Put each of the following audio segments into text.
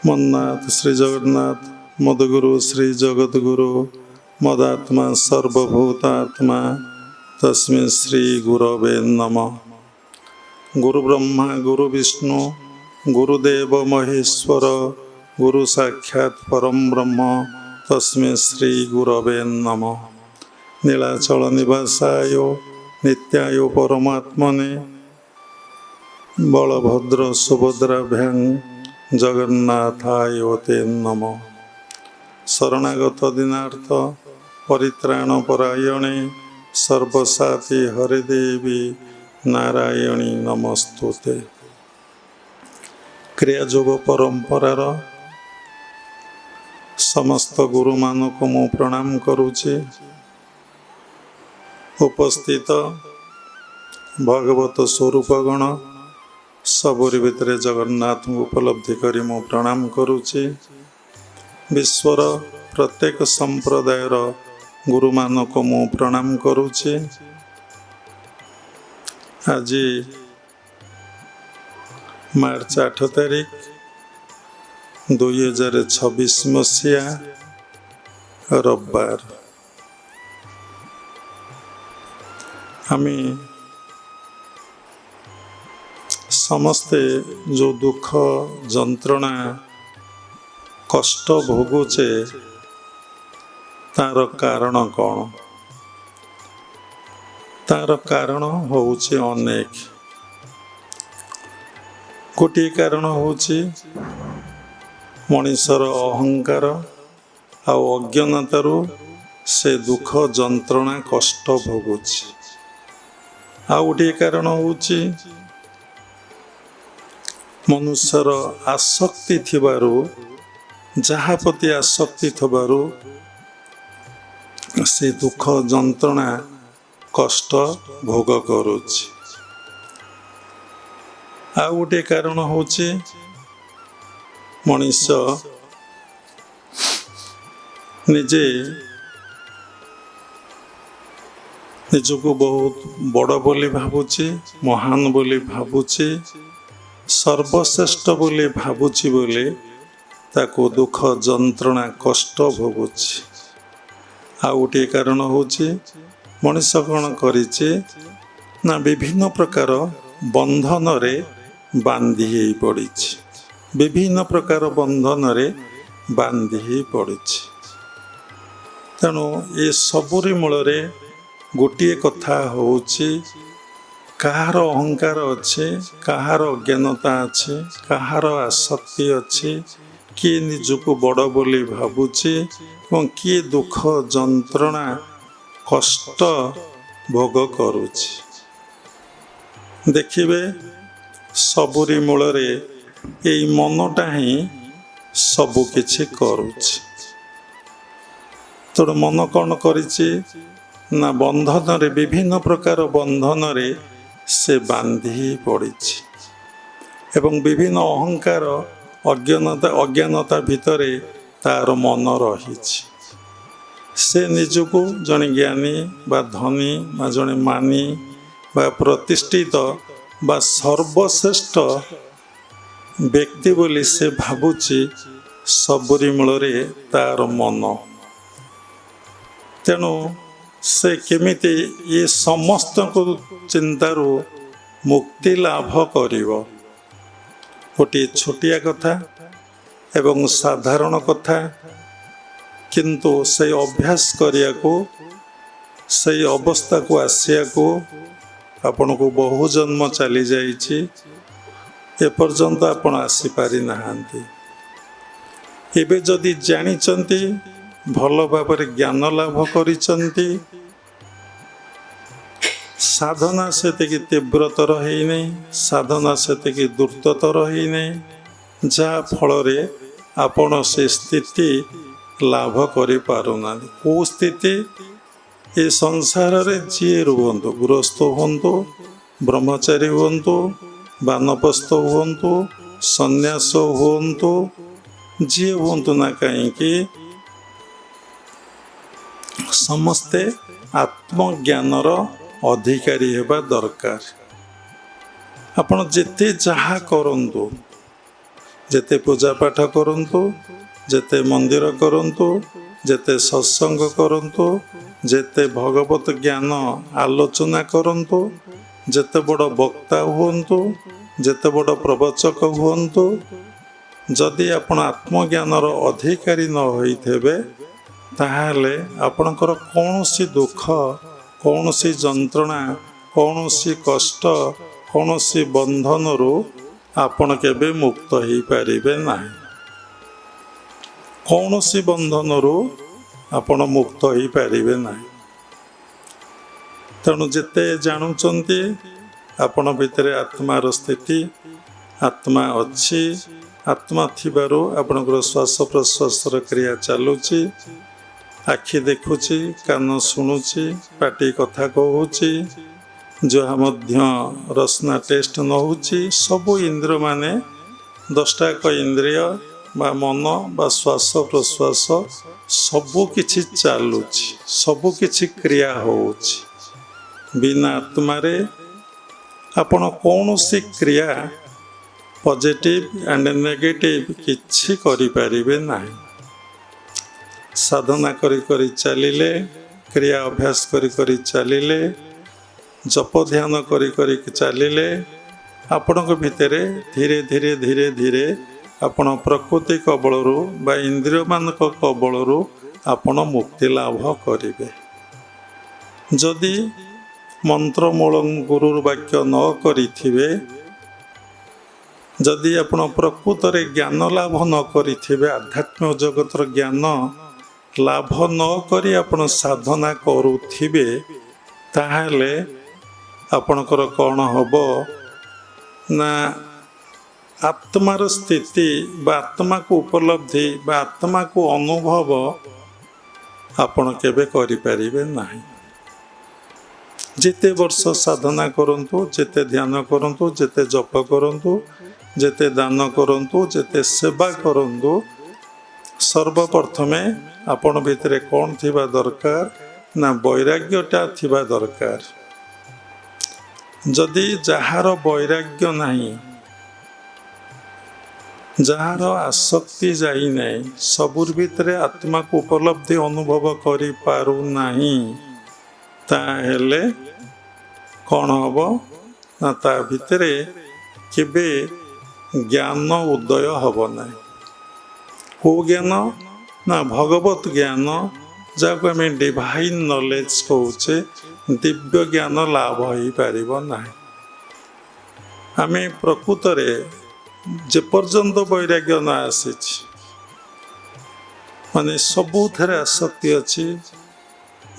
मन्नाथ श्री जगन्नाथ मदगुरु श्री जगद्गुरु मदात्मा सर्वभूतात्मा तस्मै श्री गुरवे नमः। गुरु ब्रह्मा गुरु विष्णु गुरुदेव महेश्वर गुरु साक्षात् परम ब्रह्म तस्मै श्री गुरवे नमः। नीलाचल निवासाय नित्याय परमात्मने बलभद्र सुभद्राभ्यां जगन्नाथाय ते नमः। शरणागत दीनार्थ परित्राण परायणे सर्वसाती हरिदेवी नारायणी नमस्तुते। क्रियायोग परंपरार समस्त गुरु मानक मु प्रणाम करुछि। उपस्थित भगवत स्वरूपगण सबुरी भितर जगन्नाथ उपलब्धि करी मु प्रणाम करुछि। विश्वर प्रत्येक संप्रदायर गुरु मानक मु प्रणाम करुछि। आज मार्च 8 तारिख 2026 मसीहा रविवार। आमी समस्ते जो दुख जंत्रणा कष्ट भोगुचे तार कारण कौन? तार कारण होउचे अनेक। गोटे कारण होउचे मनीषर अहंकार आ अज्ञानतारू से दुख जंत्रणा कष्ट भोगुचे। आ गोटे कारण होउचे मनुष्यर आसक्ति थिबारू जहा प्रति आसक्ति थबारू से दुख जंत्रणा कष्ट भोग करुछि। आ गोटे कारण होउछि मनुष्य निजे निजको बहुत बड़ बोली भावुछि, महान बोली भावुछि, सर्वश्रेष्ठ बोली भावुछि बोले ताको दुख जंत्रणा कष्ट भोगुछि। आ गोटे कारण होउछि मनुष्य कौन करिछि ना विभिन्न प्रकार बंधन रे बांधी पड़िछि। विभिन्न प्रकार बंधन रे बांधी पड़िछि। तेणु ये सबुरी मूल रे गोटे कथा होउछि कहार अहंकार अच्छे, कहार अज्ञानता अच्छे, कहार आसक्ति अच्छे, किए निजको बड़ बोली भावुचे और किए दुख जंत्रणा कष्ट भोग करुछि। देखिबे सबुरी मूल रे एई मनटा ही सबु किछि करुछि। तो मन कौन करिछि ना बंधन रे विभिन्न प्रकार बंधन रे से बांधी पड़िछि एवं विभिन्न अहंकार अज्ञानता भितरे तार मन रहिछि। से निजको जने ज्ञानी बा धनी बा जने मानी बा प्रतिष्ठित बा सर्वश्रेष्ठ व्यक्ति बोली से भावुछि सबुरी मूल रे तार मन। तेणु से केमिति ये समस्त को चिंतारू मुक्ति लाभ करिवो। गोटे छोटिया कथा एवं साधारण कथा, किंतु से अभ्यास करिया को से अवस्था को आसिया को आपण को बहु जन्म चली जाइछि। ए पर्यंत आपण आसी पारि नाहांती। एबे जदि जानिचंती भल भाବରେ ज्ञान लाभ करिचंती, साधना सेतिकी तीव्रतर है नहीं, साधना सेतिकी द्रुततर है नहीं, जहाँ फल आपण से स्थिति लाभ करि पारुना। को स्थिति ये संसार रे जी रुहंतु, गृहस्थ हुंतु, ब्रह्मचारी हुंतु, वानप्रस्थ हुंतु, सन्यास हुंतु, जी हुंतु ना कहीं समस्ते आत्मज्ञानर अधिकारी हेबा दरकार। आपण जेते जहा करंतु ଯେତେ ପୂଜା ପାଠ କରନ୍ତୁ, ଯେତେ ମନ୍ଦିର କରନ୍ତୁ, ଯେତେ ସତ୍ସଙ୍ଗ କରନ୍ତୁ, ଯେତେ ଭଗବତ ଜ୍ଞାନ ଆଲୋଚନା କରନ୍ତୁ, ଯେତେ ବଡ଼ ବକ୍ତା ହୁଅନ୍ତୁ, ଯେତେ ବଡ଼ ପ୍ରବଚକ ହୁଅନ୍ତୁ, ଯଦି ଆପଣ ଆତ୍ମଜ୍ଞାନର ଅଧିକାରୀ ନ ହୋଇଥିବେ, ତାହେଲେ ଆପଣଙ୍କର କୌଣସି ଦୁଃଖ, କୌଣସି ଯନ୍ତ୍ରଣା, କୌଣସି କଷ୍ଟ, କୌଣସି ବନ୍ଧନରୁ ଆପଣ କେବେ ମୁକ୍ତ ହେଇପାରିବେ ନାହିଁ। କୌଣସି ବନ୍ଧନରୁ ଆପଣ ମୁକ୍ତ ହେଇପାରିବେ ନାହିଁ। ତେଣୁ ଯେତେ ଜାଣୁଛନ୍ତି ଆପଣ ଭିତରେ ଆତ୍ମାର ସ୍ଥିତି, ଆତ୍ମା ଅଛି, ଆତ୍ମା ଥିବାରୁ ଆପଣଙ୍କର ଶ୍ୱାସ ପ୍ରଶ୍ୱାସର କ୍ରିୟା ଚାଲୁଛି, ଆଖି ଦେଖୁଛି, କାନ ଶୁଣୁଛି, ପାଟି କଥା କହୁଛି, ଯାହା ମଧ୍ୟ ରସନା ଟେଷ୍ଟ ନେଉଛି, ସବୁ ଇନ୍ଦ୍ରିୟମାନେ 10ଟାକ ଇନ୍ଦ୍ରିୟ ବା ମନ ବା ଶ୍ୱାସ ପ୍ରଶ୍ୱାସ ସବୁ କିଛି ଚାଲୁଛି, ସବୁ କିଛି କ୍ରିୟା ହେଉଛି। ବିନା ଆତ୍ମାରେ ଆପଣ କୌଣସି କ୍ରିୟା ପଜିଟିଭ୍ ଆଣ୍ଡ ନେଗେଟିଭ୍ କିଛି କରିପାରିବେ ନାହିଁ। ସାଧନା କରି କରି ଚାଲିଲେ, କ୍ରିୟା ଅଭ୍ୟାସ କରି କରି ଚାଲିଲେ, ଜପ ଧ୍ୟାନ କରି କରି ଚାଲିଲେ, ଆପଣଙ୍କ ଭିତରେ ଧୀରେ ଧୀରେ ଧୀରେ ଧୀରେ ଆପଣ ପ୍ରକୃତି କବଳରୁ ବା ଇନ୍ଦ୍ରିୟମାନଙ୍କ କବଳରୁ ଆପଣ ମୁକ୍ତି ଲାଭ କରିବେ। ଯଦି ମନ୍ତ୍ରମୂଳ ଗୁରୁର ବାକ୍ୟ ନ କରିଥିବେ, ଯଦି ଆପଣ ପ୍ରକୃତରେ ଜ୍ଞାନ ଲାଭ ନ କରିଥିବେ, ଆଧ୍ୟାତ୍ମିକ ଜଗତର ଜ୍ଞାନ ଲାଭ ନ କରି ଆପଣ ସାଧନା କରୁଥିବେ, ତାହେଲେ ଆପଣଙ୍କର କ'ଣ ହେବ ନା ଆତ୍ମାର ସ୍ଥିତି ବା ଆତ୍ମାକୁ ଉପଲବ୍ଧି ବା ଆତ୍ମାକୁ ଅନୁଭବ ଆପଣ କେବେ କରିପାରିବେ ନାହିଁ। ଯେତେ ବର୍ଷ ସାଧନା କରନ୍ତୁ, ଯେତେ ଧ୍ୟାନ କରନ୍ତୁ, ଯେତେ ଜପ କରନ୍ତୁ, ଯେତେ ଦାନ କରନ୍ତୁ, ଯେତେ ସେବା କରନ୍ତୁ, ସର୍ବପ୍ରଥମେ ଆପଣ ଭିତରେ କ'ଣ ଥିବା ଦରକାର ନା ବୈରାଗ୍ୟଟା ଥିବା ଦରକାର। ଯଦି ଯାହାର ବୈରାଗ୍ୟ ନାହିଁ, ଯାହାର ଆସକ୍ତି ଯାଇନାହିଁ, ସବୁର ଭିତରେ ଆତ୍ମାକୁ ଉପଲବ୍ଧି ଅନୁଭବ କରିପାରୁନାହିଁ, ତାହେଲେ କ'ଣ ହେବ ନା ତା ଭିତରେ କେବେ ଜ୍ଞାନ ଉଦୟ ହେବ ନାହିଁ। କେଉଁ ଜ୍ଞାନ ନା ଭଗବତ ଜ୍ଞାନ, ଯାହାକୁ ଆମେ ଡିଭାଇନ୍ ନଲେଜ କହୁଛେ, ଦିବ୍ୟ ଜ୍ଞାନ ଲାଭ ହେଇପାରିବ ନାହିଁ। ଆମେ ପ୍ରକୃତରେ ଯେପର୍ଯ୍ୟନ୍ତ ବୈରାଗ୍ୟ ନ ଆସିଛି, ମାନେ ସବୁଥିରେ ଆସକ୍ତି ଅଛି,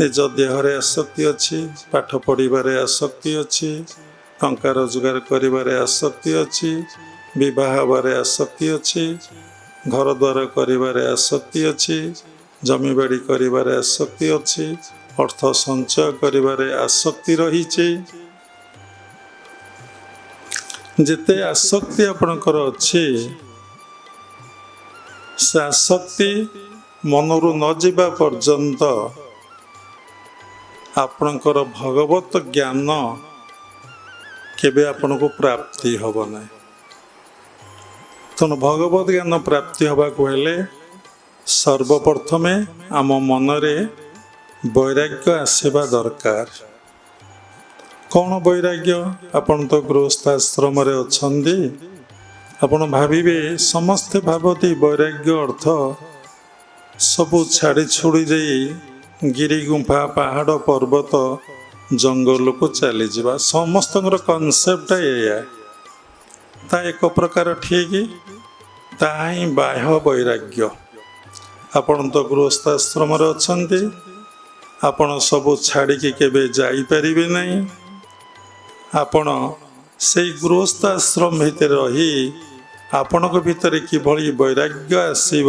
ନିଜ ଦେହରେ ଆସକ୍ତି ଅଛି, ପାଠ ପଢ଼ିବାରେ ଆସକ୍ତି ଅଛି, ଟଙ୍କା ରୋଜଗାର କରିବାରେ ଆସକ୍ତି ଅଛି, ବିବାହ ହେବାରେ ଆସକ୍ତି ଅଛି, ଘରଦ୍ୱାର କରିବାରେ ଆସକ୍ତି ଅଛି, ଜମିବାଡ଼ି କରିବାରେ ଆସକ୍ତି ଅଛି, ଅର୍ଥ ସଞ୍ଚୟ କରିବାରେ ଆସକ୍ତି ରହିଛି। ଯେତେ ଆସକ୍ତି ଆପଣଙ୍କର ଅଛି, ସେ ଆସକ୍ତି ମନରୁ ନ ଯିବା ପର୍ଯ୍ୟନ୍ତ ଆପଣଙ୍କର ଭଗବତ ଜ୍ଞାନ କେବେ ଆପଣଙ୍କୁ ପ୍ରାପ୍ତି ହେବ ନାହିଁ। ତେଣୁ ଭଗବତ ଜ୍ଞାନ ପ୍ରାପ୍ତି ହେବାକୁ ହେଲେ ସର୍ବପ୍ରଥମେ ଆମ ମନରେ ବୈରାଗ୍ୟ ଆସିବା ଦରକାର। କ'ଣ ବୈରାଗ୍ୟ? ଆପଣ ତ ଗୃହସ୍ଥାଶ୍ରମରେ ଅଛନ୍ତି, ଆପଣ ଭାବିବେ, ସମସ୍ତେ ଭାବନ୍ତି ବୈରାଗ୍ୟ ଅର୍ଥ ସବୁ ଛାଡ଼ି ଛୁଡ଼ି ଦେଇ ଗିରି ଗୁମ୍ଫା, ପାହାଡ଼, ପର୍ବତ, ଜଙ୍ଗଲକୁ ଚାଲିଯିବା। ସମସ୍ତଙ୍କର କନସେପ୍ଟ ଏଇଆ। ତା ଏକ ପ୍ରକାର ଠିକ୍, ତାହା ହିଁ ବାହ୍ୟ ବୈରାଗ୍ୟ। ଆପଣ ତ ଗୃହସ୍ଥାଶ୍ରମରେ ଅଛନ୍ତି, ଆପଣ ସବୁ ଛାଡ଼ିକି କେବେ ଯାଇପାରିବେ ନାହିଁ। ଆପଣ ସେଇ ଗୃହସ୍ଥାଶ୍ରମ ଭିତରେ ରହି ଆପଣଙ୍କ ଭିତରେ କିଭଳି ବୈରାଗ୍ୟ ଆସିବ,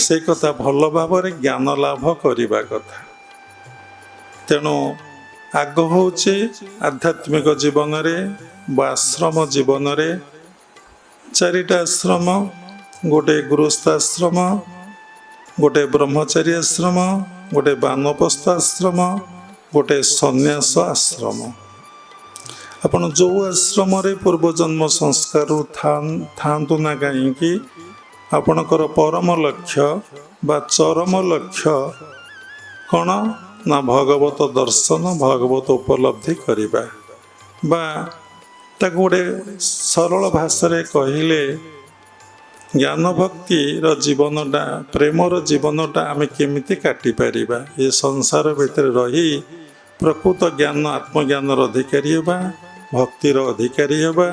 ସେ କଥା ଭଲ ଭାବରେ ଜ୍ଞାନ ଲାଭ କରିବା କଥା। ତେଣୁ ଆଗ ହେଉଛି ଆଧ୍ୟାତ୍ମିକ ଜୀବନରେ ବା ଆଶ୍ରମ ଜୀବନରେ 4ଟା ଆଶ୍ରମ, ଗୋଟେ ଗୃହସ୍ଥାଶ୍ରମ, ଗୋଟେ ବ୍ରହ୍ମଚାରୀ ଆଶ୍ରମ, ଗୋଟେ ବାନପ୍ରସ୍ଥ ଆଶ୍ରମ, ଗୋଟେ ସନ୍ନ୍ୟାସ ଆଶ୍ରମ। ଆପଣ ଯେଉଁ ଆଶ୍ରମରେ ପୂର୍ବଜନ୍ମ ସଂସ୍କାରରୁ ଥାଆନ୍ତୁ ନା କାହିଁକି, ଆପଣଙ୍କର ପରମ ଲକ୍ଷ୍ୟ ବା ଚରମ ଲକ୍ଷ୍ୟ କ'ଣ ନା ଭଗବତ ଦର୍ଶନ, ଭଗବତ ଉପଲବ୍ଧି କରିବା। ବା ତାକୁ ଗୋଟେ ସରଳ ଭାଷାରେ କହିଲେ, ଜ୍ଞାନ ଭକ୍ତିର ଜୀବନଟା, ପ୍ରେମର ଜୀବନଟା ଆମେ କେମିତି କାଟିପାରିବା, ଏ ସଂସାର ଭିତରେ ରହି ପ୍ରକୃତ ଜ୍ଞାନ, ଆତ୍ମଜ୍ଞାନର ଅଧିକାରୀ ହେବା, ଭକ୍ତିର ଅଧିକାରୀ ହେବା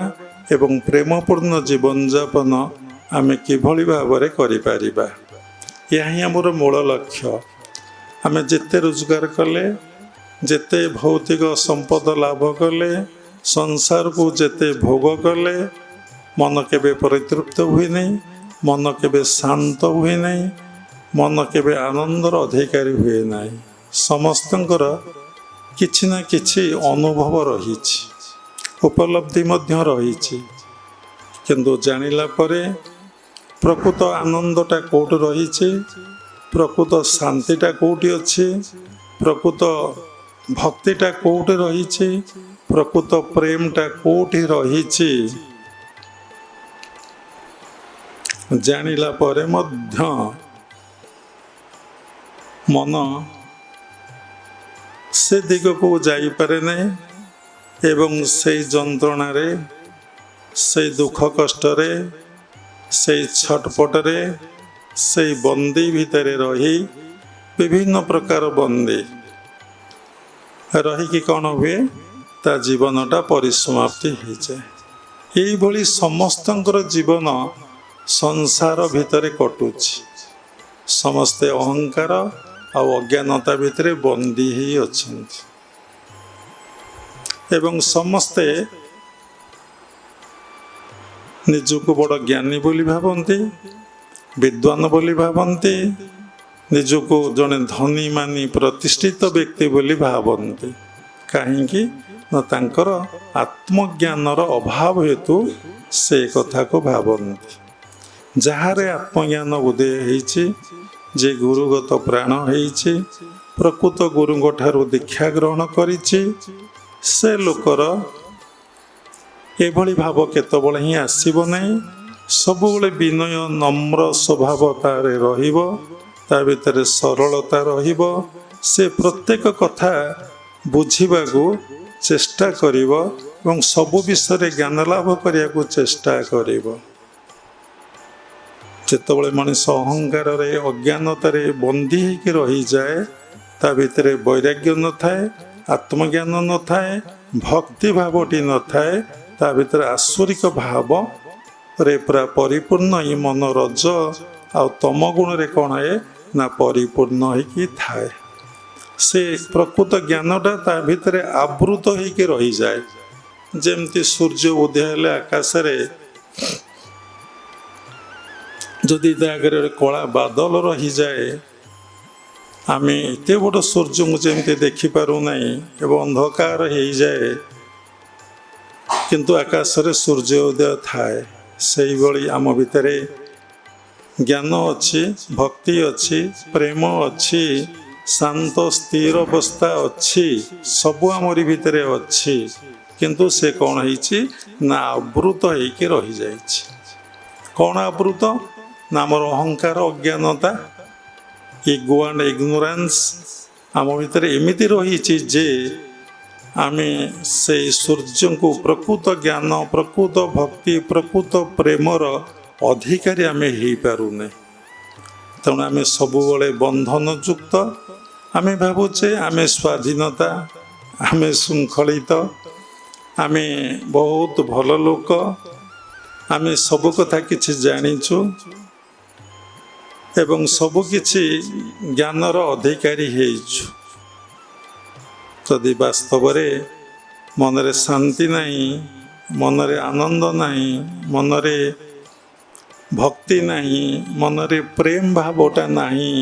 ଏବଂ ପ୍ରେମପୂର୍ଣ୍ଣ ଜୀବନଯାପନ ଆମେ କିଭଳି ଭାବରେ କରିପାରିବା, ଏହା ହିଁ ଆମର ମୂଳ ଲକ୍ଷ୍ୟ। ଆମେ ଯେତେ ରୋଜଗାର କଲେ, ଯେତେ ଭୌତିକ ସମ୍ପଦ ଲାଭ କଲେ, ସଂସାରକୁ ଯେତେ ଭୋଗ କଲେ, ମନ କେବେ ପରିତୃପ୍ତ ହୁଏ ନାହିଁ, ମନ କେବେ ଶାନ୍ତ ହୁଏ ନାହିଁ, ମନ କେବେ ଆନନ୍ଦର ଅଧିକାରୀ ହୁଏ ନାହିଁ। ସମସ୍ତଙ୍କର କିଛି ନା କିଛି ଅନୁଭବ ରହିଛି, ଉପଲବ୍ଧି ମଧ୍ୟ ରହିଛି, କିନ୍ତୁ ଜାଣିଲା ପରେ ପ୍ରକୃତ ଆନନ୍ଦଟା କେଉଁଠି ରହିଛି, ପ୍ରକୃତ ଶାନ୍ତିଟା କେଉଁଠି ଅଛି, ପ୍ରକୃତ ଭକ୍ତିଟା କେଉଁଠି ରହିଛି, ପ୍ରକୃତ ପ୍ରେମଟା କେଉଁଠି ରହିଛି, ଜାଣିଲା ପରେ ମଧ୍ୟ ମନ ସେ ଦିଗକୁ ଯାଇପାରେ ନାହିଁ ଏବଂ ସେଇ ଯନ୍ତ୍ରଣାରେ, ସେଇ ଦୁଃଖ କଷ୍ଟରେ, ସେଇ ଛଟପଟରେ, ସେଇ ବନ୍ଦୀ ଭିତରେ ରହି, ବିଭିନ୍ନ ପ୍ରକାର ବନ୍ଦୀ ରହିକି କ'ଣ ହୁଏ, ତା ଜୀବନଟା ପରିସମାପ୍ତି ହେଇଯାଏ। ଏଇଭଳି ସମସ୍ତଙ୍କର ଜୀବନ ସଂସାର ଭିତରେ କଟୁଛି। ସମସ୍ତେ ଅହଙ୍କାର ଆଉ ଅଜ୍ଞାନତା ଭିତରେ ବନ୍ଦୀ ହେଇ ଅଛନ୍ତି ଏବଂ ସମସ୍ତେ ନିଜକୁ ବଡ଼ ଜ୍ଞାନୀ ବୋଲି ଭାବନ୍ତି, ବିଦ୍ୱାନ ବୋଲି ଭାବନ୍ତି, ନିଜକୁ ଜଣେ ଧନୀ ମାନି ପ୍ରତିଷ୍ଠିତ ବ୍ୟକ୍ତି ବୋଲି ଭାବନ୍ତି। କାହିଁକି ନା ତାଙ୍କର ଆତ୍ମଜ୍ଞାନର ଅଭାବ ହେତୁ ସେ କଥାକୁ ଭାବନ୍ତି। ଯାହାର ଆତ୍ମଜ୍ଞାନ ଉଦୟ ହେଇଛି, ଯେ ଗୁରୁଗତ ପ୍ରାଣ ହେଇଛି, ପ୍ରକୃତ ଗୁରୁଙ୍କ ଠାରୁ ଦୀକ୍ଷା ଗ୍ରହଣ କରିଛି, ସେ ଲୋକର ଏଭଳି ଭାବ କେତେବେଳେ ହିଁ ଆସିବ ନାହିଁ। ସବୁବେଳେ ବିନୟ ନମ୍ର ସ୍ୱଭାବ ତାରେ ରହିବ, ତା ଭିତରେ ସରଳତା ରହିବ। ସେ ପ୍ରତ୍ୟେକ କଥା ବୁଝିବାକୁ ଚେଷ୍ଟା କରିବ ଏବଂ ସବୁ ବିଷୟରେ ଜ୍ଞାନ ଲାଭ କରିବାକୁ ଚେଷ୍ଟା କରିବ। ଯେତେବେଳେ ମଣିଷ ଅହଙ୍କାରରେ, ଅଜ୍ଞାନତାରେ ବନ୍ଦୀ ହେଇକି ରହିଯାଏ, ତା ଭିତରେ ବୈରାଗ୍ୟ ନଥାଏ, ଆତ୍ମଜ୍ଞାନ ନଥାଏ, ଭକ୍ତି ଭାବଟି ନଥାଏ, ତା ଭିତରେ ଆସୁରିକ ଭାବରେ ପୁରା ପରିପୂର୍ଣ୍ଣ ହିଁ ମନ ରଜ ଆଉ ତମ ଗୁଣରେ କ'ଣ ହୁଏ ନା ପରିପୂର୍ଣ୍ଣ ହେଇକି ଥାଏ। ସେ ପ୍ରକୃତ ଜ୍ଞାନଟା ତା ଭିତରେ ଆବୃତ ହେଇକି ରହିଯାଏ। ଯେମିତି ସୂର୍ଯ୍ୟ ଉଦୟ ହେଲେ ଆକାଶରେ ଯଦି ତା ଆଗରେ କଳା ବାଦଲ ରହିଯାଏ, ଆମେ ଏତେ ବଡ଼ ସୂର୍ଯ୍ୟଙ୍କୁ ଯେମିତି ଦେଖିପାରୁନାହିଁ ଏବଂ ଅନ୍ଧକାର ହେଇଯାଏ, କିନ୍ତୁ ଆକାଶରେ ସୂର୍ଯ୍ୟ ଉଦୟ ଥାଏ। ସେଇଭଳି ଆମ ଭିତରେ ଜ୍ଞାନ ଅଛି, ଭକ୍ତି ଅଛି, ପ୍ରେମ ଅଛି, ଶାନ୍ତ ସ୍ଥିର ଅବସ୍ଥା ଅଛି, ସବୁ ଆମରି ଭିତରେ ଅଛି, କିନ୍ତୁ ସେ କ'ଣ ହେଇଛି ନା ଆବୃତ ହେଇକି ରହିଯାଇଛି। କ'ଣ ଆବୃତ ନା ଆମର ଅହଙ୍କାର, ଅଜ୍ଞାନତା, ଇଗୋ ଆଣ୍ଡ ଇଗ୍ନୋରାନ୍ସ ଆମ ଭିତରେ ଏମିତି ରହିଛି ଯେ ଆମେ ସେଇ ସୂର୍ଯ୍ୟଙ୍କୁ ପ୍ରକୃତ ଜ୍ଞାନ, ପ୍ରକୃତ ଭକ୍ତି, ପ୍ରକୃତ ପ୍ରେମର ଅଧିକାରୀ ଆମେ ହେଇପାରୁନେ। ତେଣୁ ଆମେ ସବୁବେଳେ ବନ୍ଧନଯୁକ୍ତ। ଆମେ ଭାବୁଛେ ଆମେ ସ୍ୱାଧୀନତା, ଆମେ ଶୃଙ୍ଖଳିତ, ଆମେ ବହୁତ ଭଲ ଲୋକ, ଆମେ ସବୁ କଥା କିଛି ଜାଣିଛୁ ଏବଂ ସବୁକିଛି ଜ୍ଞାନର ଅଧିକାରୀ ହେଇଛୁ। ଯଦି ବାସ୍ତବରେ ମନରେ ଶାନ୍ତି ନାହିଁ, ମନରେ ଆନନ୍ଦ ନାହିଁ, ମନରେ ଭକ୍ତି ନାହିଁ, ମନରେ ପ୍ରେମ ଭାବଟା ନାହିଁ,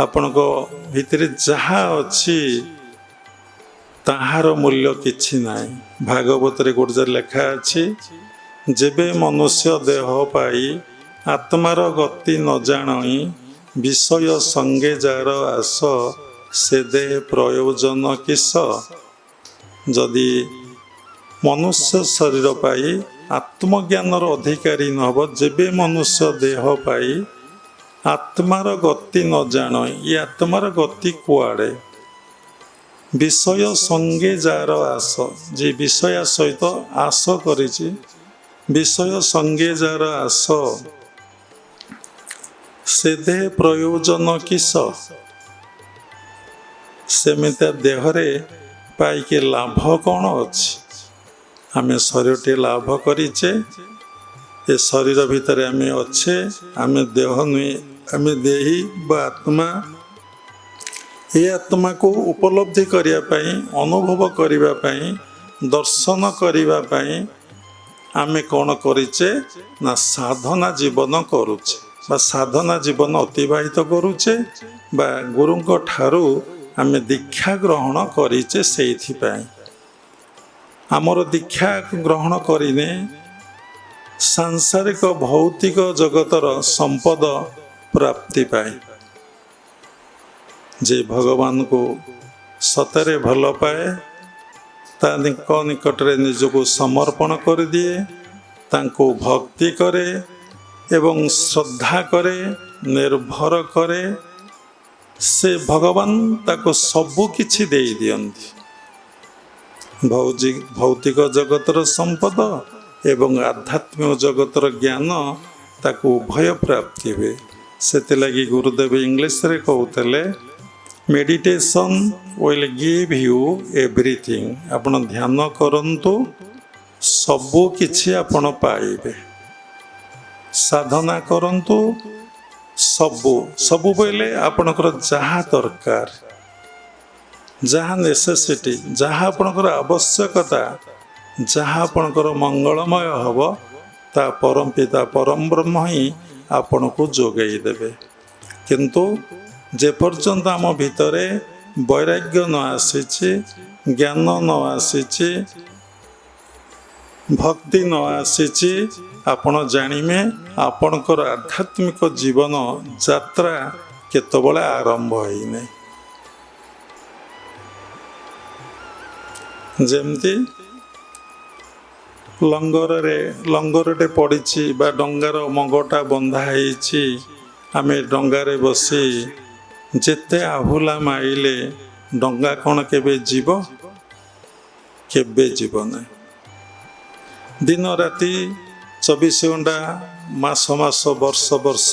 ଆପଣଙ୍କ ଭିତରେ ଯାହା ଅଛି ତାହାର ମୂଲ୍ୟ କିଛି ନାହିଁ। ଭାଗବତରେ ଗୋଟେ ଲେଖା ଅଛି, ଯେବେ ମନୁଷ୍ୟ ଦେହ ପାଇ ଆତ୍ମାର ଗତି ନ ଜାଣଇ ବିଷୟ ସଙ୍ଗେ ଯାର ଆସ ସେ ଦେ ପ୍ରୟୋଜନ କିସ। ଯଦି ମନୁଷ୍ୟ ଶରୀର ପାଇ ଆତ୍ମଜ୍ଞାନର ଅଧିକାରୀ ନ ହେବ ଯେବେ ମନୁଷ୍ୟ ଦେହ ପାଇ ଆତ୍ମାର ଗତି ନ ଜାଣ। ଏ ଆତ୍ମାର ଗତି କୁଆଡ଼େ? ବିଷୟ ସଙ୍ଗେ ଯାର ଆସ, ଯେ ବିଷୟ ସହିତ ଆସ କରିଛି, ବିଷୟ ସଙ୍ଗେ ଯାର ଆସ, ସେ ଦେହ ପ୍ରୟୋଜନ କିସ? ସେମିତି ଦେହରେ ପାଇକି ଲାଭ କ'ଣ ଅଛି? ଆମେ ଶରୀରଟି ଲାଭ କରିଛେ, ଏ ଶରୀର ଭିତରେ ଆମେ ଅଛେ, ଆମେ ଦେହ ନୁହେଁ, ଆମେ ଦେହୀ ବା ଆତ୍ମା। ଏ ଆତ୍ମାକୁ ଉପଲବ୍ଧି କରିବା ପାଇଁ, ଅନୁଭବ କରିବା ପାଇଁ, ଦର୍ଶନ କରିବା ପାଇଁ ଆମେ କ'ଣ କରିଛେ ନା ସାଧନା ଜୀବନ କରୁଛେ ବା ସାଧନା ଜୀବନ ଅତିବାହିତ କରୁଛେ ବା ଗୁରୁଙ୍କ ଠାରୁ ଆମେ ଦୀକ୍ଷା ଗ୍ରହଣ କରିଛେ। ସେଇଥିପାଇଁ ଆମର ଦୀକ୍ଷା ଗ୍ରହଣ କରିନେ ସାଂସାରିକ ଭୌତିକ ଜଗତର ସମ୍ପଦ ପ୍ରାପ୍ତି ପାଇଁ। ଯେ ଭଗବାନଙ୍କୁ ସତରେ ଭଲ ପାଏ, ତାଙ୍କ ନିକଟରେ ନିଜକୁ ସମର୍ପଣ କରିଦିଏ, ତାଙ୍କୁ ଭକ୍ତି କରେ ଏବଂ ଶ୍ରଦ୍ଧା କରେ, ନିର୍ଭର କରେ, ସେ ଭଗବାନ ତାକୁ ସବୁ କିଛି ଦେଇ ଦିଅନ୍ତି। ଭୌତିକ ଜଗତର ସମ୍ପଦ ଏବଂ ଆଧ୍ୟାତ୍ମିକ ଜଗତର ଜ୍ଞାନ ତାକୁ ଉଭୟ ପ୍ରାପ୍ତି ହୁଏ। ସେଥିଲାଗି ଗୁରୁଦେବ ଇଂଲିଶରେ କହୁଥିଲେ, meditation will give you everything. ଆପଣ ଧ୍ୟାନ କରନ୍ତୁ, ସବୁ କିଛି ଆପଣ ପାଇବେ। ସାଧନା କରନ୍ତୁ, ସବୁ ବୋଇଲେ ଆପଣଙ୍କର ଯାହା ଦରକାର, ଯାହା ନେସେସିଟି, ଯାହା ଆପଣଙ୍କର ଆବଶ୍ୟକତା, ଯାହା ଆପଣଙ୍କର ମଙ୍ଗଳମୟ ହେବ, ତା ପରମ ପିତା ପରମ ବ୍ରହ୍ମ ହିଁ ଆପଣଙ୍କୁ ଯୋଗାଇ ଦେବେ। କିନ୍ତୁ ଯେପର୍ଯ୍ୟନ୍ତ ଆମ ଭିତରେ ବୈରାଗ୍ୟ ନ ଆସିଛି, ଜ୍ଞାନ ନ ଆସିଛି, ଭକ୍ତି ନ ଆସିଛି, ଆପଣ ଜାଣିବେ ଆପଣଙ୍କର ଆଧ୍ୟାତ୍ମିକ ଜୀବନ ଯାତ୍ରା କେତେବେଳେ ଆରମ୍ଭ ହେଇନାହିଁ। ଯେମିତି ଲଙ୍ଗରଟେ ପଡ଼ିଛି ବା ଡଙ୍ଗାର ମଙ୍ଗଟା ବନ୍ଧା ହେଇଛି, ଆମେ ଡଙ୍ଗାରେ ବସି ଯେତେ ଆହୁଲା ମାଇଲେ ଡଙ୍ଗା କ'ଣ କେବେ ଯିବ? କେବେ ଯିବ ନାହିଁ। ଦିନ ରାତି 24 ଘଣ୍ଟା, ମାସ ମାସ, ବର୍ଷ ବର୍ଷ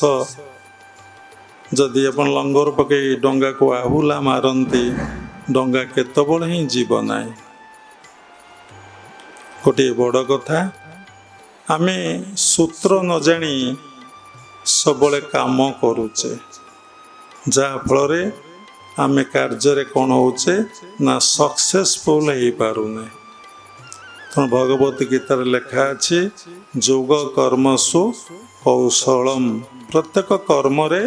ଯଦି ଆପଣ ଲଙ୍ଗର ପକାଇ ଡଙ୍ଗାକୁ ଆହୁଲା ମାରନ୍ତି, ଡଙ୍ଗା କେତେବେଳେ ହିଁ ଯିବ ନାହିଁ। ଗୋଟିଏ ବଡ଼ କଥା, ଆମେ ସୂତ୍ର ନ ଜାଣି ସବୁବେଳେ କାମ କରୁଛେ, ଯାହାଫଳରେ ଆମେ କାର୍ଯ୍ୟରେ କ'ଣ ହେଉଛେ ନା ସକ୍ସେସଫୁଲ୍ ହେଇପାରୁନେ। ତେଣୁ ଭଗବତ ଗୀତାରେ ଲେଖା ଅଛି, ଯୋଗ କର୍ମସୁ କୌଶଳମ୍। ପ୍ରତ୍ୟେକ କର୍ମରେ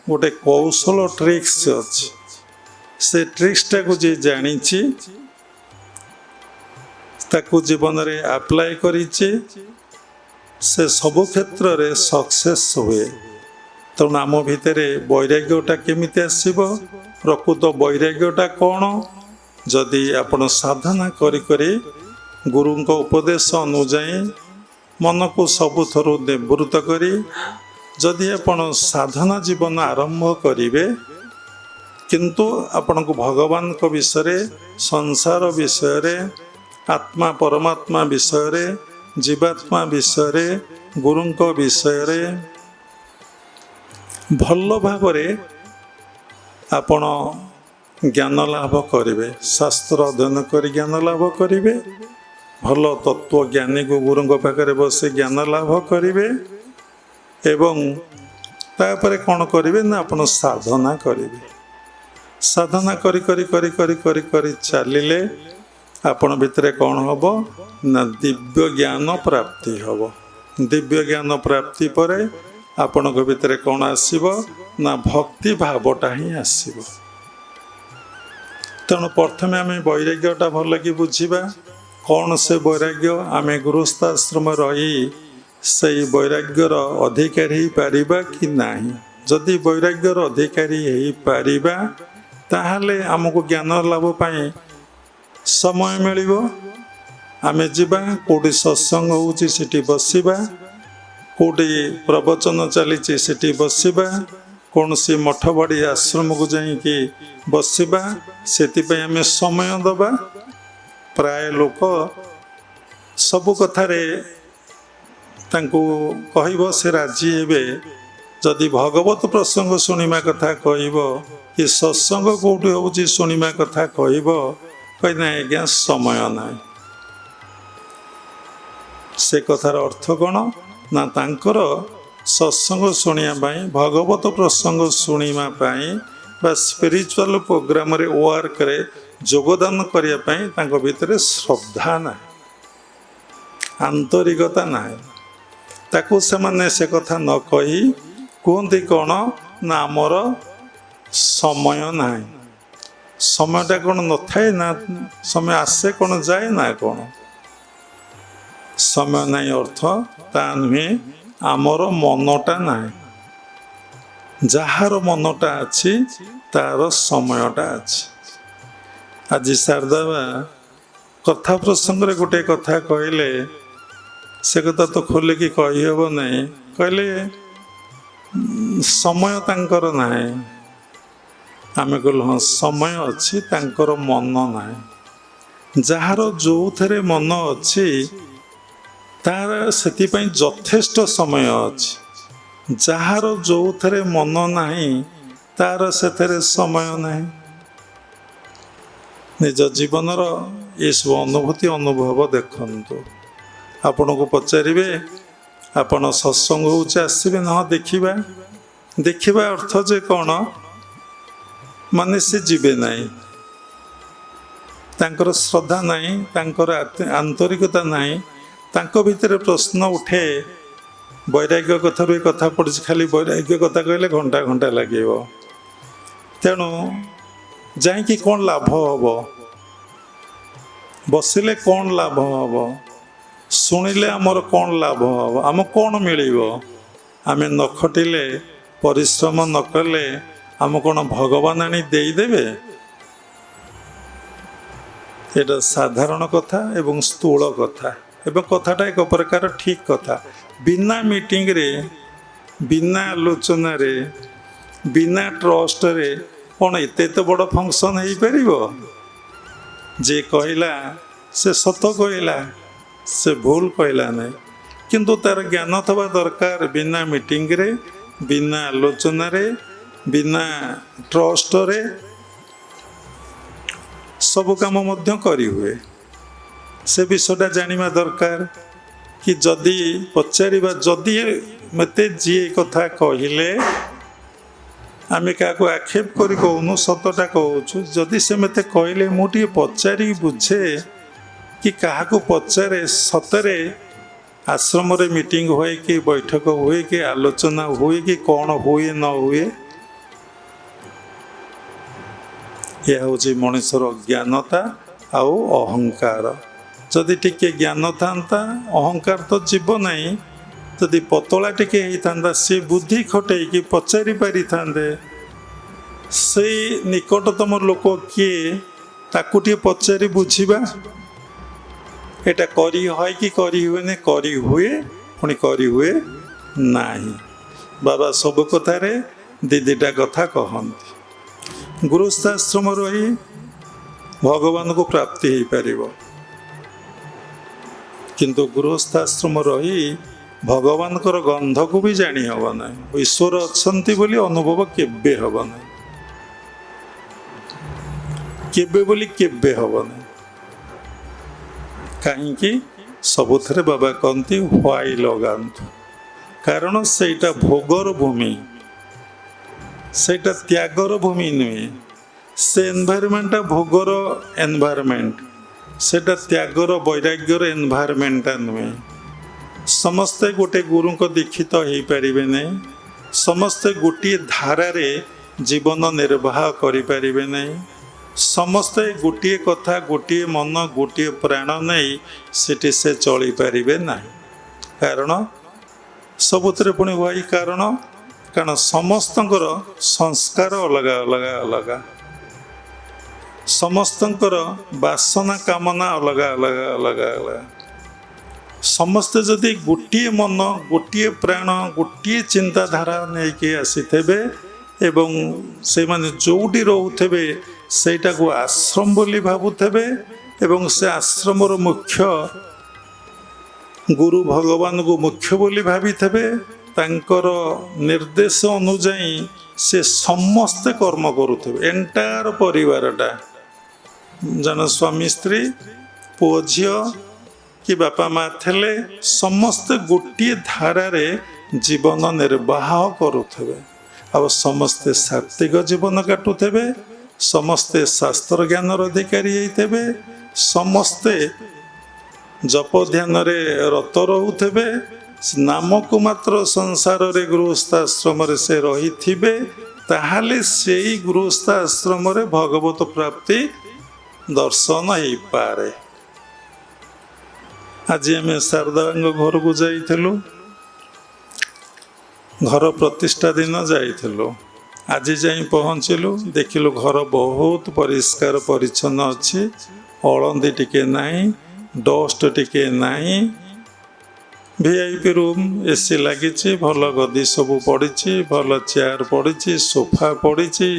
ଗୋଟେ କୌଶଳ ଟ୍ରିକ୍ସ ଅଛି। ସେ ଟ୍ରିକ୍ସଟାକୁ ଯିଏ ଜାଣିଛି, ତାକୁ ଜୀବନରେ ଆପ୍ଲାଏ କରିଛି, ସେ ସବୁ କ୍ଷେତ୍ରରେ ସକ୍ସେସ୍ ହୁଏ। ତେଣୁ ଆମ ଭିତରେ ବୈରାଗ୍ୟଟା କେମିତି ଆସିବ? ପ୍ରକୃତ ବୈରାଗ୍ୟଟା କ'ଣ? ଯଦି ଆପଣ ସାଧନା କରି କରି ଗୁରୁଙ୍କ ଉପଦେଶ ଅନୁଯାୟୀ ମନକୁ ସବୁଥରୁ ନିବୃତ୍ତ କରି ଯଦି ଆପଣ ସାଧନା ଜୀବନ ଆରମ୍ଭ କରିବେ, କିନ୍ତୁ ଆପଣଙ୍କୁ ଭଗବାନଙ୍କ ବିଷୟରେ, ସଂସାର ବିଷୟରେ, ଆତ୍ମା ପରମାତ୍ମା ବିଷୟରେ, ଜୀବାତ୍ମା ବିଷୟରେ, ଗୁରୁଙ୍କ ବିଷୟରେ ଭଲ ଭାବରେ ଆପଣ ଜ୍ଞାନ ଲାଭ କରିବେ। ଶାସ୍ତ୍ର ଅଧ୍ୟୟନ କରି ଜ୍ଞାନ ଲାଭ କରିବେ, ଭଲ ତତ୍ତ୍ୱଜ୍ଞାନୀକୁ ଗୁରୁଙ୍କ ପାଖରେ ବସି ଜ୍ଞାନ ଲାଭ କରିବେ ଏବଂ ତାପରେ କ'ଣ କରିବେ ନା ଆପଣ ସାଧନା କରିବେ। ସାଧନା କରି କରି କରି କରି କରି କରି ଚାଲିଲେ ଆପଣ ଭିତରେ କ'ଣ ହେବ ନା ଦିବ୍ୟ ଜ୍ଞାନ ପ୍ରାପ୍ତି ହେବ। ଦିବ୍ୟ ଜ୍ଞାନ ପ୍ରାପ୍ତି ପରେ ଆପଣଙ୍କ ଭିତରେ କ'ଣ ଆସିବ ନା ଭକ୍ତି ଭାବଟା ହିଁ ଆସିବ। ତେଣୁ ପ୍ରଥମେ ଆମେ ବୈରାଗ୍ୟଟା ଭଲ କି ବୁଝିବା। କ'ଣ ସେ ବୈରାଗ୍ୟ? ଆମେ ଗୃହସ୍ଥାଶ୍ରମ ରହି ସେଇ ବୈରାଗ୍ୟର ଅଧିକାରୀ ହେଇପାରିବା କି ନାହିଁ? ଯଦି ବୈରାଗ୍ୟର ଅଧିକାରୀ ହେଇପାରିବା, ତାହେଲେ ଆମକୁ ଜ୍ଞାନ ଲାଭ ପାଇଁ ସମୟ ମିଳିବ। आमे जिबा कोठी सत्संग होउची सेठी बसिबा कोठी प्रवचन चलीची सेठी बसिबा कौनसी मठ बाड़ी आश्रम को जाइकी बसिबा सेतिपई आमे समय दबा प्राय लोक सबु कथारे तांको कहइबो से राजी हेबे जदि भगवत प्रसंग शुणिमा कथा कहइबो कि सत्संग कोठी होउची शुणिमा कथा कहइबो कहना आज्ञा समय ना से कथार अर्थ कौन ना तांकर सत्संग शुणिया भगवत प्रसंग शुणिमा बा स्पिरिचुअल प्रोग्राम रे वर्क रे योगदान करने भितर श्रद्धा ना आंतरिकता ना ताकू से माने से कथा न कही कहते कौन ना आमर समय ना समयटा कौन न थाए ना समय आसे कौन जाए ना कौन समय ना अर्थ ता नुहे आमर मनटा ना जार मनटा अच्छी तार समयटा अच्छी आज शारदा कथा प्रसंग रे गोटे कथा कहले से कथा तो खोलिकी कही हेब नहीं कहले समय तांकर ना आमे कहलु हाँ समय अच्छी तांकर मन ना जार जो थे मन अच्छी तार से यथेष्ट समय अच्छी जार जो थे मन ना तार से समय ना निज जीवन ये सब अनुभूति अनुभव देखु आपण को पचारे आपण सत्संग होचे आसबे ना देखा देखा अर्थ जे कौन माने से जीवे नहीं तांकर श्रद्धा नहीं तांकर आंतरिकता नहीं तांको भितर प्रश्न उठे वैराग्य कथा रू कथा पड़ी खाली वैराग्य कथा कहले घंटा घंटा लगे तेणु जाइकी कौन लाभ हम बसिले कौन लाभ हम शुणिले आमर कौन लाभ हम आम कौन मिल आम न खटिले परिश्रम न कले आम कौन भगवान आनी देदेवे ये साधारण कथा एवं स्थूल कथा एवं कथाटा एक प्रकार ठीक कथा बिना मीटिंग रे बिना आलोचना रे बिना ट्रस्ट रे कौन एत बड़ फंक्शन हो पार जे कहला से सत कहला से भूल कहला नहीं किंतु तार ज्ञान थवा दरकार बिना मीटिंग रे बिना आलोचना रे बिना ट्रस्ट रे सब काम मध्य करी हुए से विषयटा जानिबा दरकार कि जदि पचारिबा जदि मते जी कथा कहिले आमे क्या आक्षेप करी कहूनु सतटा कहूँ जदि से मते कहले मुझे पचारि बुझे कि क्या पचारे सतरे आश्रम रे मीटिंग हुए कि बैठक हुए कि आलोचना हुए कि कौन हुए न हुए यह हूँ मनुष्यर अज्ञानता आउ अहंकार जदि टिके ज्ञान था अहंकार तो जीव नहीं जदि पतला टिके होता सी बुद्धि खटे कि पचारि पारि थांदे से निकटतम लोक किए ताकू टे पचारि बुझीबा एटा करी है कि करी हुए नहीं करी हुए पुणी करी हुए नहीं बाबा सब कथारे दीदीटा कथा कहती गुरुस्थाश्रम रही भगवान को प्राप्ति हो पार किंतु गृहस्थाश्रम रही भगवान गंध को भी जानी हब ना ईश्वर अच्छा बोली अनुभव केबे हब ना केबे बोली केबे हब ना कहीं सबुथरे बाबा कहती हुआई लगातु कारण सेटा भोगर भूमि सेटा त्यागर भूमि नुहे से एनवायरमेंट भोगर एनवायरमेंट सेटा त्यागर वैराग्यर एनवायरमेंट नुहे समस्ते गोटे गुरु को दीक्षित हो पारे नहीं समस्ते गोटे धारारे जीवन निर्वाह करें नहीं समस्ते गोटे कथा गोटे मन गोटे प्राण नहीं सेठी से चली पारे ना कारण सबुतरे पुणी हुई कारण समस्त संस्कार अलग अलग अलग ସମସ୍ତଙ୍କର ବାସନା କାମନା ଅଲଗା ଅଲଗା ଅଲଗା ଅଲଗା। ସମସ୍ତେ ଯଦି ଗୋଟିଏ ମନ, ଗୋଟିଏ ପ୍ରାଣ, ଗୋଟିଏ ଚିନ୍ତାଧାରା ନେଇକି ଆସିଥିବେ ଏବଂ ସେମାନେ ଯେଉଁଠି ରହୁଥିବେ ସେଇଟାକୁ ଆଶ୍ରମ ବୋଲି ଭାବୁଥିବେ ଏବଂ ସେ ଆଶ୍ରମର ମୁଖ୍ୟ ଗୁରୁ ଭଗବାନଙ୍କୁ ମୁଖ୍ୟ ବୋଲି ଭାବିଥିବେ, ତାଙ୍କର ନିର୍ଦ୍ଦେଶ ଅନୁଯାୟୀ ସେ ସମସ୍ତେ କର୍ମ କରୁଥିବେ। ଏଣ୍ଟାୟାର ପରିବାରଟା, ଜଣେ ସ୍ୱାମୀ ସ୍ତ୍ରୀ, ପୁଅ ଝିଅ କି ବାପା ମା ଥିଲେ, ସମସ୍ତେ ଗୋଟିଏ ଧାରାରେ ଜୀବନ ନିର୍ବାହ କରୁଥିବେ। ଆଉ ସମସ୍ତେ ସାତ୍ତ୍ୱିକ ଜୀବନ କାଟୁଥିବେ, ସମସ୍ତେ ଶାସ୍ତ୍ର ଜ୍ଞାନର ଅଧିକାରୀ ହେଇଥିବେ, ସମସ୍ତେ ଜପ ଧ୍ୟାନରେ ରତ ରହୁଥିବେ, ନାମକୁ ମାତ୍ର ସଂସାରରେ ଗୃହସ୍ଥାଶ୍ରମରେ ସେ ରହିଥିବେ। ତାହେଲେ ସେଇ ଗୃହସ୍ଥାଶ୍ରମରେ ଭଗବତ ପ୍ରାପ୍ତି ଦର୍ଶନ ହେଇପାରେ। ଆଜି ଆମେ ଶାରଦାଙ୍କ ଘରକୁ ଯାଇଥିଲୁ, ଘର ପ୍ରତିଷ୍ଠା ଦିନ ଯାଇଥିଲୁ। ଆଜି ଯାଇ ପହଞ୍ଚିଲୁ, ଦେଖିଲୁ ଘର ବହୁତ ପରିଷ୍କାର ପରିଚ୍ଛନ୍ନ ଅଛି, ଅଳନ୍ଦି ଟିକେ ନାହିଁ, ଡଷ୍ଟ ଟିକେ ନାହିଁ। VIP ରୁମ୍, AC ଲାଗିଛି, ଭଲ ଗଦି ସବୁ ପଡ଼ିଛି, ଭଲ ଚେୟାର ପଡ଼ିଛି, ସୋଫା ପଡ଼ିଛି।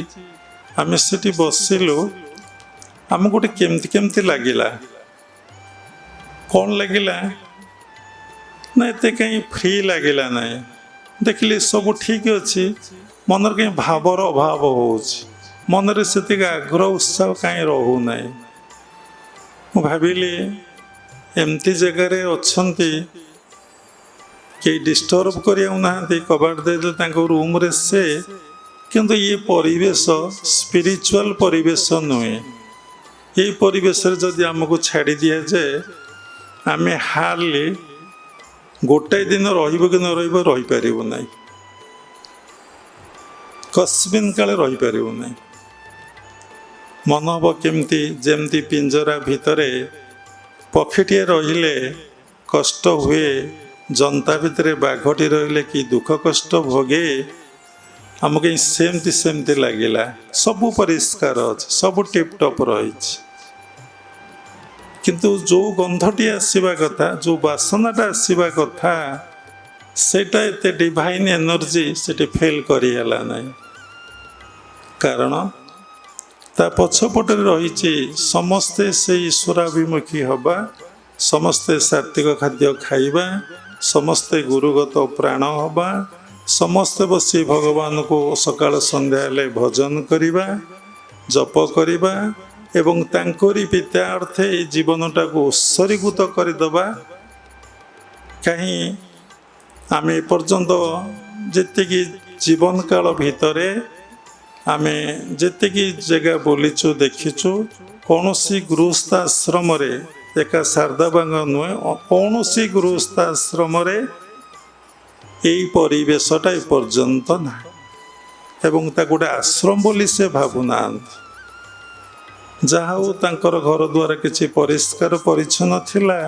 ଆମେ ସେଠି ବସିଲୁ, ଆମକୁ ଗୋଟେ କେମିତି ଲାଗିଲା। କ'ଣ ଲାଗିଲା ନା ଏତେ କାହିଁ ଫ୍ରି ଲାଗିଲା ନାହିଁ। ଦେଖିଲି ସବୁ ଠିକ୍ ଅଛି, ମନରେ କାହିଁ ଭାବର ଅଭାବ ହେଉଛି, ମନରେ ସେତିକି ଆଗ୍ରହ ଉତ୍ସାହ କାହିଁ ରହୁନାହିଁ। ମୁଁ ଭାବିଲି ଏମିତି ଜାଗାରେ ଅଛନ୍ତି, କେହି ଡିଷ୍ଟର୍ବ କରିବାକୁ ନାହାନ୍ତି, କବାଟ ଦେଇଦେଲେ ତାଙ୍କ ରୁମ୍ରେ ସେ, କିନ୍ତୁ ଇଏ ପରିବେଶ ସ୍ପିରିଚୁଆଲ ପରିବେଶ ନୁହେଁ। ଏଇ ପରିବେଶରେ ଯଦି ଆମକୁ ଛାଡ଼ି ଦିଆଯାଏ, ଆମେ ହାର୍ଡଲି ଗୋଟାଏ ଦିନ ରହିବ କି ନ ରହିବ, ରହିପାରିବୁ ନାହିଁ, କସ୍ମିନ୍ କାଳେ ରହିପାରିବୁ ନାହିଁ। ମନ ହେବ କେମିତି, ଯେମିତି ପିଞ୍ଜରା ଭିତରେ ପକ୍ଷୀଟିଏ ରହିଲେ କଷ୍ଟ ହୁଏ, ଜନ୍ତା ଭିତରେ ବାଘଟି ରହିଲେ କି ଦୁଃଖ କଷ୍ଟ ଭୋଗେ। ଆମକୁ ସେମିତି ଲାଗିଲା। ସବୁ ପରିଷ୍କାର ଅଛି, ସବୁ ଟିପଟପ୍ ରହିଛି, କିନ୍ତୁ ଯେଉଁ ଗନ୍ଧଟି ଆସିବା କଥା, ଯେଉଁ ବାସନାଟା ଆସିବା କଥା, ସେଇଟା ଏତେ ଡିଭାଇନ୍ ଏନର୍ଜି ସେଠି ଫିଲ୍ କରିହେଲା ନାହିଁ। କାରଣ ତା ପଛପଟରେ ରହିଛି ସମସ୍ତେ ସେଇ ଈଶ୍ୱରାଭିମୁଖୀ ହେବା, ସମସ୍ତେ ସାତ୍ତ୍ୱିକ ଖାଦ୍ୟ ଖାଇବା, ସମସ୍ତେ ଗୁରୁଗତ ପ୍ରାଣ ହେବା, ସମସ୍ତେ ବସି ଭଗବାନଙ୍କୁ ସକାଳ ସନ୍ଧ୍ୟା ହେଲେ ଭଜନ କରିବା, ଜପ କରିବା ଏବଂ ତାଙ୍କରି ପିତାର୍ଥେ ଏଇ ଜୀବନଟାକୁ ଉତ୍ସର୍ଗୀକୃତ କରିଦେବା। କାହିଁ ଆମେ ଏପର୍ଯ୍ୟନ୍ତ ଯେତିକି ଜୀବନ କାଳ ଭିତରେ ଆମେ ଯେତିକି ଜାଗା ବୁଲିଛୁ, ଦେଖିଛୁ, କୌଣସି ଗୃହସ୍ଥାଶ୍ରମରେ, ଏକା ଶାରଦାବାଙ୍କ ନୁହେଁ, କୌଣସି ଗୃହସ୍ଥାଶ୍ରମରେ ଏଇ ପରିବେଶଟା ଏପର୍ଯ୍ୟନ୍ତ ନାହିଁ ଏବଂ ତାକୁ ଗୋଟେ ଆଶ୍ରମ ବୋଲି ସେ ଭାବୁନାହାନ୍ତି। ଯାହା ହଉ ତାଙ୍କର ଘର ଦ୍ୱାର କିଛି ପରିଷ୍କାର ପରିଚ୍ଛନ୍ନ ଥିଲା,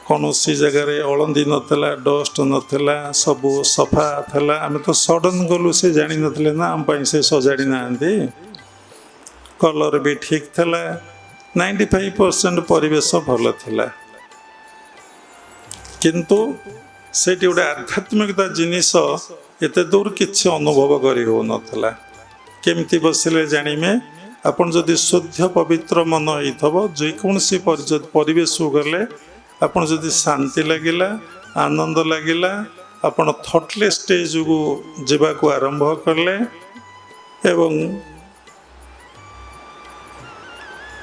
କୌଣସି ଜାଗାରେ ଅଳନ୍ଦି ନଥିଲା, ଡଷ୍ଟ ନଥିଲା, ସବୁ ସଫା ଥିଲା। ଆମେ ତ ସଡନ୍ ଗଲୁ, ସେ ଜାଣିନଥିଲେ ନା ଆମ ପାଇଁ ସେ ସଜାଡ଼ି ନାହାନ୍ତି। କଲର୍ ବି ଠିକ୍ ଥିଲା, 95% ପରିବେଶ ଭଲ ଥିଲା। କିନ୍ତୁ ସେଇଠି ଗୋଟେ ଆଧ୍ୟାତ୍ମିକତା ଜିନିଷ ଏତେ ଦୂର କିଛି ଅନୁଭବ କରି ହେଉନଥିଲା। କେମିତି ବସିଲେ ଜାଣିବେ, ଆପଣ ଯଦି ଶୁଦ୍ଧ ପବିତ୍ର ମନ ହେଇଥିବ, ଯେକୌଣସି ପରିବେଶକୁ ଗଲେ ଆପଣ ଯଦି ଶାନ୍ତି ଲାଗିଲା, ଆନନ୍ଦ ଲାଗିଲା, ଆପଣ ଥଟଲେସ୍ ଷ୍ଟେଜକୁ ଯିବାକୁ ଆରମ୍ଭ କଲେ ଏବଂ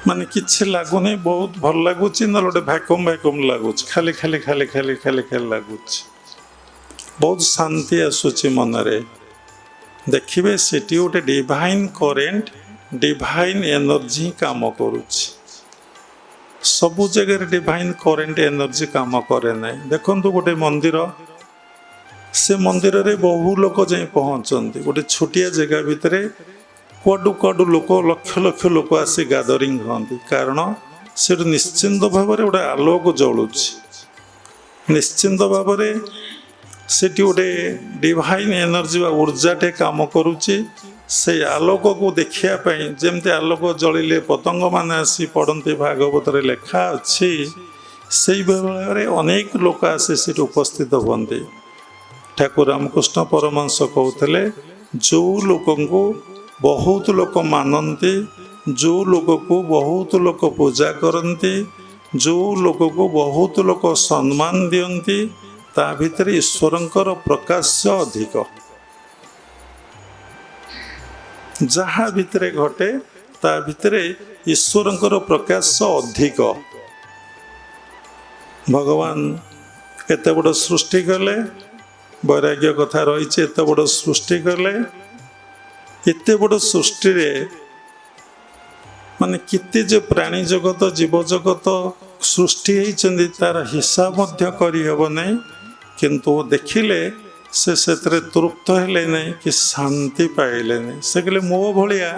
ମାନେ କିଛି ଲାଗୁନି, ବହୁତ ଭଲ ଲାଗୁଛି, ନହେଲେ ଗୋଟେ ଭ୍ୟାକୁମ୍ ଲାଗୁଛି, ଖାଲି ଲାଗୁଛି, ବହୁତ ଶାନ୍ତି ଆସୁଛି ମନରେ। ଦେଖିବେ ସେଠି ଗୋଟେ ଡିଭାଇନ୍ କରେଣ୍ଟ, ଡିଭାଇନ୍ ଏନର୍ଜି କାମ କରୁଛି। ସବୁ ଜାଗାରେ ଡିଭାଇନ୍ କରେଣ୍ଟ ଏନର୍ଜି କାମ କରେ ନାହିଁ। ଦେଖନ୍ତୁ ଗୋଟେ ମନ୍ଦିର, ସେ ମନ୍ଦିରରେ ବହୁ ଲୋକ ଯାଇ ପହଞ୍ଚନ୍ତି। ଗୋଟେ ଛୋଟିଆ ଜାଗା ଭିତରେ କୁଆଡ଼ୁ ଲୋକ, ଲକ୍ଷ ଲୋକ ଆସି ଗ୍ୟାଦରିଂ ହୁଅନ୍ତି। କାରଣ ସେଠି ନିଶ୍ଚିନ୍ତ ଭାବରେ ଗୋଟେ ଆଲୋକ ଜଳୁଛି, ନିଶ୍ଚିନ୍ତ ଭାବରେ ସେଠି ଗୋଟେ ଡିଭାଇନ୍ ଏନର୍ଜି ବା ଉର୍ଜାଟେ କାମ କରୁଛି। ସେ ଆଲୋକକୁ ଦେଖିବା ପାଇଁ ଯେମିତି ଆଲୋକ ଜଳିଲେ ପତଙ୍ଗମାନେ ଆସି ପଡ଼ନ୍ତି ଭାଗବତରେ ଲେଖା ଅଛି, ସେଇଭଳି ଅନେକ ଲୋକ ଆସି ସେଠି ଉପସ୍ଥିତ ହୁଅନ୍ତି। ଠାକୁର ରାମକୃଷ୍ଣ ପରମହଂସ କହୁଥିଲେ, ଯେଉଁ ଲୋକଙ୍କୁ ବହୁତ ଲୋକ ମାନନ୍ତି, ଯେଉଁ ଲୋକକୁ ବହୁତ ଲୋକ ପୂଜା କରନ୍ତି, ଯେଉଁ ଲୋକକୁ ବହୁତ ଲୋକ ସମ୍ମାନ ଦିଅନ୍ତି, ତା ଭିତରେ ଈଶ୍ୱରଙ୍କର ପ୍ରକାଶ ଅଧିକ। ଯାହା ଭିତରେ ଘଟେ ତା ଭିତରେ ଈଶ୍ୱରଙ୍କର ପ୍ରକାଶ ଅଧିକ। ଭଗବାନ ଏତେ ବଡ଼ ସୃଷ୍ଟି କଲେ, ବୈରାଗ୍ୟ କଥା ରହିଛି, ଏତେ ବଡ଼ ସୃଷ୍ଟି କଲେ, ଏତେ ବଡ଼ ସୃଷ୍ଟିରେ ମାନେ କେତେ ଯେ ପ୍ରାଣୀ ଜଗତ ଜୀବଜଗତ ସୃଷ୍ଟି ହେଇଛନ୍ତି ତାର ହିସାବ ମଧ୍ୟ କରିହେବ ନାହିଁ। କିନ୍ତୁ ଦେଖିଲେ ସେ ସେଥିରେ ତୃପ୍ତ ହେଲେ ନାହିଁ କି ଶାନ୍ତି ପାଇଲେ ନାହିଁ। ସେ କହିଲେ ମୋ ଭଳିଆ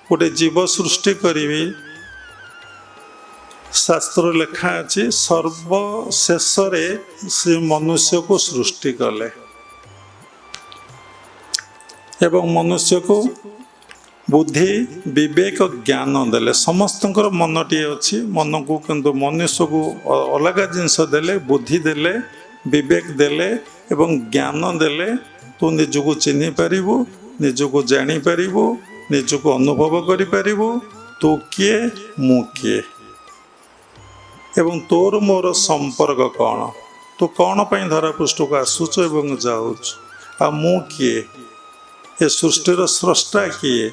ଗୋଟେ ଜୀବ ସୃଷ୍ଟି କରିବି। ଶାସ୍ତ୍ର ଲେଖା ଅଛି, ସର୍ବଶେଷରେ ସେ ମନୁଷ୍ୟକୁ ସୃଷ୍ଟି କଲେ ଏବଂ ମନୁଷ୍ୟକୁ ବୁଦ୍ଧି ବିବେକ ଜ୍ଞାନ ଦେଲେ। ସମସ୍ତଙ୍କର ମନଟିଏ ଅଛି, ମନକୁ କିନ୍ତୁ ମନୁଷ୍ୟକୁ ଅଲଗା ଜିନିଷ ଦେଲେ, ବୁଦ୍ଧି ଦେଲେ, ବିବେକ ଦେଲେ ଏବଂ ଜ୍ଞାନ ଦେଲେ। ତୁ ନିଜକୁ ଚିହ୍ନି ପାରିବୁ, ନିଜକୁ ଜାଣିପାରିବୁ, ନିଜକୁ ଅନୁଭବ କରିପାରିବୁ, ତୁ କିଏ ମୁଁ କିଏ ଏବଂ ତୋର ମୋର ସମ୍ପର୍କ କ'ଣ, ତୁ କ'ଣ ପାଇଁ ଧରାପୃଷ୍ଠକୁ ଆସୁଛୁ ଏବଂ ଯାଉଛୁ, ଆଉ ମୁଁ କିଏ, ଏ ସୃଷ୍ଟିର ସ୍ରଷ୍ଟା କିଏ,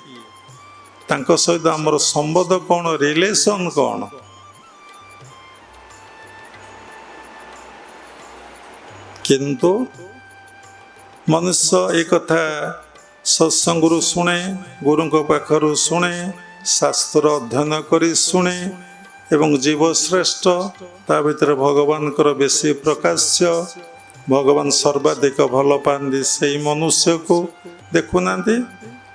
ତାଙ୍କ ସହିତ ଆମର ସମ୍ବନ୍ଧ କ'ଣ, ରିଲେସନ୍ କ'ଣ। କିନ୍ତୁ ମନୁଷ୍ୟ ଏ କଥା ସତ୍ସଙ୍ଗରୁ ଶୁଣେ, ଗୁରୁଙ୍କ ପାଖରୁ ଶୁଣେ, ଶାସ୍ତ୍ର ଅଧ୍ୟୟନ କରି ଶୁଣେ ଏବଂ ଜୀବ ଶ୍ରେଷ୍ଠ, ତା ଭିତରେ ଭଗବାନଙ୍କର ବେଶୀ ପ୍ରକାଶ୍ୟ, ଭଗବାନ ସର୍ବାଧିକ ଭଲ ପାଆନ୍ତି ସେଇ ମନୁଷ୍ୟକୁ। ଦେଖୁନାହାନ୍ତି,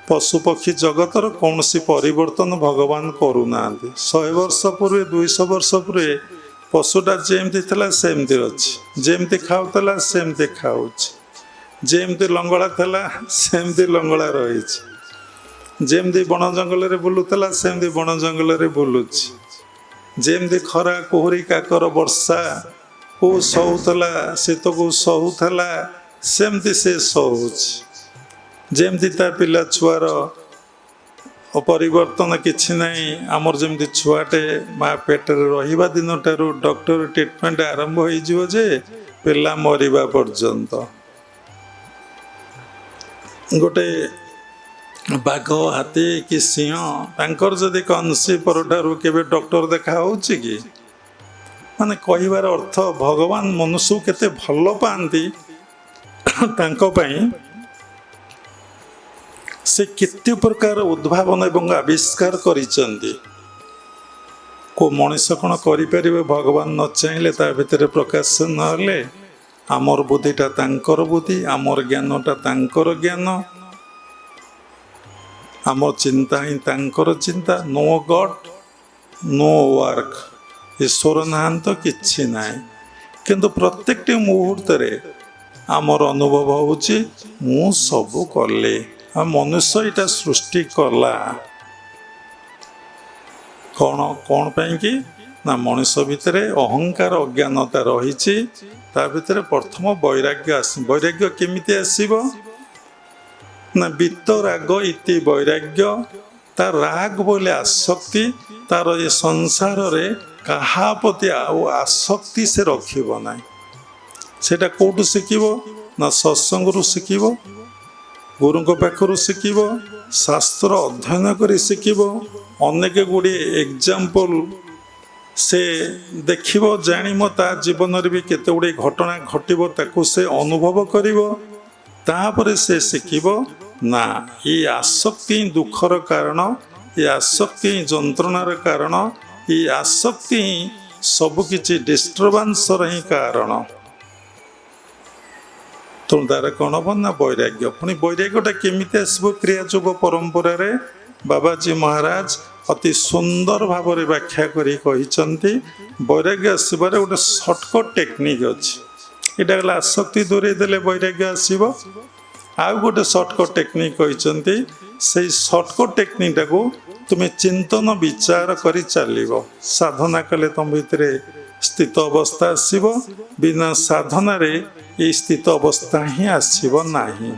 ପଶୁପକ୍ଷୀ ଜଗତର କୌଣସି ପରିବର୍ତ୍ତନ ଭଗବାନ କରୁନାହାନ୍ତି। 100 ବର୍ଷ ପୂର୍ବେ, 200 ବର୍ଷ ପୂର୍ବେ ପଶୁଟା ଯେମିତି ଥିଲା ସେମିତି ଅଛି, ଯେମିତି ଖାଉଥିଲା ସେମିତି ଖାଉଛି, ଯେମିତି ଲଙ୍ଗଳା ଥିଲା ସେମିତି ଲଙ୍ଗଳା ରହିଛି, ଯେମିତି ବଣ ଜଙ୍ଗଲରେ ବୁଲୁଥିଲା ସେମିତି ବଣ ଜଙ୍ଗଲରେ ବୁଲୁଛି, ଯେମିତି ଖରା କୁହୁରି କାକର ବର୍ଷାକୁ ସହୁଥିଲା, ଶୀତକୁ ସହୁଥିଲା, ସେମିତି ସେ ସହୁଛି। ଯେମିତି ତା ପିଲା ଛୁଆର ପରିବର୍ତ୍ତନ କିଛି ନାହିଁ। ଆମର ଯେମିତି ଛୁଆଟେ ମା ପେଟରେ ରହିବା ଦିନଠାରୁ ଡକ୍ଟର ଟ୍ରିଟମେଣ୍ଟ ଆରମ୍ଭ ହେଇଯିବ ଯେ ପିଲା ମରିବା ପର୍ଯ୍ୟନ୍ତ। ଗୋଟେ ବାଘ, ହାତୀ କି ସିଂହ, ତାଙ୍କର ଯଦି କଂସୀ ପରଠାରୁ କେବେ ଡକ୍ଟର ଦେଖା ହେଉଛି କି? ମାନେ କହିବାର ଅର୍ଥ ଭଗବାନ ମନୁଷ୍ୟକୁ କେତେ ଭଲ ପାଆନ୍ତି, ତାଙ୍କ ପାଇଁ ସେ କେତେ ପ୍ରକାର ଉଦ୍ଭାବନ ଏବଂ ଆବିଷ୍କାର କରିଛନ୍ତି। କେଉଁ ମଣିଷ କ'ଣ କରିପାରିବେ ଭଗବାନ ନ ଚାହିଁଲେ, ତା ଭିତରେ ପ୍ରକାଶ ନହେଲେ? ଆମର ବୁଦ୍ଧିଟା ତାଙ୍କର ବୁଦ୍ଧି, ଆମର ଜ୍ଞାନଟା ତାଙ୍କର ଜ୍ଞାନ, ଆମ ଚିନ୍ତା ହିଁ ତାଙ୍କର ଚିନ୍ତା। ନୋ ଗଡ୍ ନୋ ୱାର୍କ, ଈଶ୍ୱର ନାହାନ୍ତି ତ କିଛି ନାହିଁ। କିନ୍ତୁ ପ୍ରତ୍ୟେକଟି ମୁହୂର୍ତ୍ତରେ ଆମର ଅନୁଭବ ହେଉଛି ମୁଁ ସବୁ କଲି, ଆଉ ମନୁଷ୍ୟ ଏଇଟା ସୃଷ୍ଟି କଲା କ'ଣ ପାଇଁ କି? ନା ମଣିଷ ଭିତରେ ଅହଙ୍କାର ଅଜ୍ଞାନତା ରହିଛି। ତା ଭିତରେ ପ୍ରଥମ ବୈରାଗ୍ୟ ଆସିବ। ବୈରାଗ୍ୟ କେମିତି ଆସିବ? ନା ବିତରାଗ ଇତି ବୈରାଗ୍ୟ, ତା ରାଗ ବୋଲେ ଆସକ୍ତି, ତାର ଏ ସଂସାରରେ କାହା ପ୍ରତି ଆଉ ଆସକ୍ତି ସେ ରଖିବ ନାହିଁ। ସେଟା କୋଉଠୁ ଶିଖିବ? ନା ସତ୍ସଙ୍ଗରୁ ଶିଖିବ, ଗୁରୁଙ୍କ ପାଖରୁ ଶିଖିବ, ଶାସ୍ତ୍ର ଅଧ୍ୟୟନ କରି ଶିଖିବ। ଅନେକ ଗୁଡ଼ିଏ ଏକ୍ଜାମ୍ପଲ ସେ ଦେଖିବ, ଜାଣିବ, ତା ଜୀବନରେ ବି କେତେ ଗୁଡ଼ିଏ ଘଟଣା ଘଟିବ, ତାକୁ ସେ ଅନୁଭବ କରିବ। ତାପରେ ସେ ଶିଖିବ, ନା ଏ ଆସକ୍ତି ହିଁ ଦୁଃଖର କାରଣ, ଏ ଆସକ୍ତି ହିଁ ଯନ୍ତ୍ରଣାର କାରଣ, ଏ ଆସକ୍ତି ହିଁ ସବୁକିଛି ଡିଷ୍ଟର୍ବାନ୍ସର ହିଁ କାରଣ। ତେଣୁ ତାର କ'ଣ ହବ? ନା ବୈରାଗ୍ୟ। ପୁଣି ବୈରାଗ୍ୟଟା କେମିତି ଆସିବ? କ୍ରିୟାଯୋଗ ପରମ୍ପରାରେ ବାବାଜୀ ମହାରାଜ ଅତି ସୁନ୍ଦର ଭାବରେ ବ୍ୟାଖ୍ୟା କରି କହିଛନ୍ତି, ବୈରାଗ୍ୟ ଆସିବାରେ ଗୋଟେ ସର୍ଟକଟ୍ ଟେକ୍ନିକ୍ ଅଛି। ଏଇଟା ହେଲା ଆସକ୍ତି ଦୂରେଇ ଦେଲେ ବୈରାଗ୍ୟ ଆସିବ। ଆଉ ଗୋଟେ ସର୍ଟକଟ୍ ଟେକ୍ନିକ୍ କହିଛନ୍ତି, ସେଇ ସର୍ଟକଟ୍ ଟେକ୍ନିକଟାକୁ ତୁମେ ଚିନ୍ତନ ବିଚାର କରି ଚାଲିବ। ସାଧନା କଲେ ତମ ଭିତରେ ସ୍ଥିତ ଅବସ୍ଥା ଆସିବ। ବିନା ସାଧନାରେ ଏଇ ସ୍ଥିତ ଅବସ୍ଥା ହିଁ ଆସିବ ନାହିଁ।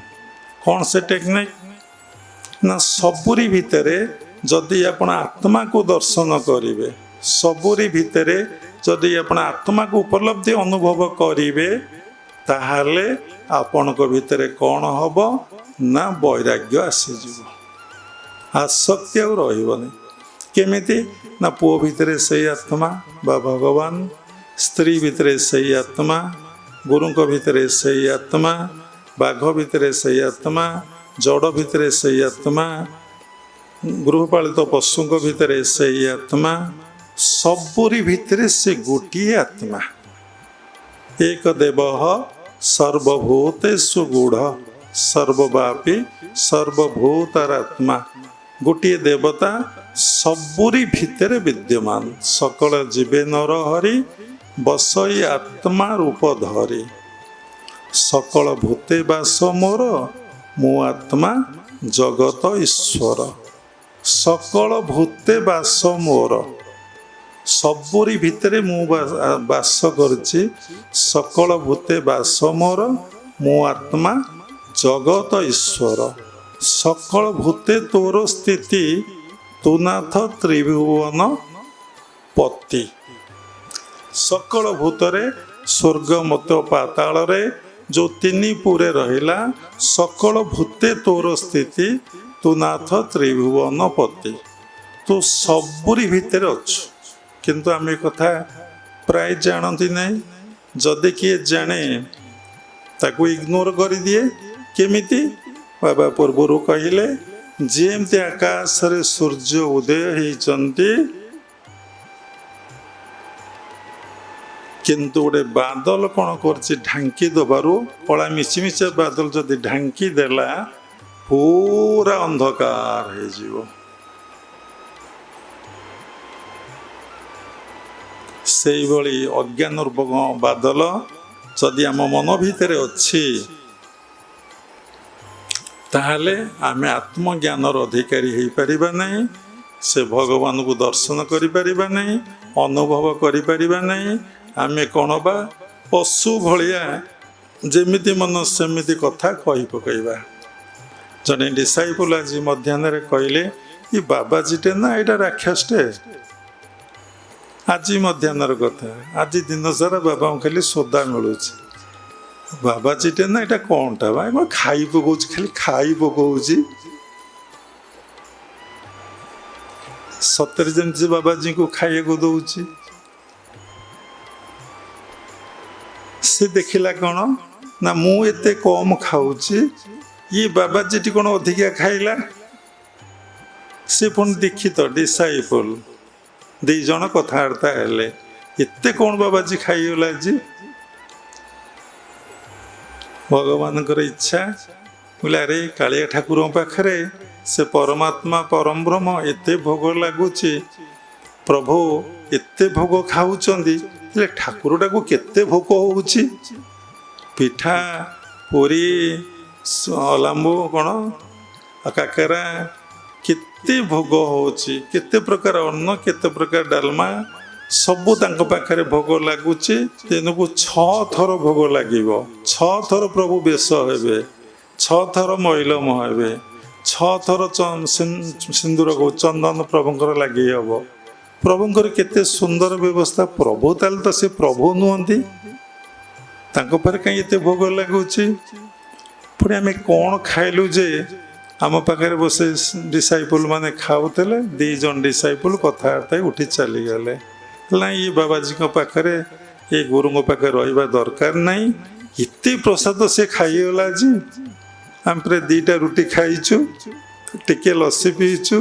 କ'ଣ ସେ ଟେକ୍ନିକ? ନା ସବୁରି ଭିତରେ ଯଦି ଆପଣ ଆତ୍ମାକୁ ଦର୍ଶନ କରିବେ, ସବୁରି ଭିତରେ ଯଦି ଆପଣ ଆତ୍ମାକୁ ଉପଲବ୍ଧି ଅନୁଭବ କରିବେ, ତାହେଲେ ଆପଣଙ୍କ ଭିତରେ କ'ଣ ହବ? ନା ବୈରାଗ୍ୟ ଆସିଯିବ, ଆସକ୍ତି ଆଉ ରହିବନି। କେମିତି? ନା ପୁଅ ଭିତରେ ସେଇ ଆତ୍ମା ବା ଭଗବାନ, ସ୍ତ୍ରୀ ଭିତରେ ସେଇ ଆତ୍ମା, ଗୁରୁଙ୍କ ଭିତରେ ସେଇ ଆତ୍ମା, ବାଘ ଭିତରେ ସେଇ ଆତ୍ମା, ଜଡ଼ ଭିତରେ ସେଇ ଆତ୍ମା, ଗୃହପାଳିତ ପଶୁଙ୍କ ଭିତରେ ସେଇ ଆତ୍ମା, ସବୁରି ଭିତରେ ସେ ଗୋଟିଏ ଆତ୍ମା। ଏକ ଦେବଃ ସର୍ବଭୂତେଷୁ ଗୂଢ଼ ସର୍ବବ୍ୟାପୀ ସର୍ବଭୂତାରାତ୍ମା। ଗୋଟିଏ ଦେବତା ସବୁରି ଭିତରେ ବିଦ୍ୟମାନ। ସକଳ ଜୀବେ ନର ହରି ବସଇ ଆତ୍ମା ରୂପ ଧରି। ସକଳ ଭୂତେ ବାସ ମୋର ମୁଁ ଆତ୍ମା ଜଗତ ଈଶ୍ୱର। ସକଳ ଭୂତେ ବାସ ମୋର, ସବୁରି ଭିତରେ ମୁଁ ବାସ କରୁଛି। ସକଳ ଭୂତେ ବାସ ମୋର ମୁଁ ଆତ୍ମା ଜଗତ ଈଶ୍ୱର। ସକଳ ଭୂତେ ତୋର ସ୍ଥିତି ତୁ ନାଥ ତ୍ରିଭୁବନ ପତି। ସକଳ ଭୂତରେ ସ୍ୱର୍ଗ ମତ ପାତାଳରେ ଯେଉଁ ତିନି ପୁରେ ରହିଲା, ସକଳ ଭୂତେ ତୋର ସ୍ଥିତି ତୁ ନାଥ ତ୍ରିଭୁବନ ପତି। ତୁ ସବୁରି ଭିତରେ ଅଛୁ, କିନ୍ତୁ ଆମେ କଥା ପ୍ରାୟ ଜାଣନ୍ତି ନାହିଁ। ଯଦି କିଏ ଜାଣେ ତାକୁ ଇଗ୍ନୋର କରିଦିଏ। କେମିତି? ବାବା ପୂର୍ବରୁ କହିଲେ, ଯେମିତି ଆକାଶରେ ସୂର୍ଯ୍ୟ ଉଦୟ ହେଇଛନ୍ତି, କିନ୍ତୁ ଗୋଟେ ବାଦଲ କ'ଣ କରୁଛି? ଢାଙ୍କି ଦେବାରୁ, କଳା ମିଶିମିଶା ବାଦଲ ଯଦି ଢାଙ୍କି ଦେଲା, ପୁରା ଅନ୍ଧକାର ହେଇଯିବ। ସେଇଭଳି ଅଜ୍ଞାନ ରୂପକ ବାଦଲ ଯଦି ଆମ ମନ ଭିତରେ ଅଛି, ତାହେଲେ ଆମେ ଆତ୍ମଜ୍ଞାନର ଅଧିକାରୀ ହେଇପାରିବା ନାହିଁ। ସେ ଭଗବାନଙ୍କୁ ଦର୍ଶନ କରିପାରିବା ନାହିଁ, ଅନୁଭବ କରିପାରିବା ନାହିଁ। ଆମେ କ'ଣ ବା ପଶୁ ଭଳିଆ ଯେମିତି ମନ ସେମିତି କଥା କହି ପକାଇବା। ଜଣେ ଡିସାଇପୁଲ ଆଜି ମଧ୍ୟାହ୍ନରେ କହିଲେ, ଏ ବାବାଜୀଟେ ନା ଏଇଟା ରାକ୍ଷସଟେ। ଆଜି ମଧ୍ୟାହ୍ନର କଥା। ଆଜି ଦିନ ସାରା ବାବାଙ୍କୁ ଖାଲି ସୋଦା ମିଳୁଛି। ବାବାଜୀଟେ ନା ଏଇଟା କ'ଣଟା? ବା କ'ଣ ଖାଇ ପକାଉଛି, ଖାଲି ଖାଇ ପକାଉଛି। ସତରେ ଯେମିତି ସେ ବାବାଜୀଙ୍କୁ ଖାଇବାକୁ ଦଉଛି। ସେ ଦେଖିଲା କ'ଣ? ନା ମୁଁ ଏତେ କମ୍ ଖାଉଛି, ଇଏ ବାବାଜୀଟି କ'ଣ ଅଧିକା ଖାଇଲା। ସେ ପୁଣି ଦୀକ୍ଷିତ ଡିସାଇପଲ, ଦୁଇ ଜଣ କଥାବାର୍ତ୍ତା ହେଲେ, ଏତେ କ'ଣ ବାବାଜୀ ଖାଇଗଲା ଆଜି। ଭଗବାନଙ୍କର ଇଚ୍ଛା, ବୋଲେ ଆରେ କାଳିଆ ଠାକୁରଙ୍କ ପାଖରେ ସେ ପରମାତ୍ମା ପରମ ବ୍ରହ୍ମ ଏତେ ଭୋଗ ଲାଗୁଛି, ପ୍ରଭୁ ଏତେ ଭୋଗ ଖାଉଛନ୍ତି, ହେଲେ ଠାକୁରଟାକୁ କେତେ ଭୋଗ ହେଉଛି? ପିଠା, ପୁରୀ, ଅଲାମ୍ବୁ, କ'ଣ କାକେରା, କେତେ ଭୋଗ ହେଉଛି, କେତେ ପ୍ରକାର ଅନ୍ନ, କେତେ ପ୍ରକାର ଡାଲମା, ସବୁ ତାଙ୍କ ପାଖରେ ଭୋଗ ଲାଗୁଛି। ଦିନକୁ 6 ଥର ଭୋଗ ଲାଗିବ। 6 ଥର ପ୍ରଭୁ ବେଶ ହେବେ, 6 ଥର ମଇଲମ ହେବେ, 6 ଥର ସିନ୍ଦୁର ଚନ୍ଦନ ପ୍ରଭୁଙ୍କର ଲାଗି ହେବ। ପ୍ରଭୁଙ୍କର କେତେ ସୁନ୍ଦର ବ୍ୟବସ୍ଥା। ପ୍ରଭୁ ତାହେଲେ ତ ସେ ପ୍ରଭୁ ନୁହନ୍ତି? ତାଙ୍କ ପାଖରେ କାହିଁ ଏତେ ଭୋଗ ଲାଗୁଛି? ପୁଣି ଆମେ କ'ଣ ଖାଇଲୁ ଯେ ଆମ ପାଖରେ ବସେ ଡିସାଇପୁଲ ମାନେ ଖାଉଥିଲେ, 2 ଜଣ ଡିସାଇପୁଲ କଥାବାର୍ତ୍ତା ଉଠି ଚାଲିଗଲେ। ନା ଇଏ ବାବାଜୀଙ୍କ ପାଖରେ, ଏ ଗୁରୁଙ୍କ ପାଖରେ ରହିବା ଦରକାର ନାହିଁ। ଏତେ ପ୍ରସାଦ ସେ ଖାଇଗଲା ଆଜି। ଆମେ ପ୍ରାୟ 2ଟା ରୁଟି ଖାଇଛୁ, ଟିକେ ଲସି ପିଇଛୁ,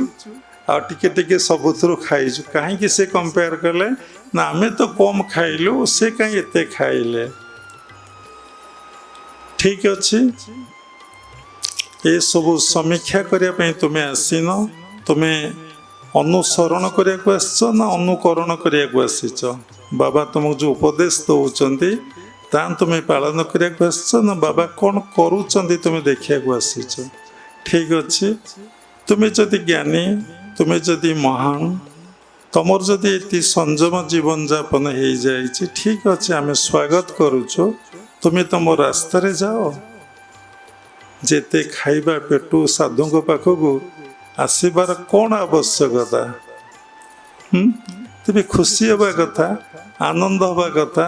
ଆଉ ଟିକେ ଟିକେ ସବୁଥିରୁ ଖାଇଛୁ। କାହିଁକି ସେ କମ୍ପେୟାର କଲେ? ନା ଆମେ ତ କମ୍ ଖାଇଲୁ, ସେ କାହିଁ ଏତେ ଖାଇଲେ। ଠିକ ଅଛି, ଏସବୁ ସମୀକ୍ଷା କରିବା ପାଇଁ ତୁମେ ଆସିନ। ତୁମେ ଅନୁସରଣ କରିବାକୁ ଆସିଛ ନା ଅନୁକରଣ କରିବାକୁ ଆସିଛ? ବାବା ତୁମକୁ ଯେଉଁ ଉପଦେଶ ଦେଉଛନ୍ତି, ତାହା ତୁମେ ପାଳନ କରିବାକୁ ଆସିଛ ନା ବାବା କ'ଣ କରୁଛନ୍ତି ତୁମେ ଦେଖିବାକୁ ଆସିଛ? ଠିକ ଅଛି, ତୁମେ ଯଦି ଜ୍ଞାନୀ, ତୁମେ ଯଦି ମହାନ, ତମର ଯଦି ଏତେ ସଂଯମ ଜୀବନଯାପନ ହେଇଯାଇଛି, ଠିକ୍ ଅଛି, ଆମେ ସ୍ୱାଗତ କରୁଛୁ। ତୁମେ ତମ ରାସ୍ତାରେ ଯାଅ। ଯେତେ ଖାଇବା ପେଟୁ ସାଧୁଙ୍କ ପାଖକୁ ଆସିବାର କ'ଣ ଆବଶ୍ୟକତା? ତେବେ ଖୁସି ହେବା କଥା, ଆନନ୍ଦ ହେବା କଥା।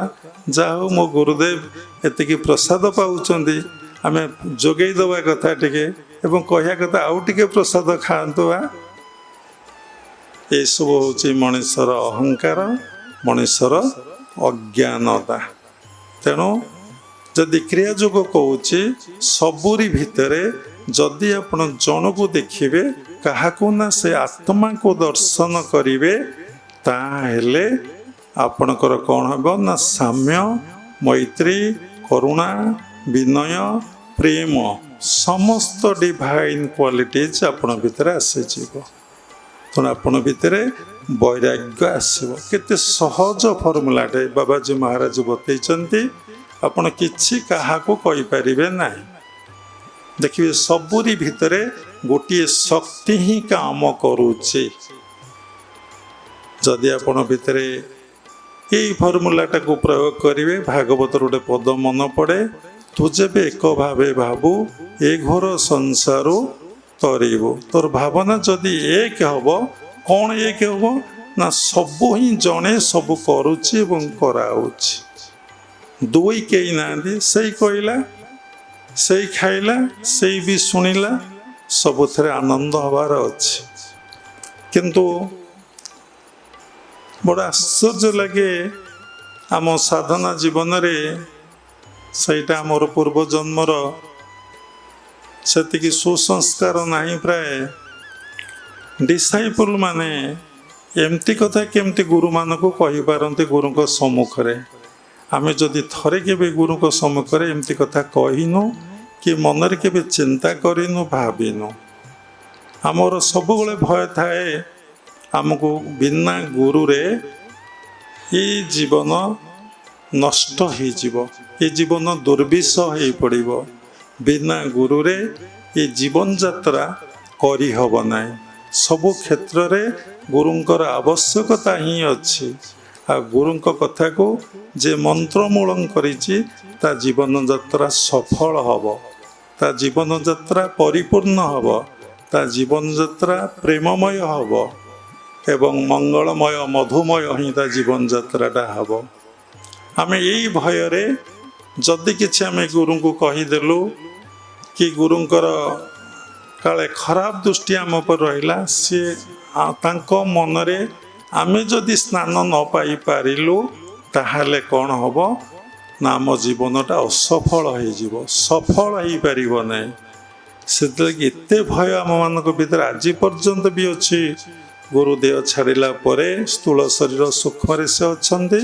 ଯାହା ହଉ ମୋ ଗୁରୁଦେବ ଏତିକି ପ୍ରସାଦ ପାଉଛନ୍ତି, ଆମେ ଯୋଗେଇ ଦେବା କଥା ଟିକେ, ଏବଂ କହିବା କଥା ଆଉ ଟିକେ ପ୍ରସାଦ ଖାଆନ୍ତୁ। ଏସବୁ ହେଉଛି ମଣିଷର ଅହଙ୍କାର, ମଣିଷର ଅଜ୍ଞାନତା। ତେଣୁ ଯଦି କ୍ରିୟା ଯୋଗ କହୁଛି, ସବୁରି ଭିତରେ ଯଦି ଆପଣ ଜଣକୁ ଦେଖିବେ, କାହାକୁ ନା ସେ ଆତ୍ମାକୁ ଦର୍ଶନ କରିବେ, ତାହେଲେ ଆପଣଙ୍କର କ'ଣ ହେବ ନା ସାମ୍ୟ, ମୈତ୍ରୀ, କରୁଣା, ବିନୟ, ପ୍ରେମ, ସମସ୍ତ ଡିଭାଇନ୍ କ୍ୱାଲିଟିଜ୍ ଆପଣ ଭିତରେ ଆସିଯିବ। ତେଣୁ ଆପଣ ଭିତରେ ବୈରାଗ୍ୟ ଆସିବ। କେତେ ସହଜ ଫର୍ମୁଲାଟେ ବାବାଜୀ ମହାରାଜ ବତେଇଛନ୍ତି। ଆପଣ କିଛି କାହାକୁ କହିପାରିବେ ନାହିଁ। ଦେଖିବେ ସବୁରି ଭିତରେ ଗୋଟିଏ ଶକ୍ତି ହିଁ କାମ କରୁଛି। ଯଦି ଆପଣ ଭିତରେ ଏଇ ଫର୍ମୁଲାଟାକୁ ପ୍ରୟୋଗ କରିବେ, ଭାଗବତର ଗୋଟେ ପଦ ମନେ ପଡ଼େ, ତୁ ଯେବେ ଏକ ଭାବେ ଭାବୁ ଏ ଘୋର ସଂସାରୁ ତରିବୁ। ତୋର ଭାବନା ଯଦି ଏକ ହେବ, କ'ଣ ଏକ ହେବ ନା ସବୁ ହିଁ ଜଣେ ସବୁ କରୁଛି ଏବଂ କରାଉଛି। ଦୁଇ କେହି ନାହାନ୍ତି। ସେଇ କହିଲା, ସେଇ ଖାଇଲା, ସେଇ ବି ଶୁଣିଲା, ସବୁଥିରେ ଆନନ୍ଦ ହେବାର ଅଛି। କିନ୍ତୁ ବଡ଼ ଆଶ୍ଚର୍ଯ୍ୟ ଲାଗେ ଆମ ସାଧନା ଜୀବନରେ, ସେଇଟା ଆମର ପୂର୍ବଜନ୍ମର ସେତିକି ସୁସଂସ୍କାର ନାହିଁ। ପ୍ରାୟ ଡିସାଇପଲ୍ ମାନେ ଏମିତି କଥା କେମିତି ଗୁରୁମାନଙ୍କୁ କହିପାରନ୍ତି ଗୁରୁଙ୍କ ସମ୍ମୁଖରେ? ଆମେ ଯଦି ଥରେ କେବେ ଗୁରୁଙ୍କ ସମ୍ମୁଖରେ ଏମିତି କଥା କହିନୁ କି ମନରେ କେବେ ଚିନ୍ତା କରିନୁ, ଭାବିନୁ, ଆମର ସବୁବେଳେ ଭୟ ଥାଏ ଆମକୁ ବିନା ଗୁରୁରେ ଏ ଜୀବନ ନଷ୍ଟ ହେଇଯିବ, ଏ ଜୀବନ ଦୁର୍ବିଷ ହେଇପଡ଼ିବ। ବିନା ଗୁରୁରେ ଏ ଜୀବନଯାତ୍ରା କରିହେବ ନାହିଁ। ସବୁ କ୍ଷେତ୍ରରେ ଗୁରୁଙ୍କର ଆବଶ୍ୟକତା ହିଁ ଅଛି। ଆଉ ଗୁରୁଙ୍କ କଥାକୁ ଯେ ମନ୍ତ୍ରମୂଳନ କରିଛି, ତା ଜୀବନଯାତ୍ରା ସଫଳ ହେବ, ତା ଜୀବନଯାତ୍ରା ପରିପୂର୍ଣ୍ଣ ହେବ, ତା ଜୀବନଯାତ୍ରା ପ୍ରେମମୟ ହେବ ଏବଂ ମଙ୍ଗଳମୟ ମଧୁମୟ ହିଁ ତା ଜୀବନଯାତ୍ରାଟା ହେବ। ଆମେ ଏଇ ଭୟରେ ଯଦି କିଛି ଆମେ ଗୁରୁଙ୍କୁ କହିଦେଲୁ କି ଗୁରୁଙ୍କର କାଳେ ଖରାପ ଦୃଷ୍ଟି ଆମ ଉପରେ ରହିଲା, ସିଏ ତାଙ୍କ ମନରେ ଆମେ ଯଦି ସ୍ନାନ ନ ପାଇପାରିଲୁ, ତାହେଲେ କ'ଣ ହେବ ନା ଆମ ଜୀବନଟା ଅସଫଳ ହେଇଯିବ, ସଫଳ ହେଇପାରିବ ନାହିଁ। ସେଥିଲାଗି ଏତେ ଭୟ ଆମମାନଙ୍କ ଭିତରେ ଆଜି ପର୍ଯ୍ୟନ୍ତ ବି ଅଛି। ଗୁରୁ ଦେହ ଛାଡ଼ିଲା ପରେ ସ୍ଥୂଳ ଶରୀର ସୂକ୍ଷ୍ମରେ ସେ ଅଛନ୍ତି।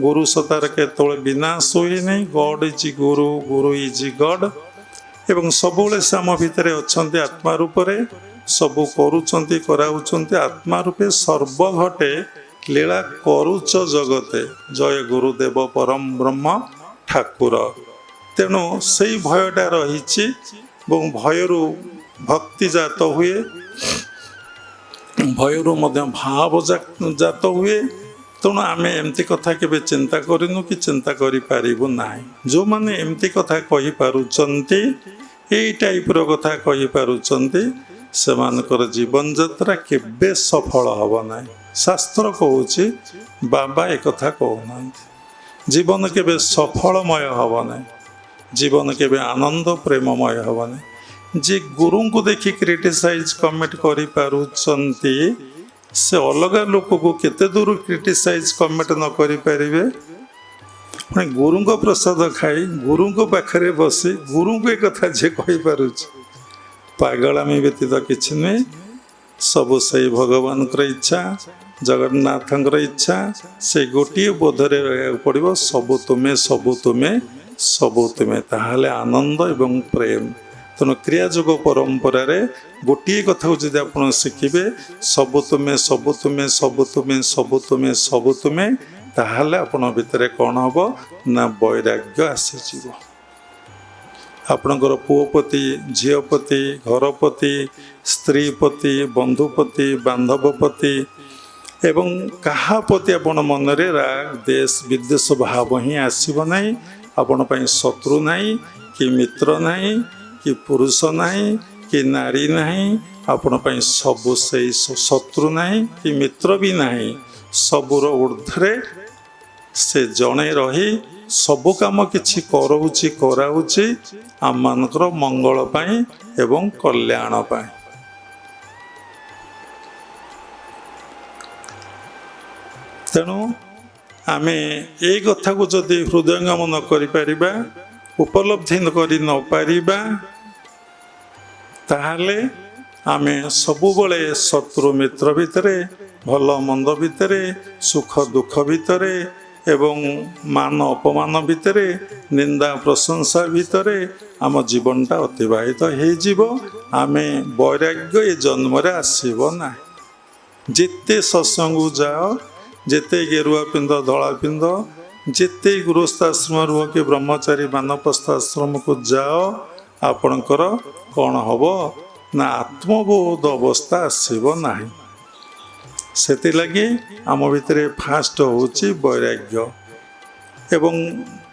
ଗୁରୁ ସତାର କେତେବେଳେ ବିନାଶ ହୁଏ ନାହିଁ। God is guru, guru is God. ଏବଂ ସବୁବେଳେ ସେ ଆମ ଭିତରେ ଅଛନ୍ତି ଆତ୍ମା ରୂପରେ, ସବୁ କରୁଛନ୍ତି, କରାଉଛନ୍ତି ଆତ୍ମା ରୂପେ। ସର୍ବଘଟେ ଲୀଳା କରୁଛ ଜଗତେ, ଜୟ ଗୁରୁଦେବ ପରମ ବ୍ରହ୍ମ ଠାକୁର। ତେଣୁ ସେଇ ଭୟଟା ରହିଛି ଏବଂ ଭୟରୁ ଭକ୍ତି ଜାତ ହୁଏ, ଭୟରୁ ମଧ୍ୟ ଭାବ ଜାତ ହୁଏ। ତେଣୁ ଆମେ ଏମିତି କଥା କେବେ ଚିନ୍ତା କରିନୁ କି ଚିନ୍ତା କରିପାରିବୁ ନାହିଁ। ଯେଉଁମାନେ ଏମିତି କଥା କହିପାରୁଛନ୍ତି, ଏଇ ଟାଇପ୍ର କଥା କହିପାରୁଛନ୍ତି, ସେମାନଙ୍କର ଜୀବନଯାତ୍ରା କେବେ ସଫଳ ହେବ ନାହିଁ। ଶାସ୍ତ୍ର କହୁଛି, ବାବା ଏକଥା କହୁନାହାନ୍ତି। ଜୀବନ କେବେ ସଫଳମୟ ହେବ ନାହିଁ, ଜୀବନ କେବେ ଆନନ୍ଦ ପ୍ରେମମୟ ହେବ ନାହିଁ। ଯେ ଗୁରୁଙ୍କୁ ଦେଖି କ୍ରିଟିସାଇଜ୍ କମେଣ୍ଟ କରିପାରୁଛନ୍ତି, ସେ ଅଲଗା ଲୋକକୁ କେତେ ଦୂର କ୍ରିଟିସାଇଜ୍ କମେଣ୍ଟ ନ କରିପାରିବେ? ପୁଣି ଗୁରୁଙ୍କ ପ୍ରସାଦ ଖାଇ, ଗୁରୁଙ୍କ ପାଖରେ ବସି, ଗୁରୁଙ୍କୁ ଏ କଥା ଯିଏ କହିପାରୁଛି, ପାଗଳାମୀ ବ୍ୟତୀତ କିଛି ନୁହେଁ। ସବୁ ସେଇ ଭଗବାନଙ୍କର ଇଚ୍ଛା, ଜଗନ୍ନାଥଙ୍କର ଇଚ୍ଛା। ସେ ଗୋଟିଏ ବୋଧରେ ରହିବାକୁ ପଡ଼ିବ, ସବୁ ତୁମେ, ସବୁ ତୁମେ, ସବୁ ତୁମେ। ତାହେଲେ ଆନନ୍ଦ ଏବଂ ପ୍ରେମ। ତେଣୁ କ୍ରିୟାଯୋଗ ପରମ୍ପରାରେ ଗୋଟିଏ କଥାକୁ ଯଦି ଆପଣ ଶିଖିବେ, ସବୁ ତୁମେ, ସବୁ ତୁମେ, ସବୁ ତୁମେ, ସବୁ ତୁମେ, ସବୁ ତୁମେ, ତାହେଲେ ଆପଣଙ୍କ ଭିତରେ କ'ଣ ହେବ ନା ବୈରାଗ୍ୟ ଆସିଯିବ। ଆପଣଙ୍କର ପୁଅ ପ୍ରତି, ଝିଅ ପ୍ରତି, ଘର ପ୍ରତି, ସ୍ତ୍ରୀ ପ୍ରତି, ବନ୍ଧୁ ପ୍ରତି, ବାନ୍ଧବ ପ୍ରତି ଏବଂ କାହା ପ୍ରତି ଆପଣ ମନରେ ରାଗ, ଦେଶ, ବିଦ୍ୱେଷ ଭାବ ହିଁ ଆସିବ ନାହିଁ। ଆପଣ ପାଇଁ ଶତ୍ରୁ ନାହିଁ, କି ମିତ୍ର ନାହିଁ, କି ପୁରୁଷ ନାହିଁ, କି ନାରୀ ନାହିଁ। ଆପଣ ପାଇଁ ସବୁ ସେଇ ଶତ୍ରୁ ନାହିଁ କି ମିତ୍ର ବି ନାହିଁ, ସବୁର ଊର୍ଦ୍ଧ୍ୱରେ ସେ ଜଣେ ରହି ସବୁ କାମ କିଛି କରାଉଛି ଆମମାନଙ୍କର ମଙ୍ଗଳ ପାଇଁ ଏବଂ କଲ୍ୟାଣ ପାଇଁ। ତେଣୁ ଆମେ ଏଇ କଥାକୁ ଯଦି ହୃଦୟଙ୍ଗମ ନ କରିପାରିବା, ଉପଲବ୍ଧି କରି ନ ପାରିବା, ତାହେଲେ ଆମେ ସବୁବେଳେ ଶତ୍ରୁ ମିତ୍ର ଭିତରେ, ଭଲ ମନ୍ଦ ଭିତରେ, ସୁଖ ଦୁଃଖ ଭିତରେ ଏବଂ ମାନ ଅପମାନ ଭିତରେ, ନିନ୍ଦା ପ୍ରଶଂସା ଭିତରେ ଆମ ଜୀବନଟା ଅତିବାହିତ ହେଇଯିବ। ଆମେ ବୈରାଗ୍ୟ ଏ ଜନ୍ମରେ ଆସିବ ନାହିଁ। ଯେତେ ସତ୍ସଙ୍ଗକୁ ଯାଅ, ଯେତେ ଗେରୁଆ ପିନ୍ଧ, ଧଳା ପିନ୍ଧ, ଯେତେ ଗୃହସ୍ଥାଶ୍ରମ ରୁହ କି ବ୍ରହ୍ମଚାରୀ ବାନପ୍ରସ୍ଥ ଆଶ୍ରମକୁ ଯାଅ, ଆପଣଙ୍କର କ'ଣ ହେବ ନା ଆତ୍ମବୋଧ ଅବସ୍ଥା ଆସିବ ନାହିଁ। ସେଥିଲାଗି ଆମ ଭିତରେ ଫାଷ୍ଟ ହେଉଛି ବୈରାଗ୍ୟ। ଏବଂ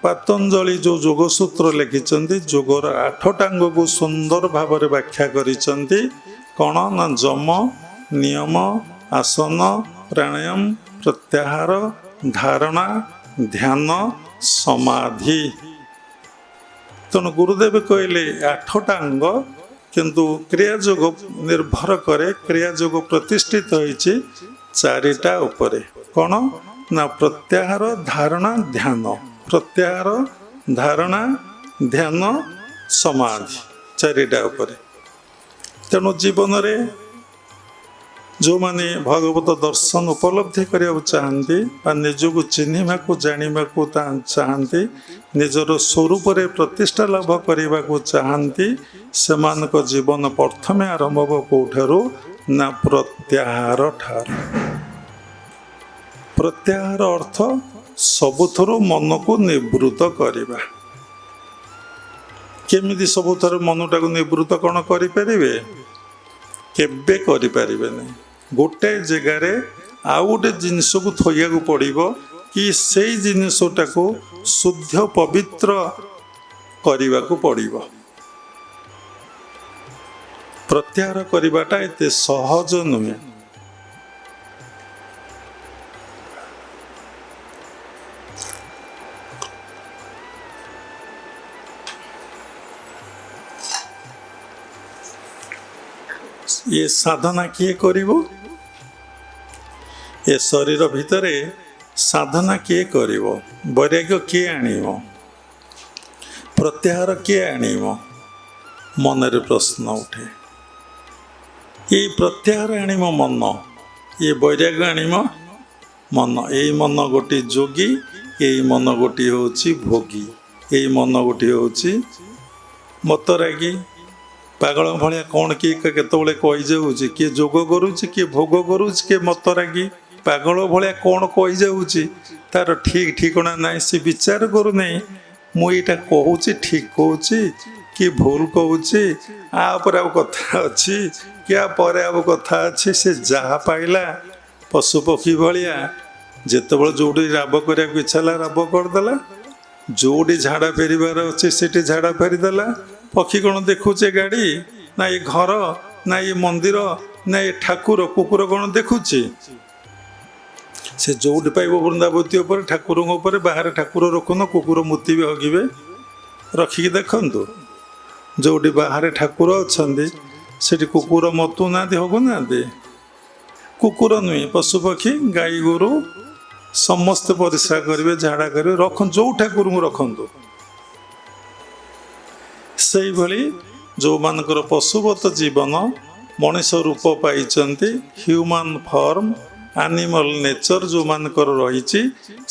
ପତଞ୍ଜଳି ଯେଉଁ ଯୋଗସୂତ୍ର ଲେଖିଛନ୍ତି, ଯୋଗର 8ଟା ଅଙ୍ଗକୁ ସୁନ୍ଦର ଭାବରେ ବ୍ୟାଖ୍ୟା କରିଛନ୍ତି। କ'ଣ ନା ଯମ, ନିୟମ, ଆସନ, ପ୍ରାଣାୟାମ, ପ୍ରତ୍ୟାହାର, ଧାରଣା, ଧ୍ୟାନ, ସମାଧି। ତେଣୁ ଗୁରୁଦେବ କହିଲେ 8ଟା ଅଙ୍ଗ, କିନ୍ତୁ କ୍ରିୟାଯୋଗ ନିର୍ଭର କରେ, କ୍ରିୟାଯୋଗ ପ୍ରତିଷ୍ଠିତ ହୋଇଛି 4ଟା ଉପରେ। କ'ଣ ନା ପ୍ରତ୍ୟାହାର, ଧାରଣା, ଧ୍ୟାନ। ପ୍ରତ୍ୟାହାର, ଧାରଣା, ଧ୍ୟାନ, ସମାଧି, 4ଟା ଉପରେ। ତେଣୁ ଜୀବନରେ ଯେଉଁମାନେ ଭଗବତ ଦର୍ଶନ ଉପଲବ୍ଧି କରିବାକୁ ଚାହାନ୍ତି ବା ନିଜକୁ ଚିହ୍ନିବାକୁ ଜାଣିବାକୁ ଚାହାନ୍ତି, ନିଜର ସ୍ୱରୂପରେ ପ୍ରତିଷ୍ଠା ଲାଭ କରିବାକୁ ଚାହାନ୍ତି, ସେମାନଙ୍କ ଜୀବନ ପ୍ରଥମେ ଆରମ୍ଭ ହେବ କେଉଁଠାରୁ ନା ପ୍ରତ୍ୟାହାର ଠାରୁ। ପ୍ରତ୍ୟାହାର ଅର୍ଥ ସବୁଥିରୁ ମନକୁ ନିବୃତ୍ତ କରିବା। କେମିତି ସବୁଥିରୁ ମନଟାକୁ ନିବୃତ୍ତ କ'ଣ କରିପାରିବେ? କେବେ କରିପାରିବେ ନାହିଁ। ଗୋଟେ ଜାଗାରେ ଆଉ ଗୋଟେ ଜିନିଷକୁ ଥୋଇବାକୁ ପଡ଼ିବ କି ସେଇ ଜିନିଷଟାକୁ ଶୁଦ୍ଧ ପବିତ୍ର କରିବାକୁ ପଡ଼ିବ। ପ୍ରତ୍ୟାହାର କରିବାଟା ଏତେ ସହଜ ନୁହେଁ। ଏ ସାଧନା କିଏ କରିବ? ଏ ଶରୀର ଭିତରେ ସାଧନା କିଏ କରିବ? ବୈରାଗ୍ୟ କିଏ ଆଣିବ? ପ୍ରତ୍ୟାହାର କିଏ ଆଣିବ? ମନରେ ପ୍ରଶ୍ନ ଉଠେ। ଏଇ ପ୍ରତ୍ୟାହାର ଆଣିବ ମନ, ଏ ବୈରାଗ୍ୟ ଆଣିବ ମନ। ଏଇ ମନ ଗୋଟିଏ ଯୋଗୀ, ଏଇ ମନ ଗୋଟିଏ ହେଉଛି ଭୋଗୀ, ଏଇ ମନ ଗୋଟିଏ ହେଉଛି ମତରାଗୀ। ପାଗଳ ଭଳିଆ କ'ଣ କିଏ କେତେବେଳେ କହିଯାଉଛି, କିଏ ଯୋଗ କରୁଛି, କିଏ ଭୋଗ କରୁଛି, କିଏ ମତରାଗୀ। ପାଗଳ ଭଳିଆ କ'ଣ କହିଯାଉଛି, ତାର ଠିକ୍ ଠିକଣା ନାହିଁ। ସେ ବିଚାର କରୁନାହିଁ ମୁଁ ଏଇଟା କହୁଛି ଠିକ୍ କହୁଛି କି ଭୁଲ କହୁଛି, ଆ ଉପରେ ଆଉ କଥା ଅଛି କି ଆ ପରେ ଆଉ କଥା ଅଛି। ସେ ଯାହା ପାଇଲା ପଶୁପକ୍ଷୀ ଭଳିଆ ଯେତେବେଳେ ଯେଉଁଠି ରାବ କରିବାକୁ ଇଚ୍ଛା ହେଲା ରାବ କରିଦେଲା, ଯେଉଁଠି ଝାଡ଼ା ଫେରିବାର ଅଛି ସେଠି ଝାଡ଼ା ଫେରିଦେଲା। ପକ୍ଷୀ କ'ଣ ଦେଖୁଛେ ଗାଡ଼ି, ନା ଏ ଘର, ନା ଏ ମନ୍ଦିର, ନା ଏ ଠାକୁର? କୁକୁର କ'ଣ ଦେଖୁଛି? ସେ ଯେଉଁଠି ପାଇବ ବୃନ୍ଦାବତୀ ଉପରେ, ଠାକୁରଙ୍କ ଉପରେ। ବାହାରେ ଠାକୁର ରଖୁନ, କୁକୁର ମୁତିବେ, ହଗିବେ। ରଖିକି ଦେଖନ୍ତୁ, ଯେଉଁଠି ବାହାରେ ଠାକୁର ଅଛନ୍ତି ସେଠି କୁକୁର ମତୁନାହାନ୍ତି, ହଗୁନାହାନ୍ତି। କୁକୁର ନୁହେଁ, ପଶୁପକ୍ଷୀ, ଗାଈ ଗୋରୁ ସମସ୍ତେ ପରିସ୍ରା କରିବେ, ଝାଡ଼ା କରିବେ। ରଖନ୍ତୁ, ଯେଉଁ ଠାକୁରଙ୍କୁ ରଖନ୍ତୁ। ସେଇଭଳି ଯେଉଁମାନଙ୍କର ପଶୁବତ ଜୀବନ, ମଣିଷ ରୂପ ପାଇଛନ୍ତି, ହ୍ୟୁମାନ୍ ଫର୍ମ, ଆନିମଲ୍ ନେଚର ଯେଉଁମାନଙ୍କର ରହିଛି,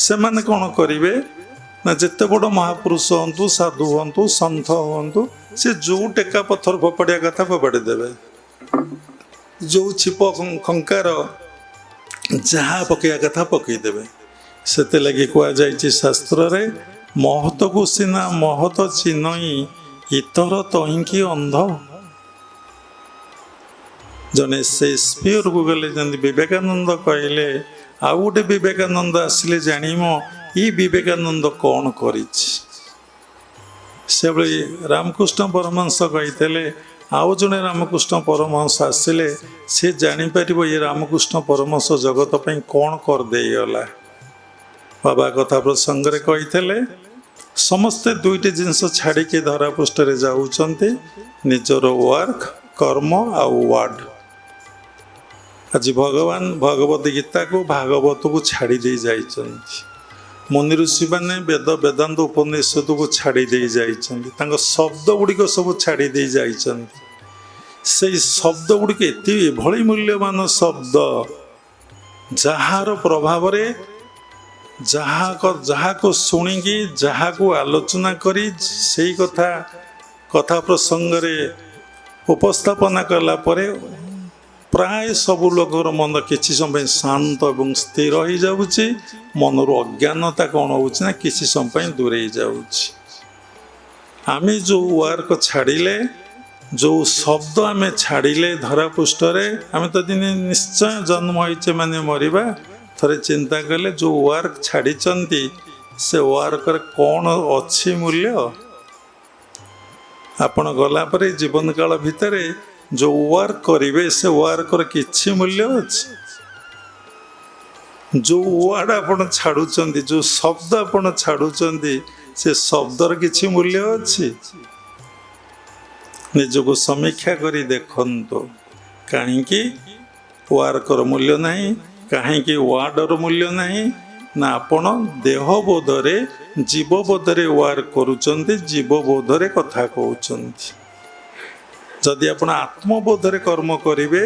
ସେମାନେ କ'ଣ କରିବେ ନା ଯେତେ ବଡ଼ ମହାପୁରୁଷ ହୁଅନ୍ତୁ, ସାଧୁ ହୁଅନ୍ତୁ, ସନ୍ଥ ହୁଅନ୍ତୁ, ସେ ଯେଉଁ ଟେକା ପଥର ଫୋପାଡ଼ିବା କଥା ଫୋପାଡ଼ି ଦେବେ। ଯେଉଁ ଛିପ ଖଙ୍କାର ଯାହା ପକାଇବା କଥା ପକାଇଦେବେ। ସେଥିଲାଗି କୁହାଯାଇଛି ଶାସ୍ତ୍ରରେ, ମହତକୁ ସିନା ମହତ ଚିହ୍ନଇ ଇତର ତହିଁକି ଅନ୍ଧ। ଜଣେ ସେକ୍ସପିୟରକୁ ଗଲେ ଯେମିତି ବିବେକାନନ୍ଦ କହିଲେ, ଆଉ ଗୋଟେ ବିବେକାନନ୍ଦ ଆସିଲେ ଜାଣିମ ଇ ବିବେକାନନ୍ଦ କ'ଣ କରିଛି। ସେଭଳି ରାମକୃଷ୍ଣ ପରମହଂସ କହିଥିଲେ, ଆଉ ଜଣେ ରାମକୃଷ୍ଣ ପରମହଂସ ଆସିଲେ ସେ ଜାଣିପାରିବ ଏ ରାମକୃଷ୍ଣ ପରମହଂସ ଜଗତ ପାଇଁ କ'ଣ କରିଦେଇଗଲା। ବାବା କଥା ପ୍ରସଙ୍ଗରେ କହିଥିଲେ, ସମସ୍ତେ ଦୁଇଟି ଜିନିଷ ଛାଡ଼ିକି ଧରାପୃଷ୍ଠରେ ଯାଉଛନ୍ତି, ନିଜର ୱାର୍କ, କର୍ମ ଆଉ ୱାର୍ଡ। ଆଜି ଭଗବାନ ଭଗବତ ଗୀତାକୁ ଭାଗବତକୁ ଛାଡ଼ି ଦେଇ ଯାଇଛନ୍ତି। ମୁନି ଋଷିମାନେ ବେଦ ବେଦାନ୍ତ ଉପନିଷଦକୁ ଛାଡ଼ି ଦେଇ ଯାଇଛନ୍ତି, ତାଙ୍କ ଶବ୍ଦ ଗୁଡ଼ିକ ସବୁ ଛାଡ଼ି ଦେଇ ଯାଇଛନ୍ତି। ସେଇ ଶବ୍ଦ ଗୁଡ଼ିକ ଏଭଳି ମୂଲ୍ୟବାନ ଶବ୍ଦ, ଯାହାର ପ୍ରଭାବରେ ଯାହାକୁ ଶୁଣିକି ଯାହାକୁ ଆଲୋଚନା କରି ସେଇ କଥା ପ୍ରସଙ୍ଗରେ ଉପସ୍ଥାପନା କଲା ପରେ ପ୍ରାୟ ସବୁ ଲୋକର ମନ କିଛି ସମୟ ପାଇଁ ଶାନ୍ତ ଏବଂ ସ୍ଥିର ହୋଇଯାଉଛି। ମନରୁ ଅଜ୍ଞାନତା କ'ଣ ହେଉଛି ନା କିଛି ସମୟ ପାଇଁ ଦୂରେଇ ଯାଉଛି। ଆମେ ଯେଉଁ ୱାର୍କ ଛାଡ଼ିଲେ, ଯେଉଁ ଶବ୍ଦ ଆମେ ଛାଡ଼ିଲେ ଧରାପୃଷ୍ଠରେ, ଆମେ ତ ଦିନେ ନିଶ୍ଚୟ ଜନ୍ମ ହୋଇଛେ ମାନେ ମରିବା। ଥରେ ଚିନ୍ତା କଲେ ଯେଉଁ ୱାର୍କ ଛାଡ଼ିଛନ୍ତି ସେ ୱାର୍କରେ କ'ଣ ଅଛି ମୂଲ୍ୟ? ଆପଣ ଗଲା ପରେ ଜୀବନକାଳ ଭିତରେ ଯେଉଁ ୱାର୍କ କରିବେ ସେ ୱାର୍କର କିଛି ମୂଲ୍ୟ ଅଛି? ଯେଉଁ ୱାର୍ଡ ଆପଣ ଛାଡ଼ୁଛନ୍ତି, ଯେଉଁ ଶବ୍ଦ ଆପଣ ଛାଡ଼ୁଛନ୍ତି, ସେ ଶବ୍ଦର କିଛି ମୂଲ୍ୟ ଅଛି? ନିଜକୁ ସମୀକ୍ଷା କରି ଦେଖନ୍ତୁ, କାହିଁକି ୱାର୍କର ମୂଲ୍ୟ ନାହିଁ, କାହିଁକି ୱାର୍ଡର ମୂଲ୍ୟ ନାହିଁ? ନା ଆପଣ ଦେହବୋଧରେ ଜୀବବୋଧରେ ୱାର୍କ କରୁଛନ୍ତି, ଜୀବବୋଧରେ କଥା କହୁଛନ୍ତି। ଯଦି ଆପଣ ଆତ୍ମବୋଧରେ କର୍ମ କରିବେ,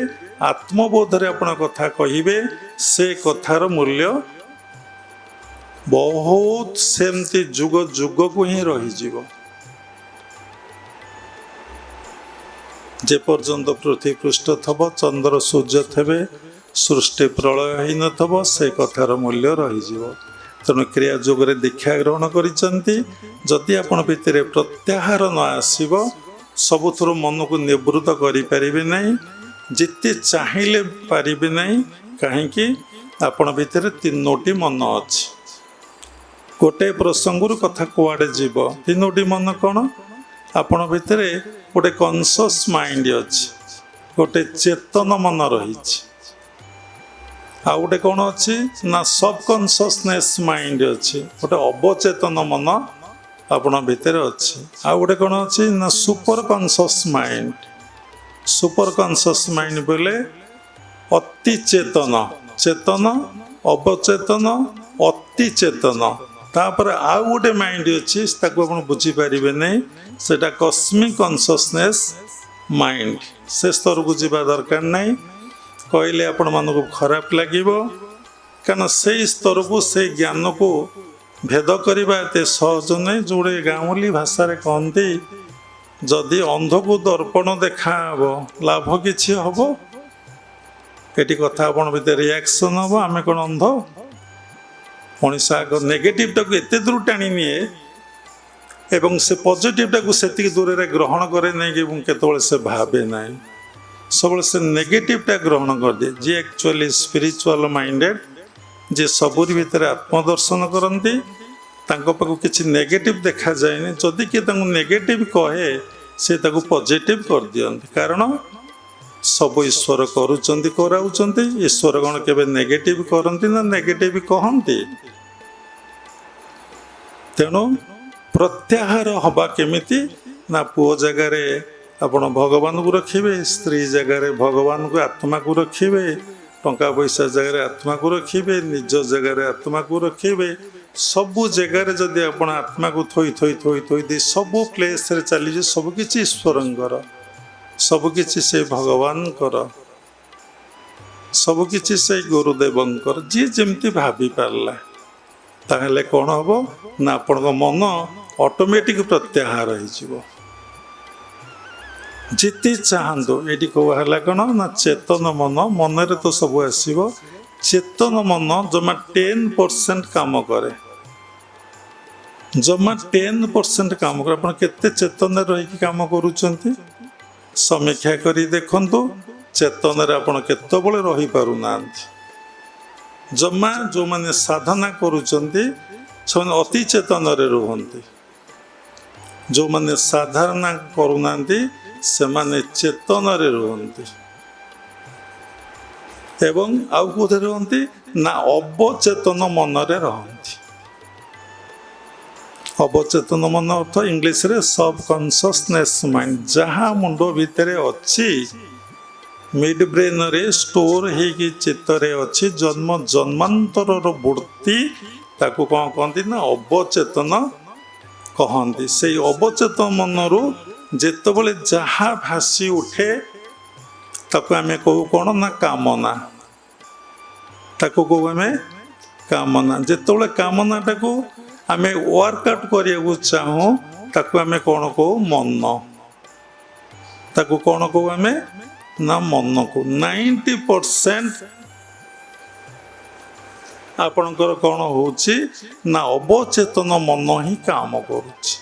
ଆତ୍ମବୋଧରେ ଆପଣ କଥା କହିବେ, ସେ କଥାର ମୂଲ୍ୟ ବହୁତ ସେମିତି ଯୁଗ ଯୁଗକୁ ହିଁ ରହିଯିବ। ଯେ ପର୍ଯ୍ୟନ୍ତ ପୃଥିବୀ ପୃଷ୍ଠ ଥବ, ଚନ୍ଦ୍ର ସୂର୍ଯ୍ୟ ଥିବେ, ସୃଷ୍ଟି ପ୍ରଳୟ ହେଇନଥିବ, ସେ କଥାର ମୂଲ୍ୟ ରହିଯିବ। ତେଣୁ କ୍ରିୟା ଯୋଗରେ ଦୀକ୍ଷା ଗ୍ରହଣ କରିଛନ୍ତି, ଯଦି ଆପଣ ଭିତରେ ପ୍ରତ୍ୟାହାର ନ ଆସିବ, ସବୁଥିରୁ ମନକୁ ନିବୃତ୍ତ କରିପାରିବେ ନାହିଁ, ଯେତେ ଚାହିଁଲେ ପାରିବେ ନାହିଁ। କାହିଁକି? ଆପଣ ଭିତରେ ତିନୋଟି ମନ ଅଛି। ଗୋଟେ ପ୍ରସଙ୍ଗରୁ କଥା କୁଆଡ଼େ ଯିବ, ତିନୋଟି ମନ କ'ଣ? ଆପଣ ଭିତରେ ଗୋଟେ କନସିୟସ୍ ମାଇଣ୍ଡ ଅଛି, ଗୋଟେ ଚେତନ ମନ ରହିଛି, ଆଉ ଗୋଟେ କ'ଣ ଅଛି ନା ସବକନସିୟସନେସ୍ ମାଇଣ୍ଡ ଅଛି, ଗୋଟେ ଅବଚେତନ ମନ ଆପଣ ଭିତରେ ଅଛି। ଆଉ ଗୋଟେ କ'ଣ ଅଛି ନା super conscious mind. Super conscious mind ବୋଲେ ଅତି ଚେତନ, ଚେତନ, ଅବଚେତନ, ଅତି ଚେତନ। ତାପରେ ଆଉ ଗୋଟେ ମାଇଣ୍ଡ ଅଛି, ତାକୁ ଆପଣ ବୁଝିପାରିବେ ନାହିଁ, ସେଟା କସ୍ମିକ୍ କନସିୟସନେସ୍ ମାଇଣ୍ଡ। ସେ ସ୍ତରକୁ ଯିବା ଦରକାର ନାହିଁ, କହିଲେ ଆପଣମାନଙ୍କୁ ଖରାପ ଲାଗିବ, କାରଣ ସେଇ ସ୍ତରକୁ, ସେଇ ଜ୍ଞାନକୁ ଭେଦ କରିବା ଏତେ ସହଜ ନାହିଁ। ଯୋଉଟେ ଗାଉଁଲି ଭାଷାରେ କହନ୍ତି, ଯଦି ଅନ୍ଧକୁ ଦର୍ପଣ ଦେଖାହବ ଲାଭ କିଛି ହବ? ଏଠି କଥା ଆପଣ ଭିତରେ ରିଆକ୍ସନ୍ ହବ, ଆମେ କ'ଣ ଅନ୍ଧ? ମଣିଷ ଆଗ ନେଗେଟିଭଟାକୁ ଏତେ ଦୂର ଟାଣି ନିଏ ଏବଂ ସେ ପଜିଟିଭଟାକୁ ସେତିକି ଦୂରରେ ଗ୍ରହଣ କରେ ନାହିଁ, ଏବଂ କେତେବେଳେ ସେ ଭାବେ ନାହିଁ, ସବୁବେଳେ ସେ ନେଗେଟିଭଟା ଗ୍ରହଣ କରିଦିଏ। ଯିଏ ଆକ୍ଚୁଆଲି ସ୍ପିରିଚୁଆଲ ମାଇଣ୍ଡେଡ୍, ଯିଏ ସବୁରି ଭିତରେ ଆତ୍ମଦର୍ଶନ କରନ୍ତି, ତାଙ୍କ ପାଖକୁ କିଛି ନେଗେଟିଭ ଦେଖାଯାଏନି। ଯଦି କିଏ ତାଙ୍କୁ ନେଗେଟିଭ କହେ, ସେ ତାକୁ ପଜିଟିଭ କରିଦିଅନ୍ତି। କାରଣ ସବୁ ଈଶ୍ୱର କରୁଛନ୍ତି, କରାଉଛନ୍ତି। ଈଶ୍ୱର କ'ଣ କେବେ ନେଗେଟିଭ କରନ୍ତି ନା ନେଗେଟିଭ କହନ୍ତି? ତେଣୁ ପ୍ରତ୍ୟାହାର ହବା କେମିତି ନା ପୁଅ ଜାଗାରେ ଆପଣ ଭଗବାନଙ୍କୁ ରଖିବେ, ସ୍ତ୍ରୀ ଜାଗାରେ ଭଗବାନଙ୍କୁ ଆତ୍ମାକୁ ରଖିବେ, ଟଙ୍କା ପଇସା ଜାଗାରେ ଆତ୍ମାକୁ ରଖିବେ, ନିଜ ଜାଗାରେ ଆତ୍ମାକୁ ରଖିବେ। ସବୁ ଜାଗାରେ ଯଦି ଆପଣ ଆତ୍ମାକୁ ଥୋଇ ଦେଇ ସବୁ ପ୍ଲେସ୍ରେ ଚାଲିଯିବେ, ସବୁକିଛି ଈଶ୍ୱରଙ୍କର, ସବୁକିଛି ସେ ଭଗବାନଙ୍କର, ସବୁକିଛି ସେ ଗୁରୁଦେବଙ୍କର, ଯିଏ ଯେମିତି ଭାବିପାରିଲା, ତାହେଲେ କ'ଣ ହେବ ନା ଆପଣଙ୍କ ମନ ଅଟୋମେଟିକ୍ ପ୍ରତ୍ୟାହାର ହେଇଯିବ। ଯେତେ ଚାହାନ୍ତୁ, ଏଠି କୁହାହେଲା କ'ଣ ନା ଚେତନ ମନ, ମନରେ ତ ସବୁ ଆସିବ। ଚେତନ ମନ ଜମା 10% କାମ କରେ। जमा 10% काम कर आपण केते चेतन रही काम करूचंती समीक्षा करी देखंतु चेतन रे आपण केतबळे रही पारु नांती जमा जो माने साधना करूचंती से अति चेतन रे रुहंती जो माने साधना करूनांती से माने चेतन रे रुहंती एवं आउ कोथे रुहंती ना अवचेतन मन रे रहंती अवचेतन मन अर्थ इंग्लिश रे सबकॉन्शियसनेस माइंड जहाँ मुंड भितर अच्छी मिड ब्रेन रे स्टोर हेकी चित्तरे अच्छी जन्म जन्मांतर वृत्ति ताकू कौन कहती ना अवचेतन कहती से अवचेतन मनरू जेतबले जहाँ भासी उठे ताकू आमे कहू कौन ना कामना ताकू कहू आमे कामना जेतबले कामना टाकू आमे वर्कआउट करिया चाहूँ ताकू आमे कौन कहू मन ताकू कौन कहू आमे ना मन को 90% आपणकर कौन होची ना अवचेतन मन ही काम करुची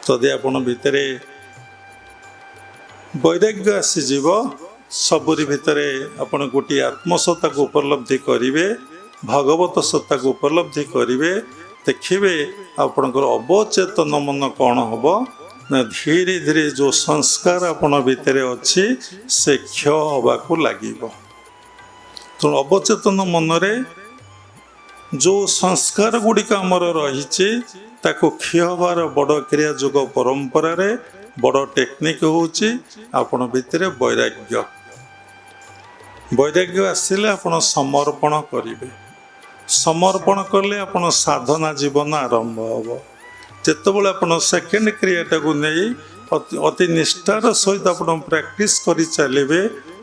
जदि आपण भितरे वैराग्य आसीजीव सबुरी भितरे आपण गोटी आत्मसत्ता को उपलब्धि करिवे भगवत सत्ता को उपलब्धि करिवे देखिए आपणकर अवचेतन मन कौन हबो ना धीरे धीरे जो संस्कार आपण भितर अच्छी से क्षय हवा को लगिबो तो अवचेतन मन रे जो संस्कार गुड़िक आमर रही ताको क्षय हबार बड़ क्रिया जोग परंपरा रे बड़ टेक्निक होची आपण भितर वैराग्य वैराग्य आसिले आपण समर्पण करिवे समर्पण कले आपण साधना जीवन आरंभ हबो जेतबले आपण सेकेंड क्रियाटा को नहीं अति निष्ठार सहित आपण प्रैक्टिस करी चलिबे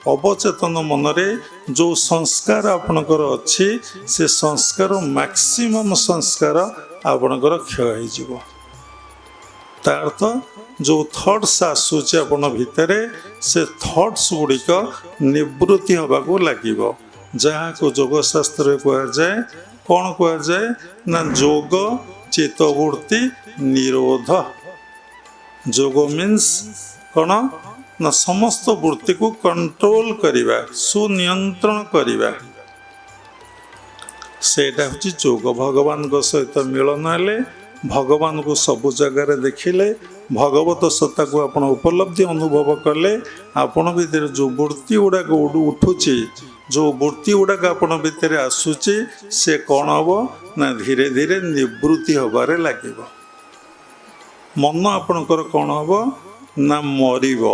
अवचेतन मन रे जो संस्कार आपणकर अच्छी से संस्कार मैक्सिमम संस्कार आपणकर क्षय हो जिवो तार्थ जो थॉट्स आसुचे आपण भितरे से थॉट्स गुड़िक निवृत्ति हवा को लागिबो जहाँ को योग शास्त्र कहा जाए कौन कहा जाए ना योग चित्तवृत्ति निरोध जोग मीन्स कौन ना समस्त वृत्ति को कंट्रोल करिबा सुनियंत्रण करिबा सेटा होची जोग भगवान को सहित मिलन हेले भगवान को सब जगह देखिले भगवत सत्ता को आपण उपलब्धि अनुभव कले आपण भीतर जो वृत्ति गुड़ाक उठुची जो वृत्ति गुड़ाक आपण भीतर आसुची से कौन हम ना धीरे धीरे निवृत्ति हबारे लगे मन आपणकर कौन हम ना मरिब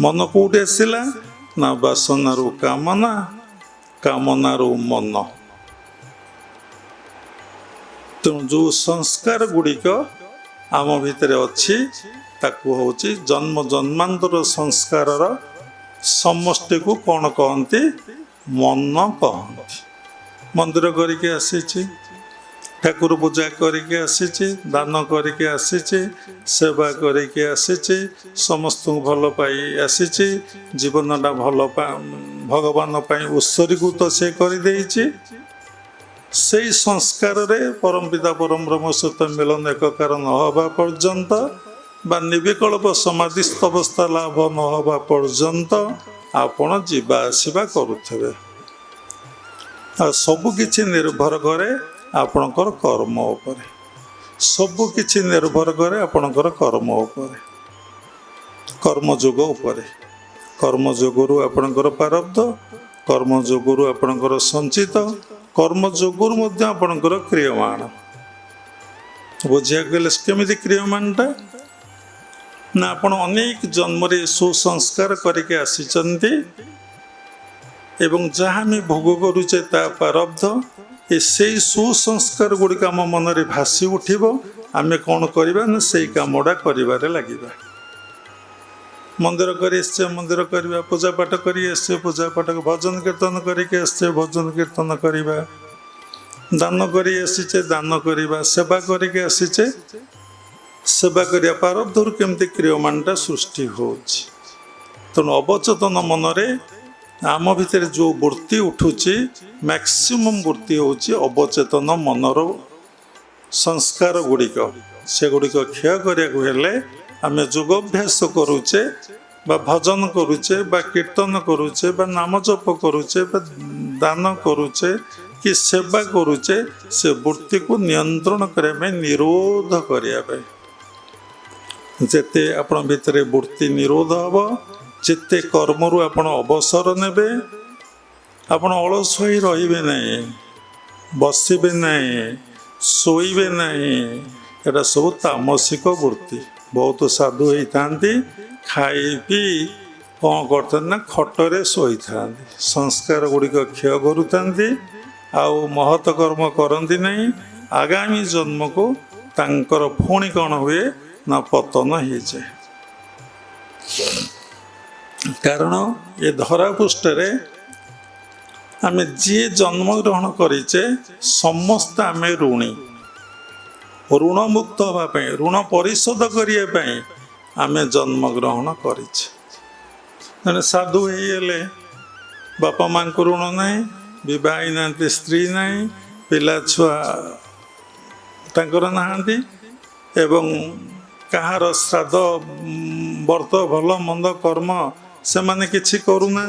मन कौटे आसला ना वासनारू कामना कामनारू मन तेणु जो संस्कार गुड़िक आम भितर अच्छी ताकू होची जन्म जन्मांतर संस्कार समष्टि को कौन कहती मन कहती मंदिर करके आसी ठाकुर पूजा करके आसी दान करके आसी सेवा करके आसी समस्त भल पाई आसी जीवनटा भल भगवान उत्सर्गीकृत से कर से संस्कार रे परम पिता परम ब्रह्म सहित मिलन एकाकार न हवा पर्यंत बा निर्विकल्प समाधिस्थ अवस्था लाभ न हवा पर्यंत आपण जीवा आसवा करुथिबे सबु किछि निर्भर करे आपणकर कर्म उपरे सबु किछि निर्भर करे आपणकर कर्म उपरे कर्म जोग उपरे कर्म जोगरु आपणकर प्रारब्ध कर्म जोगरु आपणकर संचित कर्म जोगुर मध्य आपणकर क्रियमाण बुझिया गले केमिति क्रियमाणटा ना आपण अनेक जन्म रे सुसंस्कार करके आसीचंती एवं जहाँ मी भोग करुचे ता प्रारब्ध से सुसंस्कार गुड़िक आम मन रे भासी उठिबो आमे कौन करबा ना सेई कामडा करिबारे लागिबा मंदिर करी मंदिर करवा पूजा पाठ करी पूजा पाठ भजन कीर्तन करके भजन कीर्तन करवा दान करी दान करवा सेवा करके आसीचे सेवा करिया प्रारब्धर केमती क्रियमानटा सृष्टि होछि तेणु अवचेतन मन रे आम भितर जो वृत्ति उठुची मैक्सिमम वृत्ति होची अवचेतन मनर संस्कार गुड़िक से गुड़िक क्षय करा आम योगाभ्यास करुचे बा भजन करुचे बा कीर्तन करुचे बा नाम जप करुचे बा दान करुचे कि सेवा करुचे से वृत्ति को नियंत्रण करने निरोध करने जेते आपण भितर वृत्ति निरोध हम जिते कर्मरु आपण अवसर नेबे आपण अलस होई रहिबे नहीं बसिबे नहीं शोइबे नहीं एटा सब तामसिक वृत्ति बहुत साधु होता खाई पी कौन करते ना खटरे शोई था संस्कार गुड़िक क्षय करुता आउ महत कर्म करती नहीं आगामी जन्म को तांकर पुणी कौन हुए ना पतन हो जाए कारण ये धरा पृष्ठरे आम जी जन्म ग्रहण करें समस्त आम ऋणी ऋण मुक्त हाँपाई ऋण परिशोध करने आम जन्म ग्रहण करे साधु होइले बापा माँ को ऋण नहीं बह ना स्त्री नहीं पिला छुआ तांकर नहांती एवं कहार श्राद्ध व्रत भल मंद कर्म से माने किछि करूना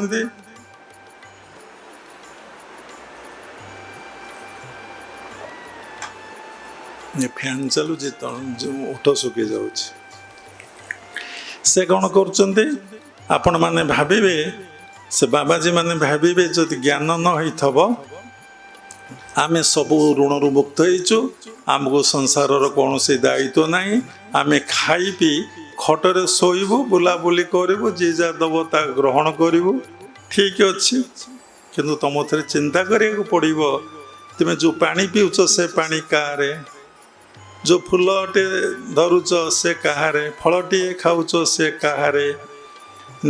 फैन चलुची उठ सुखी जाऊँ से कौन कर आपण मैंने भाविबे से बाबाजी मैंने भाविबे जदि ज्ञान न होइथब आम सब ऋण मुक्त होइचु आमको संसार कौन से दायित्व नहीं आम खाई पी खटरे शोबू बुलाबुली करूँ जी जा दब ता ग्रहण करूँ ठीक अच्छे किंतु तुम थे चिंता करिया पड़ो तुम्हें जो पानी पीउच से पानी कारे जो फूलटे धरुच से कहारे फलटे खाऊच से कहारे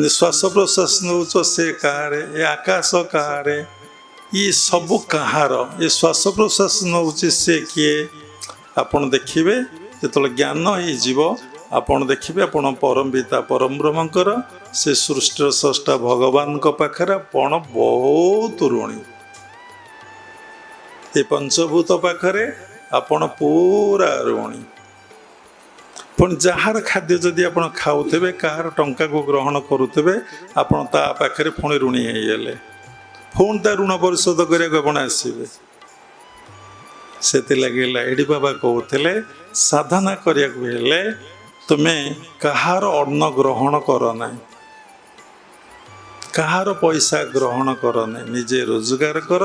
श्वास प्रश्वास नौच से कहारे ये आकाश कहारे ये सब कहार ये श्वास प्रश्वास नौची से किए आपन देखिए जो ज्ञान होपण देखिए आपण परम पिता परम ब्रह्मकर से सृष्टि स्रष्टा भगवान पाखरे आपण बहुत ऋणी ये पंचभूत पाखरे आपण पूरा ऋणी पुणी जार खाद्य जदि आप खाऊे कहार टंका को ग्रहण करुवे आपण ता पाखरे पुणी ऋणी होगले पुणी ता ऋण परिशोध करने आसवे से लगे एडी बाबा कहते साधना करने तुम्हें कहार अन्न ग्रहण कर ना कहार पैसा ग्रहण कर ना निजे रोजगार कर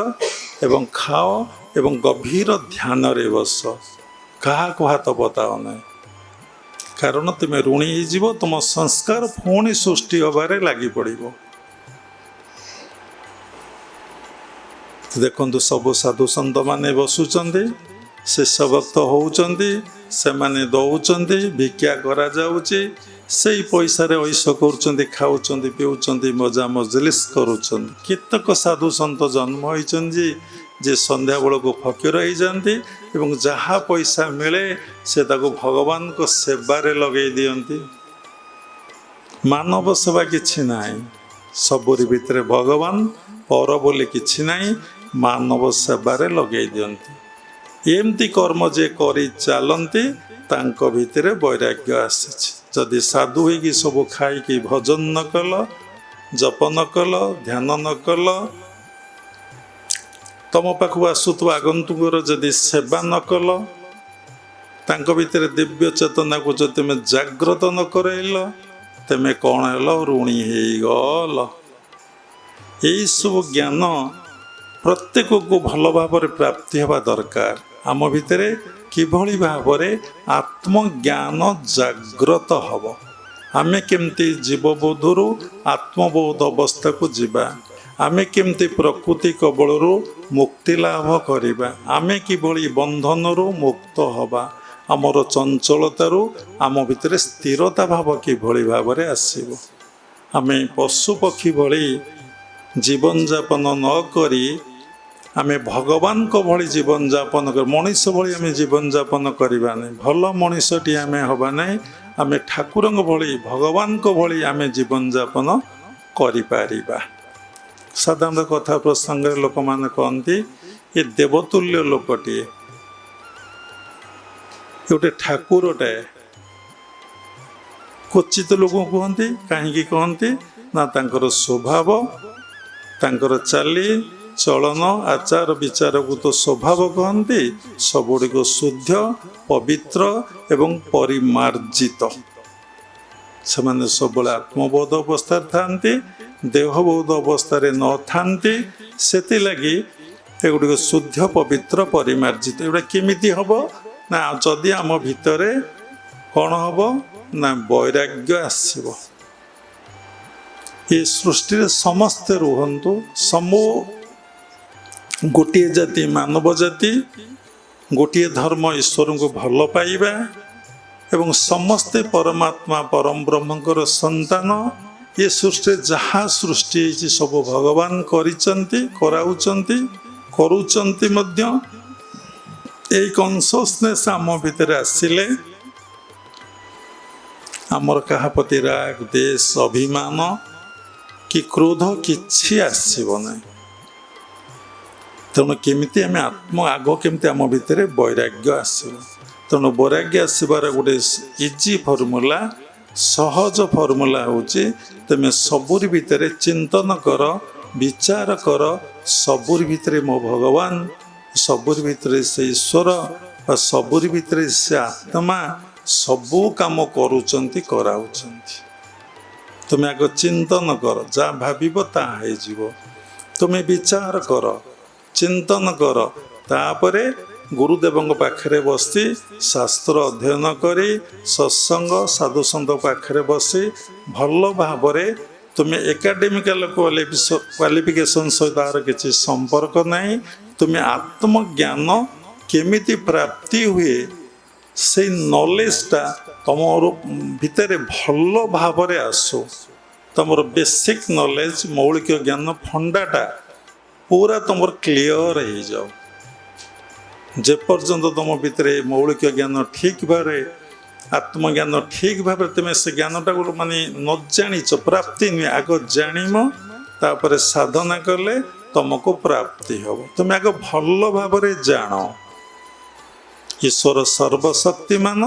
एवं खाओ एवं गभीर ध्यान रे बस क्या हाथ बताओ ना कारण तुम्हें ऋणी हो तुम संस्कार पुणी सृष्टि हबार लगी पड़ देखु सब साधु सन्त माने बसुचंदी शेष भक्त होउचंदी से माने दौचंदी भिक्षा करा जाउची से पैसा रे ऐश करुचंदी खाउचंदी पिउचंदी मजा मजलिस करुचंदी केतक साधु सन्त जन्म होइचंदी जे संध्या बेल को फकीर हो जाती एवं जहाँ पैसा मिले से ताको भगवान को सेवारे लगे दियंती मानव सेवा किछि नाही सबुरी भितर भगवान पर बोली किछि नाही मानव सेवारे लगे दियंती एमती कर्म जे करी चलती तांको भितर वैराग्य आसीछि जदि साधु होइकी सब खाई भजन न कल जप न कल ध्यान न कल तुम पाखु आसुवा आगंतुकर जदि सेवा न कल तांको भितर दिव्य चेतना को जो तुम जागृत न करैल तुम कौन हेल ऋणी होगल यही सब ज्ञान प्रत्येक को भल भाव प्राप्ति हवा दरकार आम भितर किभली भाव आत्मज्ञान जागृत हब आमे केमती जीवबोधरु आत्मबोध अवस्था को जीवा आमे केमती प्रकृति कबलरू मुक्ति लाभ करिबा आमे किभली बंधनरु मुक्त हबा आमर चंचलतारु आम भितर स्थिरता भाव किभली भाव आसीबो आमे पशु पक्षी भली जीवन जापन न करी आमे भगवान को भली जीवन जापन कर मनीष भली आमे जीवन जापन करबा नै भल मनीषटी आमे हबा नै आमे ठाकुरंग भली भगवान को भली आमे जीवन जापन करि पारिबा ସାଧାରଣତଃ କଥା ପ୍ରସଙ୍ଗରେ ଲୋକମାନେ କହନ୍ତି ଏ ଦେବତୁଲ୍ୟ ଲୋକଟିଏ, ଗୋଟେ ଠାକୁରଟାଏ। କ୍ୱଚିତ ଲୋକ କୁହନ୍ତି, କାହିଁକି କହନ୍ତି ନା ତାଙ୍କର ସ୍ୱଭାବ, ତାଙ୍କର ଚାଲି ଚଳନ ଆଚାର ବିଚାରକୁ ତ ସ୍ୱଭାବ କହନ୍ତି, ସବୁଗୁଡ଼ିକ ଶୁଦ୍ଧ ପବିତ୍ର ଏବଂ ପରିମାର୍ଜିତ। ସେମାନେ ସବୁବେଳେ ଆତ୍ମବୋଧ ଅବସ୍ଥାରେ ଥାନ୍ତି, ଦେହବୋଧ ଅବସ୍ଥାରେ ନଥାନ୍ତି। ସେଥିଲାଗି ଏଗୁଡ଼ିକ ଶୁଦ୍ଧ ପବିତ୍ର ପରିମାର୍ଜିତ। ଏଗୁଡ଼ା କେମିତି ହେବ ନା ଯଦି ଆମ ଭିତରେ କ'ଣ ହେବ ନା ବୈରାଗ୍ୟ ଆସିବ। ଏ ସୃଷ୍ଟିରେ ସମସ୍ତେ ରୁହନ୍ତୁ, ଗୋଟିଏ ଜାତି ମାନବ ଜାତି, ଗୋଟିଏ ଧର୍ମ ଈଶ୍ୱରଙ୍କୁ ଭଲ ପାଇବା ଏବଂ ସମସ୍ତେ ପରମାତ୍ମା ପରମ ବ୍ରହ୍ମଙ୍କର ସନ୍ତାନ। ଏ ସୃଷ୍ଟିରେ ଯାହା ସୃଷ୍ଟି ହେଇଛି ସବୁ ଭଗବାନ କରିଛନ୍ତି, କରାଉଛନ୍ତି, କରୁଛନ୍ତି ମଧ୍ୟ। ଏଇ କନସିୟସନେସ୍ ଆମ ଭିତରେ ଆସିଲେ ଆମର କାହା ପ୍ରତି ରାଗ ଦେଶ ଅଭିମାନ କି କ୍ରୋଧ କିଛି ଆସିବ ନାହିଁ। ତେଣୁ କେମିତି ଆମେ କେମିତି ଆମ ଭିତରେ ବୈରାଗ୍ୟ ଆସିବ। ତେଣୁ ବୈରାଗ୍ୟ ଆସିବାର ଗୋଟେ ଇଜି ଫର୍ମୁଲା, ସହଜ ଫର୍ମୁଲା ହେଉଛି ତୁମେ ସବୁରି ଭିତରେ ଚିନ୍ତନ କର, ବିଚାର କର, ସବୁରି ଭିତରେ ମୋ ଭଗବାନ, ସବୁରି ଭିତରେ ସେ ଈଶ୍ୱର ବା ସବୁରି ଭିତରେ ସେ ଆତ୍ମା ସବୁ କାମ କରୁଛନ୍ତି, କରାଉଛନ୍ତି। ତୁମେ ଆଗ ଚିନ୍ତନ କର, ଯାହା ଭାବିବ ତାହା ହେଇଯିବ। ତୁମେ ବିଚାର କର, ଚିନ୍ତନ କର, ତାପରେ ଗୁରୁଦେବଙ୍କ ପାଖରେ ବସି ଶାସ୍ତ୍ର ଅଧ୍ୟୟନ କରି ସତ୍ସଙ୍ଗ ସାଧୁସନ୍ଥ ପାଖରେ ବସି ଭଲ ଭାବରେ ତୁମେ ଏକାଡେମିକାଲ କ୍ୱାଲିଫିକେସନ୍ ସହିତ ତାର କିଛି ସମ୍ପର୍କ ନାହିଁ। ତୁମେ ଆତ୍ମଜ୍ଞାନ କେମିତି ପ୍ରାପ୍ତି ହୁଏ ସେଇ ନଲେଜଟା ତମର ଭିତରେ ଭଲ ଭାବରେ ଆସୁ। ତମର ବେସିକ୍ ନଲେଜ, ମୌଳିକ ଜ୍ଞାନ, ଫଣ୍ଡାଟା ପୁରା ତମର କ୍ଲିଅର ହେଇଯାଉ। ଯେପର୍ଯ୍ୟନ୍ତ ତମ ଭିତରେ ମୌଳିକ ଜ୍ଞାନ ଠିକ୍ ଭାବରେ, ଆତ୍ମଜ୍ଞାନ ଠିକ୍ ଭାବରେ ତୁମେ ସେ ଜ୍ଞାନଟାକୁ ନ ଜାଣିଛ, ପ୍ରାପ୍ତି ନୁହେଁ। ଆଗ ଜାଣିବ, ତାପରେ ସାଧନା କଲେ ତମକୁ ପ୍ରାପ୍ତି ହେବ। ତୁମେ ଆଗ ଭଲ ଭାବରେ ଜାଣ ଈଶ୍ୱର ସର୍ବଶକ୍ତିମାନ,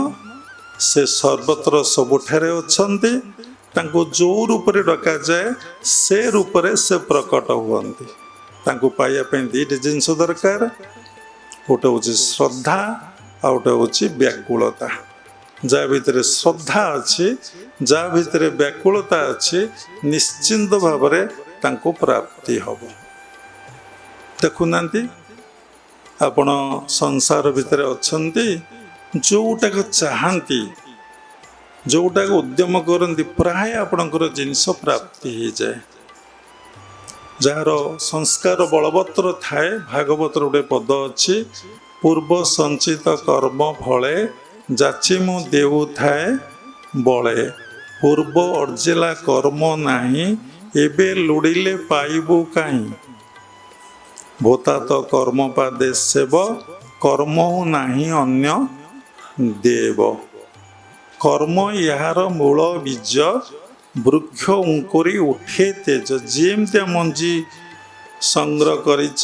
ସେ ସର୍ବତ୍ର ସବୁଠାରେ ଅଛନ୍ତି। ତାଙ୍କୁ ଯେଉଁ ରୂପରେ ଡକାଯାଏ ସେ ରୂପରେ ସେ ପ୍ରକଟ ହୁଅନ୍ତି। ତାଙ୍କୁ ପାଇବା ପାଇଁ ଦୁଇଟି ଜିନିଷ ଦରକାର, ଗୋଟେ ହେଉଛି ଶ୍ରଦ୍ଧା, ଆଉ ଗୋଟେ ହେଉଛି ବ୍ୟାକୁଳତା। ଯାହା ଭିତରେ ଶ୍ରଦ୍ଧା ଅଛି, ଯାହା ଭିତରେ ବ୍ୟାକୁଳତା ଅଛି, ନିଶ୍ଚିନ୍ତ ଭାବରେ ତାଙ୍କୁ ପ୍ରାପ୍ତି ହେବ। ଦେଖୁନାହାନ୍ତି, ଆପଣ ସଂସାର ଭିତରେ ଅଛନ୍ତି, ଯେଉଁଟାକୁ ଚାହାନ୍ତି, ଯେଉଁଟାକୁ ଉଦ୍ୟମ କରନ୍ତି, ପ୍ରାୟ ଆପଣଙ୍କର ଜିନିଷ ପ୍ରାପ୍ତି ହେଇଯାଏ। ଯାହାର ସଂସ୍କାର ବଳବତ୍ତର ଥାଏ, ଭାଗବତର ଗୋଟେ ପଦ ଅଛି, ପୂର୍ବ ସଞ୍ଚିତ କର୍ମ ଫଳେ ଯାଚି ମୁଁ ଦେଉଥାଏ ବଳେ। ପୂର୍ବ ଅର୍ଜିଲା କର୍ମ ନାହିଁ, ଏବେ ଲୋଡ଼ିଲେ ପାଇବୁ କାହିଁ। ଭୋତାତ କର୍ମ ପାଦେ ସେବ, କର୍ମ ନାହିଁ ଅନ୍ୟ ଦେବ। କର୍ମ ଏହାର ମୂଳ ବୀଜ, ବୃକ୍ଷ ଉଙ୍କୁରି ଉଠେ ତେଜ। ଯେମିତି ମଞ୍ଜି ସଂଗ୍ରହ କରିଛ,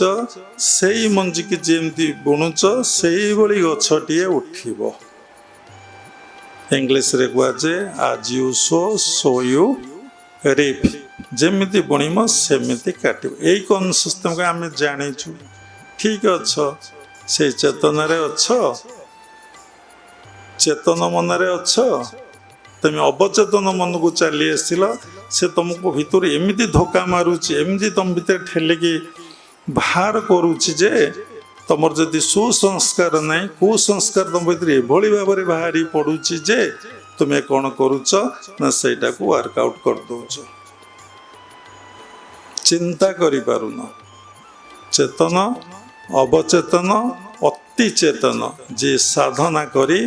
ସେଇ ମଞ୍ଜିକି ଯେମିତି ବୁଣୁଛ, ସେଇଭଳି ଗଛଟିଏ ଉଠିବ। ଇଂଲିଶରେ କୁହାଯାଏ ଆଜ୍ ୟୁ ସୋ ସୋ ୟୁ ରିପ୍। ଯେମିତି ବୁଣିବ ସେମିତି କାଟିବ। ଏଇ କନସିଷ୍ଟମକୁ ଆମେ ଜାଣିଛୁ। ଠିକ୍ ଅଛ, ସେଇ ଚେତନାରେ ଅଛ, ଚେତନ ମନରେ ଅଛ। ତମେ ଅବଚେତନ ମନକୁ ଚାଲି ଆସିଲ, ସେ ତମକୁ ଭିତରୁ ଏମିତି ଧୋକା ମାରୁଛି, ଏମିତି ତମ ଭିତରେ ଠେଲିକି ବାହାର କରୁଛି ଯେ ତମର ଯଦି ସୁସଂସ୍କାର ନାହିଁ, କୁସଂସ୍କାର ତମ ଭିତରେ ଏଭଳି ଭାବରେ ବାହାରି ପଡ଼ୁଛି ଯେ ତୁମେ କ'ଣ କରୁଛ ନା ସେଇଟାକୁ ୱାର୍କଆଉଟ୍ କରିଦେଉଛ। ଚିନ୍ତା କରିପାରୁନ। ଚେତନ, ଅବଚେତନ, ଅତି ଚେତନ ଯିଏ ସାଧନା କରି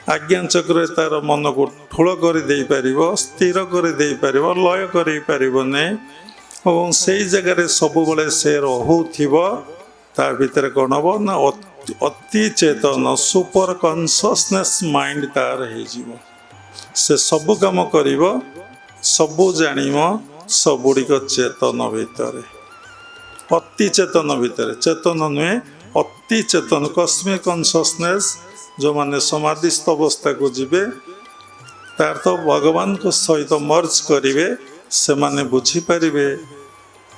ଆଜ୍ଞା ଚକ୍ରରେ ତାର ମନକୁ ଠୁଳ କରିଦେଇପାରିବ, ସ୍ଥିର କରିଦେଇପାରିବ, ଲୟ କରିପାରିବ ନାହିଁ ଏବଂ ସେଇ ଜାଗାରେ ସବୁବେଳେ ସେ ରହୁଥିବ, ତା ଭିତରେ କ'ଣ ହେବ ନା ଅତି ଚେତନ ସୁପର କନସିୟସନେସ୍ ମାଇଣ୍ଡ ତାର ହେଇଯିବ। ସେ ସବୁ କାମ କରିବ, ସବୁ ଜାଣିବ, ସବୁଗୁଡ଼ିକ ଚେତନ ଭିତରେ, ଅତି ଚେତନ ଭିତରେ, ଚେତନ ନୁହେଁ ଅତି ଚେତନ କସ୍ମିକ୍ କନସିୟସନେସ୍। ଯେଉଁମାନେ ସମାଧିସ୍ଥ ଅବସ୍ଥାକୁ ଯିବେ ତାର ତ ଭଗବାନଙ୍କ ସହିତ ମର୍ଜ କରିବେ, ସେମାନେ ବୁଝିପାରିବେ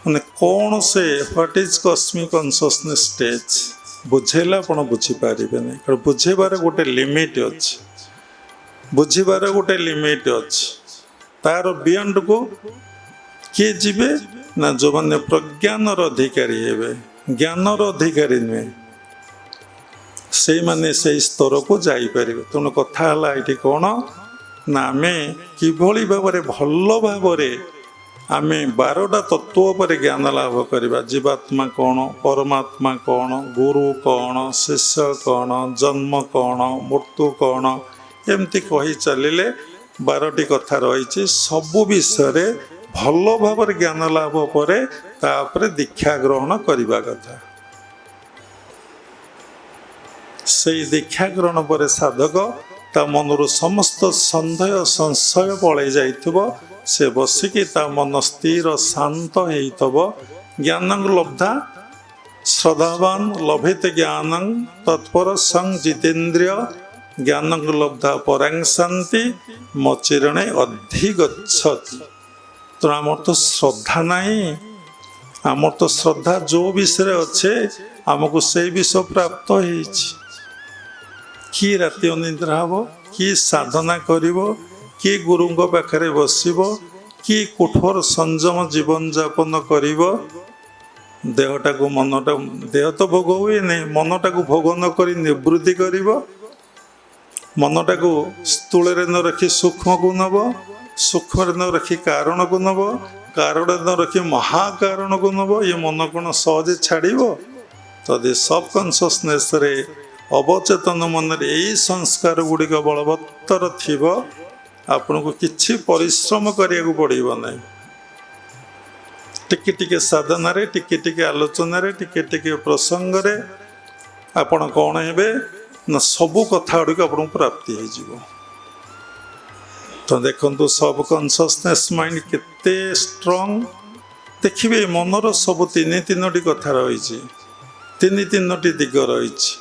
ମାନେ କ'ଣ ସେ what is cosmic consciousness stage. ବୁଝେଇଲେ ଆପଣ ବୁଝିପାରିବେନି, କାରଣ ବୁଝେଇବାର ଗୋଟେ ଲିମିଟ୍ ଅଛି, ବୁଝିବାର ଗୋଟେ ଲିମିଟ୍ ଅଛି। ତାର ବିୟଣ୍ଡକୁ କିଏ ଯିବେ ନା ଯେଉଁମାନେ ପ୍ରଜ୍ଞାନର ଅଧିକାରୀ ହେବେ, ଜ୍ଞାନର ଅଧିକାରୀ ନୁହେଁ, ସେଇମାନେ ସେଇ ସ୍ତରକୁ ଯାଇପାରିବେ। ତେଣୁ କଥା ହେଲା ଏଇଠି କ'ଣ ନା ଆମେ କିଭଳି ଭାବରେ ଭଲ ଭାବରେ ଆମେ 12ଟା ତତ୍ଵ ଉପରେ ଜ୍ଞାନ ଲାଭ କରିବା। ଜୀବାତ୍ମା କ'ଣ, ପରମାତ୍ମା କ'ଣ, ଗୁରୁ କ'ଣ, ଶିଷ୍ୟ କ'ଣ, ଜନ୍ମ କ'ଣ, ମୃତ୍ୟୁ କ'ଣ, ଏମିତି କହି ଚାଲିଲେ 12ଟି କଥା ରହିଛି। ସବୁ ବିଷୟରେ ଭଲ ଭାବରେ ଜ୍ଞାନ ଲାଭ ପରେ ତାପରେ ଦୀକ୍ଷା ଗ୍ରହଣ କରିବା କଥା। ସେଇ ଦୀକ୍ଷା ଗ୍ରହଣ ପରେ ସାଧକ ତା ମନରୁ ସମସ୍ତ ସନ୍ଦେହ ସଂଶୟ ପଳେଇ ଯାଇଥିବ, ସେ ବସିକି ତା ମନ ସ୍ଥିର ଶାନ୍ତ ହେଇଥିବ। ଜ୍ଞାନଂ ଲବ୍ଧା ଶ୍ରଦ୍ଧାବାନ ଲଭେତ ଜ୍ଞାନଂ ତତ୍ପର ସଂ ଜିତେନ୍ଦ୍ରିୟ ଜ୍ଞାନଂ ଲବ୍ଧା ପରାଂ ଶାନ୍ତି ମଚିରଣେ ଅଧିଗଚ୍ଛତି। ତେଣୁ ଆମର ତ ଶ୍ରଦ୍ଧା ନାହିଁ, ଆମର ତ ଶ୍ରଦ୍ଧା ଯେଉଁ ବିଷୟରେ ଅଛେ ଆମକୁ ସେଇ ବିଷୟ ପ୍ରାପ୍ତ ହେଇଛି। କିଏ ରାତି ଅନିଦ୍ରା ହେବ, କିଏ ସାଧନା କରିବ, କିଏ ଗୁରୁଙ୍କ ପାଖରେ ବସିବ, କିଏ କଠୋର ସଂଯମ ଜୀବନଯାପନ କରିବ। ଦେହଟାକୁ ମନଟା, ଦେହ ତ ଭୋଗ ହୁଏନି, ମନଟାକୁ ଭୋଗ ନ କରି ନିବୃତ୍ତି କରିବ। ମନଟାକୁ ସ୍ଥୂଳରେ ନ ରଖି ସୂକ୍ଷ୍ମକୁ ନେବ, ସୂକ୍ଷ୍ମରେ ନ ରଖି କାରଣକୁ ନେବ, କାରଣରେ ନ ରଖି ମହାକାରଣକୁ ନେବ। ଏ ମନ କ'ଣ ସହଜେ ଛାଡ଼ିବ? ଯଦି ସବକନସିୟସନେସ୍ରେ ଅବଚେତନ ମନରେ ଏଇ ସଂସ୍କାର ଗୁଡ଼ିକ ବଳବତ୍ତର ଥିବ, ଆପଣଙ୍କୁ କିଛି ପରିଶ୍ରମ କରିବାକୁ ପଡ଼ିବ ନାହିଁ। ଟିକେ ଟିକେ ସାଧନାରେ, ଟିକେ ଟିକେ ଆଲୋଚନାରେ, ଟିକେ ଟିକେ ପ୍ରସଙ୍ଗରେ ଆପଣ କ'ଣ ହେବେ ନା ସବୁ କଥା ଗୁଡ଼ିକ ଆପଣଙ୍କୁ ପ୍ରାପ୍ତି ହେଇଯିବ। ତ ଦେଖନ୍ତୁ ସବକନସିୟସନେସ୍ ମାଇଣ୍ଡ କେତେ ଷ୍ଟ୍ରଙ୍ଗ। ଦେଖିବେ ମନର ସବୁ ତିନୋଟି କଥା ରହିଛି, ତିନୋଟି ଦିଗ ରହିଛି।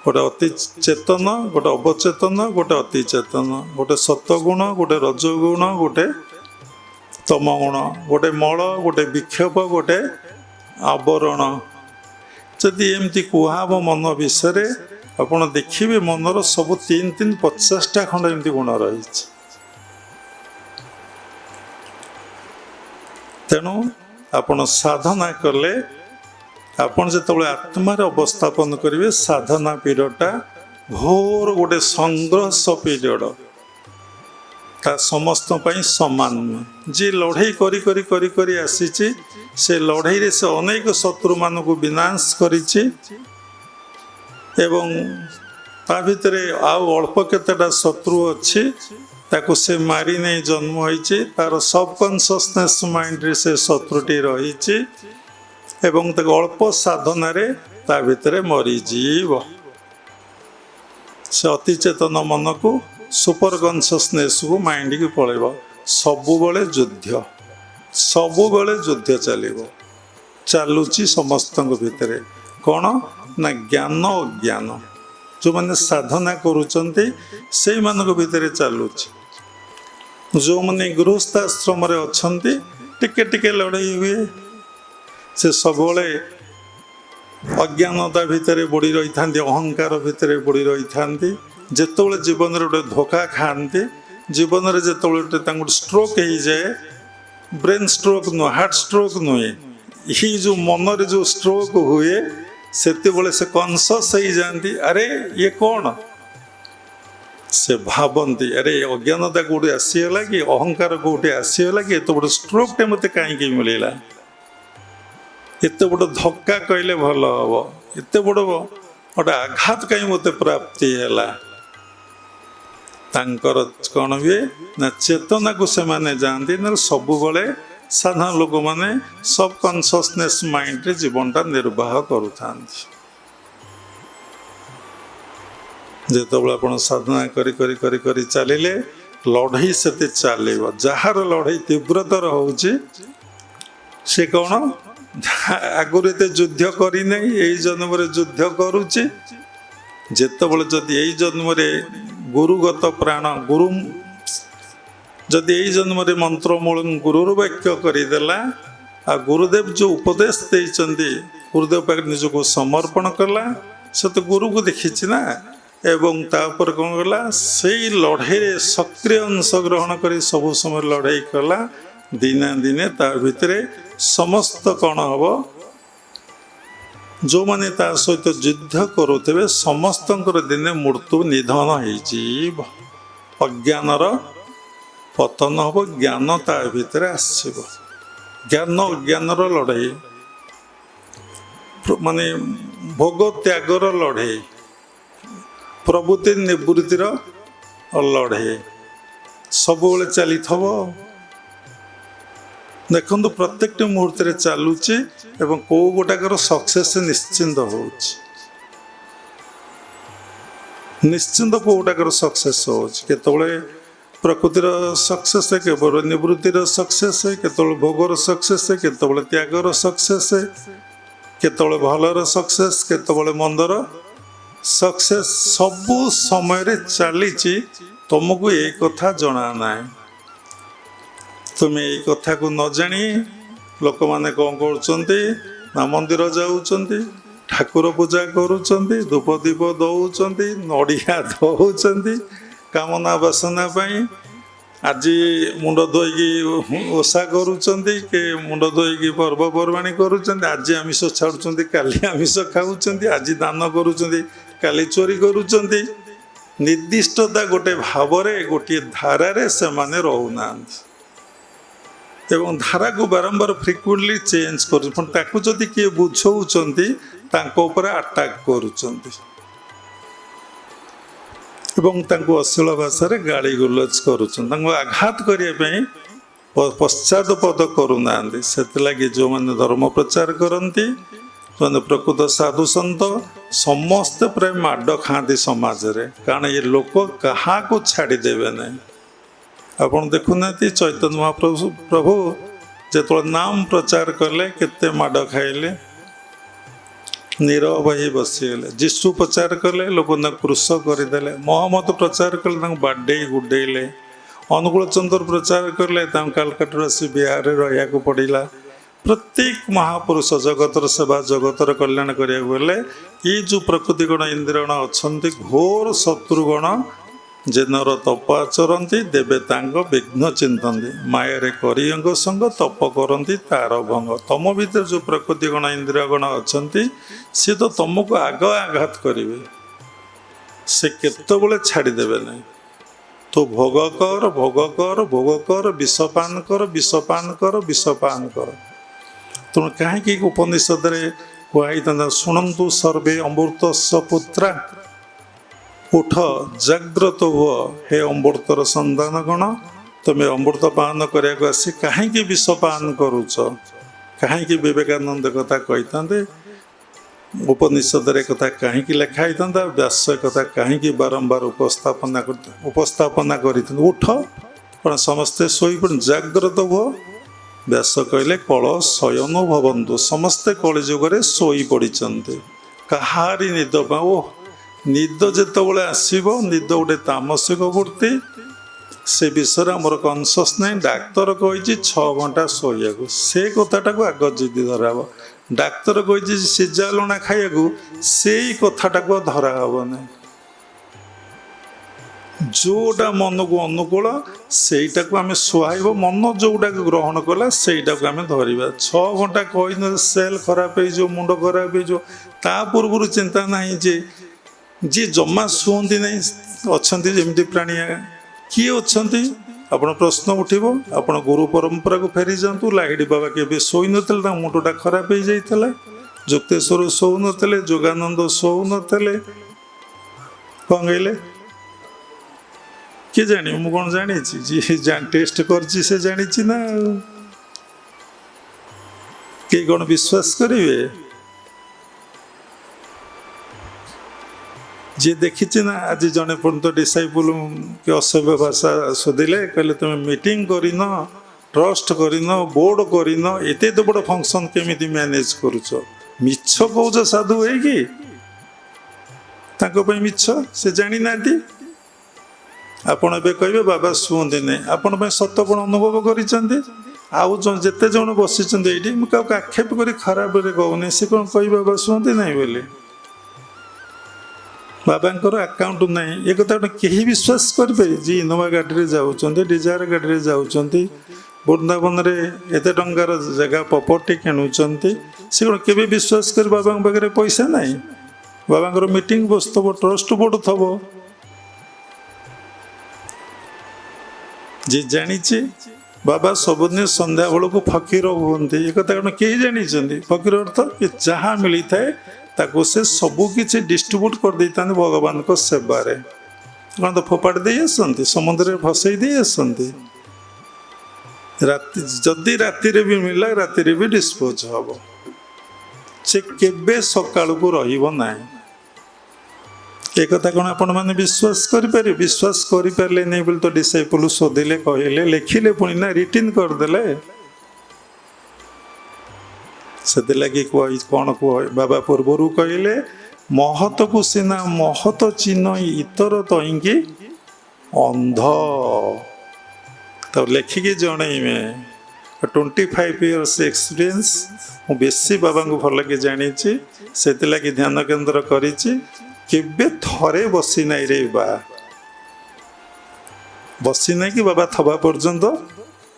ଗୋଟେ ଅତି ଚେତନ, ଗୋଟେ ଅବଚେତନ, ଗୋଟେ ଅତି ଚେତନ, ଗୋଟେ ସତ୍ୱଗୁଣ, ଗୋଟେ ରଜଗୁଣ, ଗୋଟେ ତମଗୁଣ, ଗୋଟେ ମଳ, ଗୋଟେ ବିକ୍ଷୋଭ, ଗୋଟେ ଆବରଣ। ଯଦି ଏମିତି କୁହାହବ ମନ ବିଷୟରେ, ଆପଣ ଦେଖିବେ ମନର ସବୁ 50ଟା ଖଣ୍ଡ ଏମିତି ଗୁଣ ରହିଛି। ତେଣୁ ଆପଣ ସାଧନା କଲେ, ଆପଣ ଯେତେବେଳେ ଆତ୍ମାରେ ଅବସ୍ଥାପନ କରିବେ, ସାଧନା ପିରିୟଡ଼ଟା ଘୋର ଗୋଟେ ସଂଘର୍ଷ ପିରିୟଡ଼। ତା ସମସ୍ତଙ୍କ ପାଇଁ ସମାନ ନୁହେଁ। ଯିଏ ଲଢ଼େଇ କରି କରି କରି କରି ଆସିଛି, ସେ ଲଢ଼େଇରେ ସେ ଅନେକ ଶତ୍ରୁମାନଙ୍କୁ ବିନାଶ କରିଛି ଏବଂ ତା ଭିତରେ ଆଉ ଅଳ୍ପ କେତେଟା ଶତ୍ରୁ ଅଛି, ତାକୁ ସେ ମାରି ନେଇ ଜନ୍ମ ହୋଇଛି। ତାର ସବକନସିୟସନେସ୍ ମାଇଣ୍ଡରେ ସେ ଶତ୍ରୁଟି ରହିଛି ଏବଂ ତାକୁ ଅଳ୍ପ ସାଧନାରେ ତା ଭିତରେ ମରିଯିବ। ସେ ଅତି ଚେତନ ମନକୁ ସୁପର କନସିୟସନେସ୍କୁ ମାଇଣ୍ଡକୁ ପଳେଇବ। ସବୁବେଳେ ଯୁଦ୍ଧ, ସବୁବେଳେ ଯୁଦ୍ଧ ଚାଲୁଛି ସମସ୍ତଙ୍କ ଭିତରେ। କ'ଣ ନା ଜ୍ଞାନ ଅଜ୍ଞାନ। ଯେଉଁମାନେ ସାଧନା କରୁଛନ୍ତି ସେଇମାନଙ୍କ ଭିତରେ ଚାଲୁଛି। ଯେଉଁମାନେ ଗୃହସ୍ଥାଶ୍ରମରେ ଅଛନ୍ତି ଟିକେ ଟିକେ ଲଢ଼େଇ ହୁଏ। ସେ ସବୁବେଳେ ଅଜ୍ଞାନତା ଭିତରେ ବୁଡ଼ି ରହିଥାନ୍ତି, ଅହଙ୍କାର ଭିତରେ ବୁଡ଼ି ରହିଥାନ୍ତି। ଯେତେବେଳେ ଜୀବନରେ ଗୋଟେ ଧୋକା ଖାଆନ୍ତି, ଜୀବନରେ ଯେତେବେଳେ ଗୋଟେ ତାଙ୍କୁ ଷ୍ଟ୍ରୋକ୍ ହେଇଯାଏ, ବ୍ରେନ୍ ଷ୍ଟ୍ରୋକ୍ ନୁହେଁ, ହାର୍ଟ ଷ୍ଟ୍ରୋକ୍ ନୁହେଁ, ଏଇ ଯେଉଁ ମନରେ ଯେଉଁ ଷ୍ଟ୍ରୋକ୍ ହୁଏ, ସେତେବେଳେ ସେ କନସସ୍ ହେଇଯାଆନ୍ତି। ଆରେ ଇଏ କ'ଣ? ସେ ଭାବନ୍ତି ଆରେ ଅଜ୍ଞାନତା କେଉଁଠି ଆସିଗଲା କି, ଅହଙ୍କାର କେଉଁଠି ଆସିଗଲା କି, ଏତେ ବଡ଼ ଷ୍ଟ୍ରୋକ୍ଟେ ମୋତେ କାହିଁକି ମିଳିଲା, ଏତେ ବଡ଼ ଧକ୍କା କହିଲେ ଭଲ ହେବ, ଏତେ ବଡ଼ ଗୋଟେ ଆଘାତ କାହିଁ ମୋତେ ପ୍ରାପ୍ତି ହେଲା। ତାଙ୍କର କ'ଣ ହୁଏ ନା ଚେତନାକୁ ସେମାନେ ଯାଆନ୍ତି। ନା ସବୁବେଳେ ସାଧାରଣ ଲୋକମାନେ ସବକନସିୟସନେସ୍ ମାଇଣ୍ଡରେ ଜୀବନଟା ନିର୍ବାହ କରୁଥାନ୍ତି। ଯେତେବେଳେ ଆପଣ ସାଧନା କରି କରି କରି କରି ଚାଲିଲେ, ଲଢ଼େଇ ସେତେ ଚାଲିବ। ଯାହାର ଲଢ଼େଇ ତୀବ୍ରତର ହେଉଛି ସେ କ'ଣ ଆଗରୁ ଏତେ ଯୁଦ୍ଧ କରିନାହିଁ, ଏଇ ଜନ୍ମରେ ଯୁଦ୍ଧ କରୁଛି। ଯେତେବେଳେ ଯଦି ଏଇ ଜନ୍ମରେ ଗୁରୁଗତ ପ୍ରାଣ ଯଦି ଏଇ ଜନ୍ମରେ ମନ୍ତ୍ରମୂଳ ଗୁରୁର ବାକ୍ୟ କରିଦେଲା, ଆଉ ଗୁରୁଦେବ ଯେଉଁ ଉପଦେଶ ଦେଇଛନ୍ତି ଗୁରୁଦେବ ପାଖରେ ନିଜକୁ ସମର୍ପଣ କଲା, ସେ ତ ଗୁରୁକୁ ଦେଖିଛି ନା। ଏବଂ ତାପରେ କ'ଣ କଲା, ସେଇ ଲଢ଼େଇରେ ସକ୍ରିୟ ଅଂଶଗ୍ରହଣ କରି ସବୁ ସମୟ ଲଢ଼େଇ କଲା। ଦିନେ ଦିନେ ତା ଭିତରେ ସମସ୍ତ କ'ଣ ହେବ, ଯେଉଁମାନେ ତା ସହିତ ଯୁଦ୍ଧ କରୁଥିବେ ସମସ୍ତଙ୍କର ଦିନେ ମୃତ୍ୟୁ ନିଧନ ହେଇଯିବ। ଅଜ୍ଞାନର ପତନ ହେବ, ଜ୍ଞାନ ତା ଭିତରେ ଆସିବ। ଜ୍ଞାନ ଅଜ୍ଞାନର ଲଢ଼େଇ, ମାନେ ଭୋଗ ତ୍ୟାଗର ଲଢ଼େଇ, ପ୍ରବୃତ୍ତି ନିବୃତ୍ତିର ଲଢ଼େଇ ସବୁବେଳେ ଚାଲିଥିବ। ଦେଖନ୍ତୁ ପ୍ରତ୍ୟେକଟି ମୁହୂର୍ତ୍ତରେ ଚାଲୁଛି ଏବଂ କେଉଁ ଗୋଟାକର ସକ୍ସେସ୍ ନିଶ୍ଚିନ୍ତ ହେଉଛି। ନିଶ୍ଚିନ୍ତ କେଉଁଟାକର ସକ୍ସେସ୍ ହେଉଛି। କେତେବେଳେ ପ୍ରକୃତିର ସକ୍ସେସ୍, କେବଳ ନିବୃତ୍ତିର ସକ୍ସେସ୍, କେତେବେଳେ ଭୋଗର ସକ୍ସେସ୍, କେତେବେଳେ ତ୍ୟାଗର ସକ୍ସେସ୍, କେତେବେଳେ ଭଲର ସକ୍ସେସ୍, କେତେବେଳେ ମନ୍ଦର ସକ୍ସେସ୍। ସବୁ ସମୟରେ ଚାଲିଛି, ତୁମକୁ ଏଇ କଥା ଜଣା ନାହିଁ। ତୁମେ ଏଇ କଥାକୁ ନ ଜାଣି ଲୋକମାନେ କ'ଣ କରୁଛନ୍ତି ନା ମନ୍ଦିର ଯାଉଛନ୍ତି, ଠାକୁର ପୂଜା କରୁଛନ୍ତି, ଧୂପ ଦୀପ ଦେଉଛନ୍ତି, ନଡ଼ିଆ ଦେଉଛନ୍ତି କାମନା ବାସନା ପାଇଁ। ଆଜି ମୁଣ୍ଡ ଧୋଇକି ଓଷା କରୁଛନ୍ତି, କି ମୁଣ୍ଡ ଧୋଇକି ପର୍ବପର୍ବାଣି କରୁଛନ୍ତି। ଆଜି ଆମିଷ ଛାଡ଼ୁଛନ୍ତି, କାଲି ଆମିଷ ଖାଉଛନ୍ତି। ଆଜି ଦାନ କରୁଛନ୍ତି, କାଲି ଚୋରି କରୁଛନ୍ତି। ନିର୍ଦ୍ଦିଷ୍ଟତା ଗୋଟେ ଭାବରେ ଗୋଟିଏ ଧାରାରେ ସେମାନେ ରହୁନାହାନ୍ତି ଏବଂ ଧାରାକୁ ବାରମ୍ବାର ଫ୍ରିକ୍ୱେଣ୍ଟଲି ଚେଞ୍ଜ କରୁଛନ୍ତି। ପୁଣି ତାକୁ ଯଦି କିଏ ବୁଝଉଛନ୍ତି ତାଙ୍କ ଉପରେ ଆଟାକ୍ କରୁଛନ୍ତି ଏବଂ ତାଙ୍କୁ ଅଶ୍ଳୀଳ ଭାଷାରେ ଗାଳି ଗୁଲଜ କରୁଛନ୍ତି। ତାଙ୍କୁ ଆଘାତ କରିବା ପାଇଁ ପଶ୍ଚାଦପଦ କରୁନାହାନ୍ତି। ସେଥିଲାଗି ଯେଉଁମାନେ ଧର୍ମ ପ୍ରଚାର କରନ୍ତି, ସେମାନେ ପ୍ରକୃତ ସାଧୁସନ୍ଥ, ସମସ୍ତେ ପ୍ରାୟ ମାଡ଼ ଖାଆନ୍ତି ସମାଜରେ। କାରଣ ଏ ଲୋକ କାହାକୁ ଛାଡ଼ିଦେବେ ନାହିଁ। ଆପଣ ଦେଖୁନାହାନ୍ତି ଚୈତନ୍ୟ ମହାପ୍ରଭୁ ଯେତେବେଳେ ନାମ ପ୍ରଚାର କଲେ କେତେ ମାଡ଼ ଖାଇଲେ, ନୀରବ ହେଇ ବସିଗଲେ। ଯୀଶୁ ପ୍ରଚାର କଲେ, ଲୋକ ତାଙ୍କୁ କ୍ରୁଶ କରିଦେଲେ। ମହମ୍ମଦ ପ୍ରଚାର କଲେ, ତାଙ୍କୁ ବାଡ଼େଇ ଗୁଡ଼େଇଲେ। ଅନୁକୂଳ ଚନ୍ଦ୍ର ପ୍ରଚାର କଲେ, ତାଙ୍କୁ କାଲକାଟାରୁ ଆସି ବିହାରରେ ରହିବାକୁ ପଡ଼ିଲା। ପ୍ରତ୍ୟେକ ମହାପୁରୁଷ ଜଗତର ସେବା, ଜଗତର କଲ୍ୟାଣ କରିବାକୁ ହେଲେ ଏଇ ଯେଉଁ ପ୍ରକୃତି ଗଣ ଇନ୍ଦ୍ରିୟଗଣ ଅଛନ୍ତି, ଘୋର ଶତ୍ରୁଗଣ ଜେନର ତପ ଆଚରନ୍ତି, ଦେବେ ତାଙ୍କ ବିଘ୍ନ ଚିନ୍ତନ୍ତି। ମାୟାରେ କରିଅଙ୍ଗ ସଙ୍ଗ, ତପ କରନ୍ତି ତାର ଭଙ୍ଗ। ତମ ଭିତରେ ଯେଉଁ ପ୍ରକୃତି ଗଣ ଇନ୍ଦ୍ରିୟଗଣ ଅଛନ୍ତି, ସିଏ ତ ତମକୁ ଆଗ ଆଘାତ କରିବେ, ସେ କେତେବେଳେ ଛାଡ଼ିଦେବେ ନାହିଁ। ତୁ ଭୋଗ କର, ଭୋଗ କର, ଭୋଗ କର, ବିଷପାନ କର, ବିଷପାନ କର, ବିଷପାନ କର। ତେଣୁ କାହିଁକି ଉପନିଷଦରେ କୁହାଯାଇଥାନ୍ତା, ଶୁଣନ୍ତୁ ସର୍ବେ ଅମୃତସ୍ୟ ପୁତ୍ରା, ଉଠ ଜାଗ୍ରତ ହୁଅ ହେ ଅମୃତର ସନ୍ଧାନ ଗଣ। ତୁମେ ଅମୃତ ପାନ କରିବାକୁ ଆସି କାହିଁକି ବିଷ ପାନ କରୁଛ? କାହିଁକି ବିବେକାନନ୍ଦ କଥା କହିଥାନ୍ତେ, ଉପନିଷଦରେ କଥା କାହିଁକି ଲେଖା ହେଇଥାନ୍ତା, ବ୍ୟାସ କଥା କାହିଁକି ବାରମ୍ବାର ଉପସ୍ଥାପନା କରିଥାନ୍ତେ। ଉଠ, କ'ଣ ସମସ୍ତେ ଶୋଇପଡ଼, ଜାଗ୍ରତ ହୁଅ। ବ୍ୟାସ କହିଲେ କଳ ଶୟନ ଭବନ୍ତୁ, ସମସ୍ତେ କଳିଯୁଗରେ ଶୋଇ ପଡ଼ିଛନ୍ତି। କାହାରି ନିଦ ପାଉ, ନିଦ ଯେତେବେଳେ ଆସିବ, ନିଦ ଗୋଟେ ତାମସିକ ବୃତ୍ତି, ସେ ବିଷୟରେ ଆମର କନସସ୍ ନାହିଁ। ଡାକ୍ତର କହିଛି 6 ଘଣ୍ଟା ଶୋଇବାକୁ, ସେ କଥାଟାକୁ ଆଗ ଜିଦି ଧରାହବ। ଡାକ୍ତର କହିଛି ସିଝା ଲୁଣା ଖାଇବାକୁ, ସେଇ କଥାଟାକୁ ଧରା ହେବ ନାହିଁ। ଯେଉଁଟା ମନକୁ ଅନୁକୂଳ ସେଇଟାକୁ ଆମେ ସୁହାଇବ, ମନ ଯେଉଁଟାକୁ ଗ୍ରହଣ କଲା ସେଇଟାକୁ ଆମେ ଧରିବା। 6 ଘଣ୍ଟା କହିନ ସେଲ୍ ଖରାପ ହେଇଯିବ, ମୁଣ୍ଡ ଖରାପ ହେଇଯିବ। ତା ପୂର୍ବରୁ ଚିନ୍ତା ନାହିଁ ଯେ ଯିଏ ଜମା ଶୁଅନ୍ତି ନାହିଁ ଅଛନ୍ତି ଯେମିତି ପ୍ରାଣୀ, କିଏ ଅଛନ୍ତି? ଆପଣ ପ୍ରଶ୍ନ ଉଠିବ। ଆପଣ ଗୁରୁ ପରମ୍ପରାକୁ ଫେରି ଯାଆନ୍ତୁ। ଲାହିଡ଼ି ବାବା କେବେ ଶୋଇନଥିଲେ, ତାଙ୍କ ମୁଣ୍ଡଟା ଖରାପ ହେଇଯାଇଥିଲା। ଯୁକ୍ତେଶ୍ୱର ଶୋଉନଥିଲେ, ଯୋଗାନନ୍ଦ ଶୋଉନଥିଲେ। କ'ଣ କହିଲେ? କିଏ ଜାଣିବ? ମୁଁ କ'ଣ ଜାଣିଛି? ଯିଏ ଟେଷ୍ଟ କରିଛି ସେ ଜାଣିଛି ନା। କେହି କ'ଣ ବିଶ୍ୱାସ କରିବେ? जी देखी ना आज जड़े पर्यंत डिसाइपुल कि असभ्य भाषा शोधिले कहले तुम मीटिंग करन ट्रस्ट करन बोर्ड करन एत तो बड़ फंक्शन केमी मैनेज करुच मिछ कौच साधु है मिछ से जानी ना आपण ए कहे बाबा शुंती नहीं आपण सत गुण अनुभव कर जिते जन बसी ये आक्षेप कर खराब कहूनी सी कौन कह बाबा शुंती नहीं बोले बाबांकर आकाउंट नहीं ये कथा कहीं विश्वास करें जी इनोवा गाड़ी जाऊँच डिजायर गाड़ी जाऊँच वृंदावन में एत टंकार जगह प्रॉपर्टी किणुंट सी कौन के विश्वास कर बाबा पाखे पैसा नहीं बाबांकर मीटिंग बसुव ट्रस्ट बोर्ड थव जी जानी बाबा सबुदिन संध्या बेलू फकीर हमें ये कथा कौन कहीं जानी फकीर अर्थ जहाँ मिली थाए ताको से सबू किसी डिस्ट्रीब्यूट कर देता भगवान को सेवारे कौन तो फोपाड़ दे आसती समुद्र भसई दे आसती राति जदि राति भी मिला राति भी डिस्पोज हम से केबे सकाल को रहा एक कथा कौन आपण मैंने विश्वास करें विश्वास करें नहीं बोले तो डिसाइपल शोधिले कहले लिखिले पुणी ना रिटर्न करदे से लगी कौन कह बाबा पूर्वर कहले महत को सीना महत चिन्ह इतर तईकि अंध तो लिखिकी जनइमे 25 years एक्सपीरियंस मु बेसी बाबा को भल लगे जानी से लगी ध्यान केन्द्र करिछि केबे थरे बसी नाई रे बा बसी नहीं कि बाबा थबा पर्यंत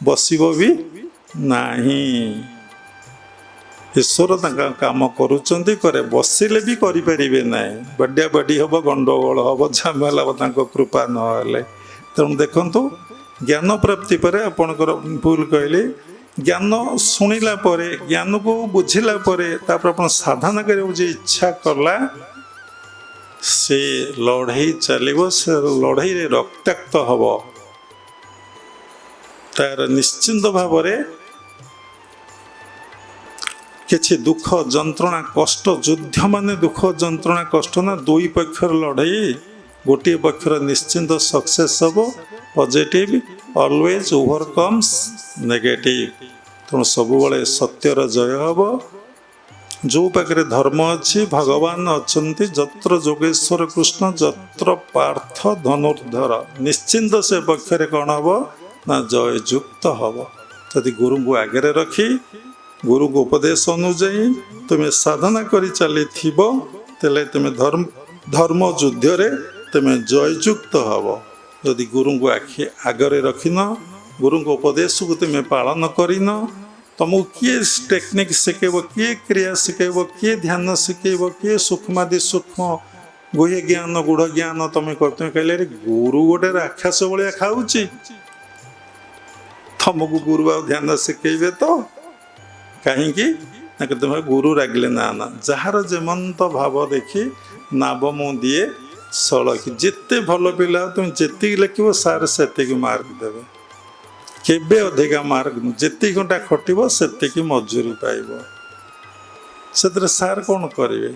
बसब भी नहीं ईश्वर काम करे बसिले भी करें ना बड्या बड़ी हम गंडगोल हम झमेला हम कृपा ना तेणु देखु ज्ञान प्राप्ति पर आपणकर भूल कहले ज्ञान शुणिला ज्ञान को बुझिला आप साधना कर इच्छा कला से लड़ई चलो से लड़ई रक्ताक्त हम तार निश्चिंत भाव किसी दुख जंत्रणा कष्ट युद्ध माने दुख जंत्रणा कष्ट ना दुई पक्षर लड़ई गोटे पक्षर निश्चिंत सक्सेस हम पॉजिटिव ऑलवेज ओवरकम्स नेगेटिव तेणु सब सत्यर जय हम जो पाखे धर्म अच्छी भगवान अच्छा जत्र जोगेश्वर कृष्ण जत्र पार्थ धनुर्धर निश्चिंत से पक्षरे कौन हम ना जय युक्त हम जदि गुरु को आगे रखी गुरु को उपदेश अनुजाई तुम्हें साधना करी चली तेले तुम्हें धर्म युद्ध रे तुम्हें जययुक्त हम जदि गुरु को आखि आगरे रखिन गुरु को उपदेश को तुम्हें पालन करन तुमको किए टेक्निक शिखेब किए क्रिया शिखेब किए ध्यान शिखेब किए सूक्ष्मादि सूक्ष्म गुह्य ज्ञान गुढ़ ज्ञान तुम्हें करते कहले गुरु गोटे राक्षस भाया खाऊची तुमको गुरु आ ध्यान शिखेबे तो कहीं तुम गुरु रागिले ना ना जार जेमंत भाव देखी नाव मु दिए सड़क जिते भल पिला तुम जी लिख सार से मार्क देवे केबे अधिका मार्क जी घंटा खटब से मजूरी पाइब से सार कौन करेंगे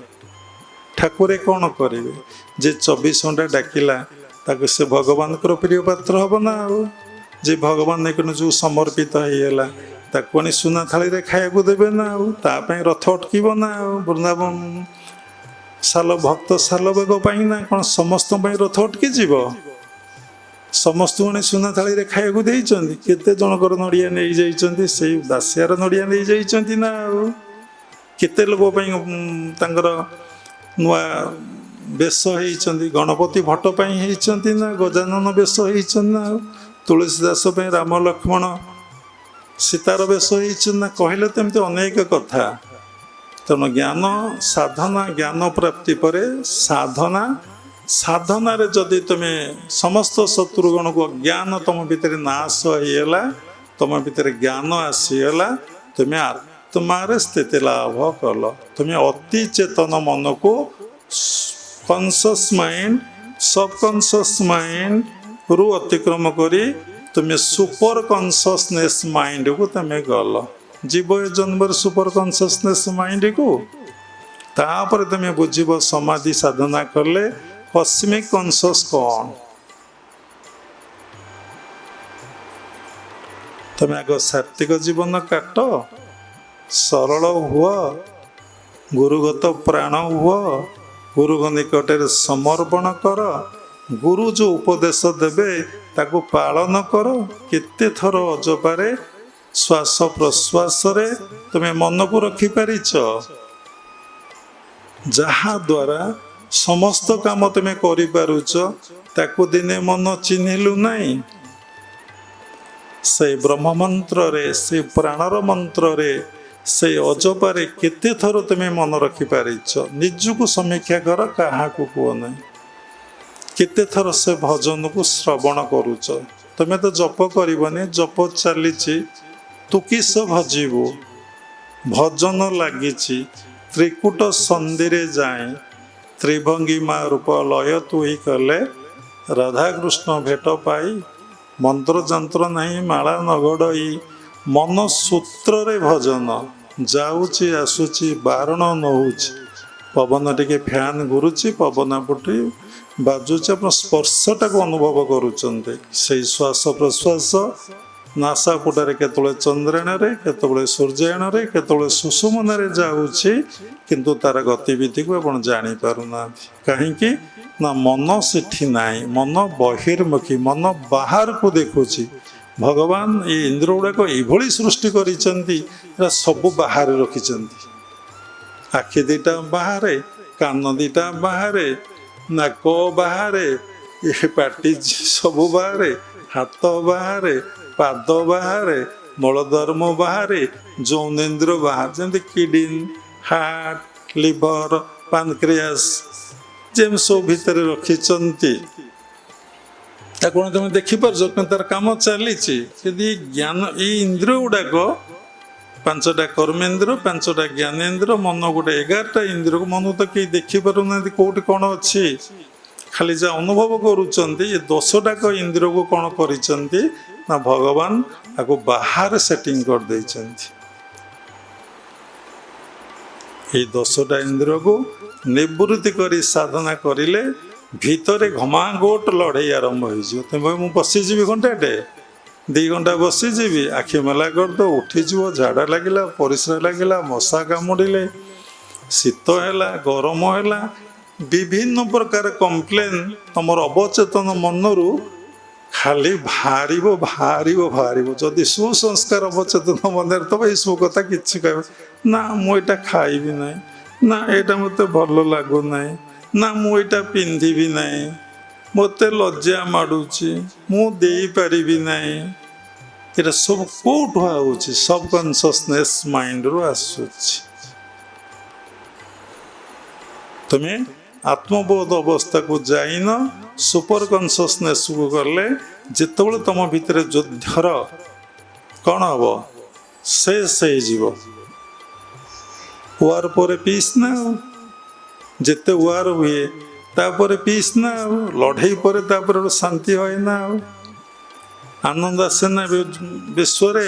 ठाकुरे कौन करेंगे जे 24 घंटा डाकिला ताको से भगवान प्रिय पात्र हम ना जे भगवान जो समर्पित होगा ताको सुना थाली रे खाया देवे ना तापाई रथ अटक ना वृंदावन साल भक्त साल बेग ना कौन समस्त रथ अटकी जीव समस्त मैंने सुना थाली रे खाया केते जनकर नड़िया नहीं जाइछन्ति से दासियार नड़िया नहीं जाइछन्ति ना केते लोक नुआ बेश होती गणपति भट्ट होती ना गजानन बेश होती ना तुलसीदास राम लक्ष्मण सीतार बेश होना कहले तो एमती अनेक कथा तेणु ज्ञान साधना ज्ञान प्राप्ति पर साधना साधना रे जदि तुम्हें समस्त शत्रुगण को ज्ञान तुम भितर नाश होगा तुम भितर ज्ञान आसीगला तुम्हें आत्मार स्थिति लाभ कल तुम्हें अति चेतन मन को कॉन्शियस माइंड सबकॉन्शियस माइंड रु अतिक्रम करी तुम्हें सुपर कॉन्शियसनेस माइंड को तुम्हें गल जीव जन्म सुपर कॉन्शियसनेस माइंड को तापर तुम्हें बुझब समाधि साधना कले କସ୍ମିକ କନସସ୍ କ'ଣ? ତମେ ଆଗ ସାତ୍ତ୍ୱିକ ଜୀବନ କାଟ, ସରଳ ହୁଅ, ଗୁରୁଗତ ପ୍ରାଣ ହୁଅ, ଗୁରୁଙ୍କ ନିକଟରେ ସମର୍ପଣ କର। ଗୁରୁ ଯେଉଁ ଉପଦେଶ ଦେବେ ତାକୁ ପାଳନ କର। କେତେ ଥର ଅଜପାରେ ଶ୍ୱାସ ପ୍ରଶ୍ୱାସରେ ତୁମେ ମନକୁ ରଖିପାରିଛ, ଯାହା ଦ୍ୱାରା ସମସ୍ତ କାମ ତୁମେ କରିପାରୁଛ। ତାକୁ ଦିନେ ମନ ଚିହ୍ନିଲୁ ନାହିଁ? ସେଇ ବ୍ରହ୍ମ ମନ୍ତ୍ରରେ, ସେଇ ପ୍ରାଣର ମନ୍ତ୍ରରେ, ସେଇ ଅଜପାରେ କେତେ ଥର ତୁମେ ମନ ରଖିପାରିଛ? ନିଜକୁ ସମୀକ୍ଷା କର, କାହାକୁ କୁହ ନାହିଁ। କେତେ ଥର ସେ ଭଜନକୁ ଶ୍ରବଣ କରୁଛ? ତୁମେ ତ ଜପ କରିବନି, ଜପ ଚାଲିଛି, ତୁ କିସ ଭଜିବୁ? ଭଜନ ଲାଗିଛି। ତ୍ରିକୁଟ ସନ୍ଧିରେ ଯାଏଁ ତ୍ରିଭଙ୍ଗୀ ମା ରୂପ ଲୟ ତୁଇ କଲେ, ରାଧାକୃଷ୍ଣ ଭେଟ ପାଇ ମନ୍ତ୍ର ଯନ୍ତ୍ର ନାହିଁ ମାଳା ନଗଡ଼ଇ। ମନ ସୂତ୍ରରେ ଭଜନ ଯାଉଛି ଆସୁଛି, ବାରଣ ନଉଛି। ପବନ ଟିକେ ଫ୍ୟାନ୍ ଘୁରୁଛି, ପବନ ଫୁଟି ବାଜୁଛି, ଆପଣ ସ୍ପର୍ଶଟାକୁ ଅନୁଭବ କରୁଛନ୍ତି। ସେଇ ଶ୍ୱାସ ପ୍ରଶ୍ୱାସ ନାସାପୁଟାରେ କେତେବେଳେ ଚନ୍ଦ୍ରାୟଣରେ, କେତେବେଳେ ସୂର୍ଯ୍ୟାୟଣରେ, କେତେବେଳେ ସୁଷୁମନାରେ ଯାଉଛି, କିନ୍ତୁ ତାର ଗତିବିଧିକୁ ଆପଣ ଜାଣିପାରୁନାହାନ୍ତି। କାହିଁକି ନା ମନ ସେଠି ନାହିଁ, ମନ ବହିର୍ମୁଖୀ, ମନ ବାହାରକୁ ଦେଖୁଛି। ଭଗବାନ ଏଇ ଇନ୍ଦ୍ର ଗୁଡ଼ାକ ଏଇଭଳି ସୃଷ୍ଟି କରିଛନ୍ତି, ଏରା ସବୁ ବାହାରେ ରଖିଛନ୍ତି। ଆଖି ଦିଟା ବାହାରେ, କାନ ଦିଟା ବାହାରେ, ନାକ ବାହାରେ, ଏ ପାଟି ସବୁ ବାହାରେ, ହାତ ବାହାରେ, ପାଦ ବାହାରେ, ମଳଧର୍ମ ବାହାରେ, ଯୌନେନ୍ଦ୍ର ବାହାରେ। ଯେମିତି କିଡନୀ, ହାର୍ଟ, ଲିଭର, ପାନକ୍ରିଆସ୍ ଯେମିତି ସବୁ ଭିତରେ ରଖିଛନ୍ତି। ତାକୁ କ'ଣ ତୁମେ ଦେଖିପାରୁଛ? କିନ୍ତୁ ତାର କାମ ଚାଲିଛି। ଯଦି ଜ୍ଞାନ, ଏଇ ଇନ୍ଦ୍ର ଗୁଡ଼ାକ 5ଟା କର୍ମେନ୍ଦ୍ର, 5ଟା ଜ୍ଞାନେନ୍ଦ୍ର, ମନ ଗୋଟେ 11ଟା ଇନ୍ଦ୍ରକୁ, ମନକୁ ତ କେହି ଦେଖିପାରୁନାହାନ୍ତି କୋଉଠି କ'ଣ ଅଛି, ଖାଲି ଯାହା ଅନୁଭବ କରୁଛନ୍ତି। ଏ 10ଟାକ ଇନ୍ଦ୍ରକୁ କ'ଣ କରିଛନ୍ତି ନା ଭଗବାନ ତାକୁ ବାହାରେ ସେଟିଂ କରିଦେଇଛନ୍ତି। ଏଇ 10ଟା ଇନ୍ଦ୍ରକୁ ନିବୃତ୍ତି କରି ସାଧନା କରିଲେ ଭିତରେ ଘମାଘୋଟ ଲଢ଼େଇ ଆରମ୍ଭ ହେଇଯିବ। ତେବେ ମୁଁ ବସିଯିବି ଘଣ୍ଟାଟେ, 2 ଘଣ୍ଟା ବସିଯିବି, ଆଖି ମେଲା କରିଦେବ, ଉଠିଯିବ, ଝାଡ଼ା ଲାଗିଲା, ପରିସ୍ରା ଲାଗିଲା, ମଶା କାମୁଡ଼ିଲେ, ଶୀତ ହେଲା, ଗରମ ହେଲା, ବିଭିନ୍ନ ପ୍ରକାର କମ୍ପ୍ଲେନ୍ ତମର ଅବଚେତନ ମନରୁ ଖାଲି ବାହାରିବ ବାହାରିବ ବାହାରିବ। ଯଦି ସୁସଂସ୍କାର ଅବଚେତନ ମନରେ ତବ ଏଇସବୁ କଥା କିଛି କହିବ ନା, ମୁଁ ଏଇଟା ଖାଇବି ନାହିଁ, ନା ଏଇଟା ମୋତେ ଭଲ ଲାଗୁନାହିଁ, ନା ମୁଁ ଏଇଟା ପିନ୍ଧିବି ନାହିଁ, ମୋତେ ଲଜ୍ଜା ମାଡ଼ୁଛି, ମୁଁ ଦେଇପାରିବି ନାହିଁ। ଏଇଟା ସବୁ କେଉଁଠୁ ଆସୁଛି? ସବକନସିୟସନେସ୍ ମାଇଣ୍ଡରୁ ଆସୁଛି। ତୁମେ ଆତ୍ମବୋଧ ଅବସ୍ଥାକୁ ଯାଇନ, ସୁପର କନସିୟସନେସ୍କୁ ଗଲେ ଯେତେବେଳେ ତୁମ ଭିତରେ ଯୁଦ୍ଧର କ'ଣ ହେବ? ଶେଷ ହେଇଯିବ। ୱାର ପରେ ପିସ୍ ନା ଆଉ। ଯେତେ ୱାର ହୁଏ ତାପରେ ପିସ୍ ନା ଆଉ। ଲଢ଼େଇ ପରେ ତାପରେ ଗୋଟେ ଶାନ୍ତି ହୁଏ ନା ଆଉ। ଆନନ୍ଦ ଆସେ ନା ବିଶ୍ୱରେ।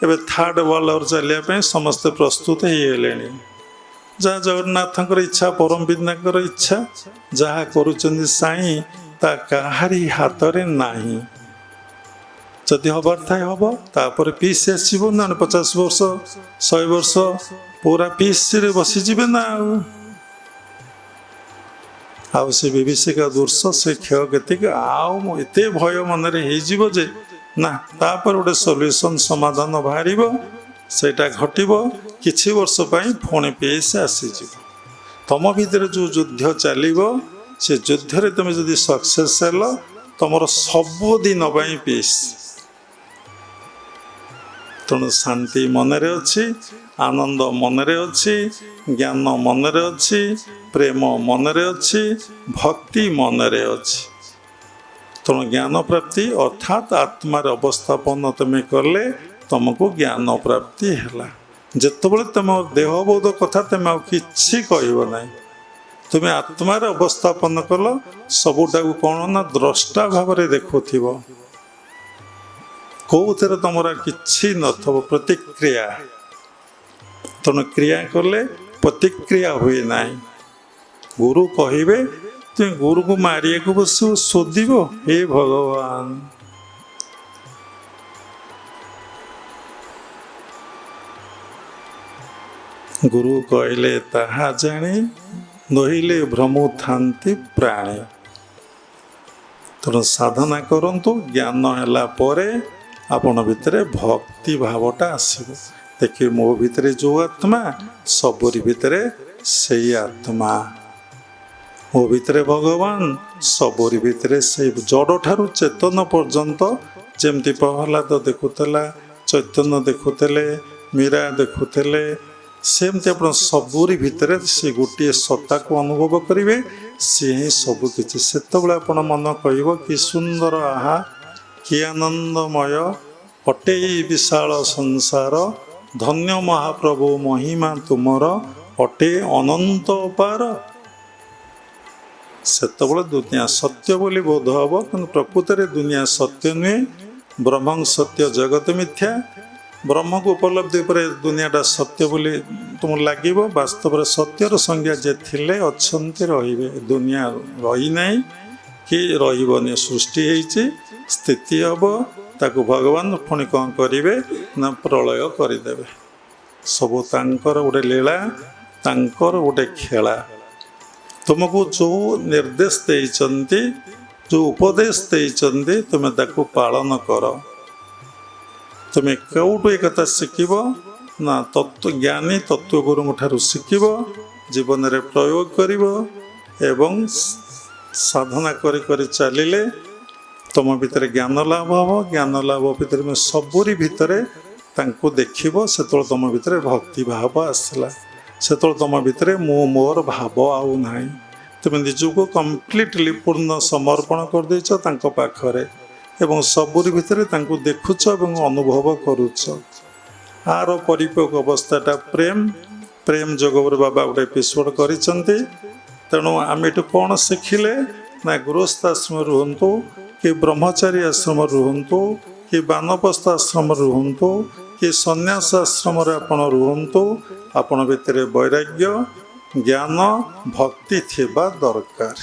ଏବେ 3rd ୱାର୍ଲଡ ୱାର୍ ଚାଲିବା ପାଇଁ ସମସ୍ତେ ପ୍ରସ୍ତୁତ ହେଇଗଲେଣି। ଯାହା ଜଗନ୍ନାଥଙ୍କର ଇଚ୍ଛା, ପରମ ପିତାଙ୍କର ଇଚ୍ଛା, ଯାହା କରୁଛନ୍ତି ସାଇଁ, ତା କାହାରି ହାତରେ ନାହିଁ। ଯଦି ହବାର ଥାଏ ହବ, ତାପରେ ପିସ୍ ଆସିବ ନା। 50 ବର୍ଷ 100 ବର୍ଷ ପୁରା ପିସ୍ରେ ବସିଯିବେ ନା ଆଉ ସେ ବିଭୀଷିକା ଦୃଶ୍ୟ, ସେ କ୍ଷୟକ୍ଷତିକ ଆଉ ଏତେ ଭୟ ମନରେ ହେଇଯିବ ଯେ ନା, ତାପରେ ଗୋଟେ ସଲ୍ୟୁସନ୍ ସମାଧାନ ବାହାରିବ। ସେଇଟା ଘଟିବ, କିଛି ବର୍ଷ ପାଇଁ ପୁଣି ପିସ୍ ଆସିଯିବ। ତମ ଭିତରେ ଯେଉଁ ଯୁଦ୍ଧ ଚାଲିବ, ସେ ଯୁଦ୍ଧରେ ତୁମେ ଯଦି ସକ୍ସେସ୍ ହେଲ, ତମର ସବୁଦିନ ପାଇଁ ପିସ୍। ତେଣୁ ଶାନ୍ତି ମନରେ ଅଛି, ଆନନ୍ଦ ମନରେ ଅଛି, ଜ୍ଞାନ ମନରେ ଅଛି, ପ୍ରେମ ମନରେ ଅଛି, ଭକ୍ତି ମନରେ ଅଛି। ତେଣୁ ଜ୍ଞାନ ପ୍ରାପ୍ତି ଅର୍ଥାତ୍ ଆତ୍ମାର ଅବସ୍ଥାପନ ତୁମେ କଲେ ତୁମକୁ ଜ୍ଞାନ ପ୍ରାପ୍ତି ହେଲା। ଯେତେବେଳେ ତୁମ ଦେହବୋଧ କଥା ତୁମେ ଆଉ କିଛି କହିବ ନାହିଁ। ତୁମେ ଆତ୍ମାର ଅବସ୍ଥାପନ କଲ, ସବୁଟାକୁ କ'ଣ ନା ଦ୍ରଷ୍ଟା ଭାବରେ ଦେଖୁଥିବ। କେଉଁଥିରେ ତୁମର କିଛି ନଥିବ, ପ୍ରତିକ୍ରିୟା। ତେଣୁ କ୍ରିୟା କଲେ ପ୍ରତିକ୍ରିୟା ହୁଏ ନାହିଁ। ଗୁରୁ କହିବେ, ତୁମେ ଗୁରୁକୁ ମାରିବାକୁ ବସିବ, ଶୋଧିବ, ହେ ଭଗବାନ। ଗୁରୁ କହିଲେ ତାହା ଜାଣି, ନହିଲେ ଭ୍ରମୁ ଥାନ୍ତି ପ୍ରାଣୀ। ତେଣୁ ସାଧନା କରନ୍ତୁ, ଜ୍ଞାନ ହେଲା ପରେ ଆପଣ ଭିତରେ ଭକ୍ତି ଭାବଟା ଆସିବ। ଦେଖିବେ ମୋ ଭିତରେ ଯେଉଁ ଆତ୍ମା, ସବୁରି ଭିତରେ ସେଇ ଆତ୍ମା। ମୋ ଭିତରେ ଭଗବାନ, ସବୁରି ଭିତରେ ସେଇ ଜଡ଼ଠାରୁ ଚେତନ ପର୍ଯ୍ୟନ୍ତ। ଯେମିତି ପ୍ରହ୍ଲାଦ ଦେଖୁଥିଲା, ଚୈତନ୍ୟ ଦେଖୁଥିଲେ, ମୀରା ଦେଖୁଥିଲେ, ସେମିତି ଆପଣ ସବୁରି ଭିତରେ ସେ ଗୋଟିଏ ସତ୍ତାକୁ ଅନୁଭବ କରିବେ। ସିଏ ହିଁ ସବୁକିଛି। ସେତେବେଳେ ଆପଣ ମନ କହିବ କି ସୁନ୍ଦର, ଆହା କି ଆନନ୍ଦମୟ ଅଟେ ଏଇ ବିଶାଳ ସଂସାର, ଧନ୍ୟ ମହାପ୍ରଭୁ ମହିମା ତୁମର ଅଟେ ଅନନ୍ତ ଅପାର। ସେତେବେଳେ ଦୁନିଆ ସତ୍ୟ ବୋଲି ବୋଧ ହେବ, କିନ୍ତୁ ପ୍ରକୃତରେ ଦୁନିଆ ସତ୍ୟ ନୁହେଁ। ବ୍ରହ୍ମଂ ସତ୍ୟ ଜଗତ ମିଥ୍ୟା। ବ୍ରହ୍ମକୁ ଉପଲବ୍ଧି ପରେ ଦୁନିଆଟା ସତ୍ୟ ବୋଲି ତୁମକୁ ଲାଗିବ। ବାସ୍ତବରେ ସତ୍ୟର ସଂଜ୍ଞା ଯେ ଥିଲେ ଅଛନ୍ତି, ରହିବେ। ଦୁନିଆ ରହିନାହିଁ କି ରହିବନି। ସୃଷ୍ଟି ହେଇଛି, ସ୍ଥିତି ହେବ, ତାକୁ ଭଗବାନ ପୁଣି କ'ଣ କରିବେ ନା ପ୍ରଳୟ କରିଦେବେ। ସବୁ ତାଙ୍କର ଗୋଟେ ଲୀଳା, ତାଙ୍କର ଗୋଟେ ଖେଳା। ତୁମକୁ ଯେଉଁ ନିର୍ଦ୍ଦେଶ ଦେଇଛନ୍ତି, ଯେଉଁ ଉପଦେଶ ଦେଇଛନ୍ତି, ତୁମେ ତାକୁ ପାଳନ କର। ତୁମେ କେଉଁଠୁ ଏ କଥା ଶିଖିବ ନା ଜ୍ଞାନୀ ତତ୍ତ୍ୱଗୁରୁଙ୍କ ଠାରୁ ଶିଖିବ, ଜୀବନରେ ପ୍ରୟୋଗ କରିବ ଏବଂ ସାଧନା କରି କରି ଚାଲିଲେ ତୁମ ଭିତରେ ଜ୍ଞାନ ଲାଭ ହେବ। ଜ୍ଞାନ ଲାଭ ଭିତରେ ତୁମେ ସବୁରି ଭିତରେ ତାଙ୍କୁ ଦେଖିବ। ସେତେବେଳେ ତୁମ ଭିତରେ ଭକ୍ତି ଭାବ ଆସିଲା। ସେତେବେଳେ ତୁମ ଭିତରେ ମୁଁ ମୋର ଭାବ ଆଉ ନାହିଁ। ତୁମେ ନିଜକୁ କମ୍ପ୍ଲିଟଲି ପୂର୍ଣ୍ଣ ସମର୍ପଣ କରିଦେଇଛ ତାଙ୍କ ପାଖରେ ଏବଂ ସବୁରି ଭିତରେ ତାଙ୍କୁ ଦେଖୁଛ ଏବଂ ଅନୁଭବ କରୁଛ। ଆର ପରିପକ୍ୱ ଅବସ୍ଥାଟା ପ୍ରେମ ଯୋଗରେ ବାବା ଗୋଟେ ଏପିସୋଡ଼ କରିଛନ୍ତି। ତେଣୁ ଆମେ ଏଠୁ କ'ଣ ଶିଖିଲେ ନା ଗୃହସ୍ଥ ଆଶ୍ରମ ରୁହନ୍ତୁ କି ବ୍ରହ୍ମଚାରୀ ଆଶ୍ରମ ରୁହନ୍ତୁ କି ବାନପ୍ରସ୍ଥ ଆଶ୍ରମ ରୁହନ୍ତୁ କି ସନ୍ନ୍ୟାସ ଆଶ୍ରମରେ ଆପଣ ରୁହନ୍ତୁ, ଆପଣ ଭିତରେ ବୈରାଗ୍ୟ, ଜ୍ଞାନ, ଭକ୍ତି ଥିବା ଦରକାର।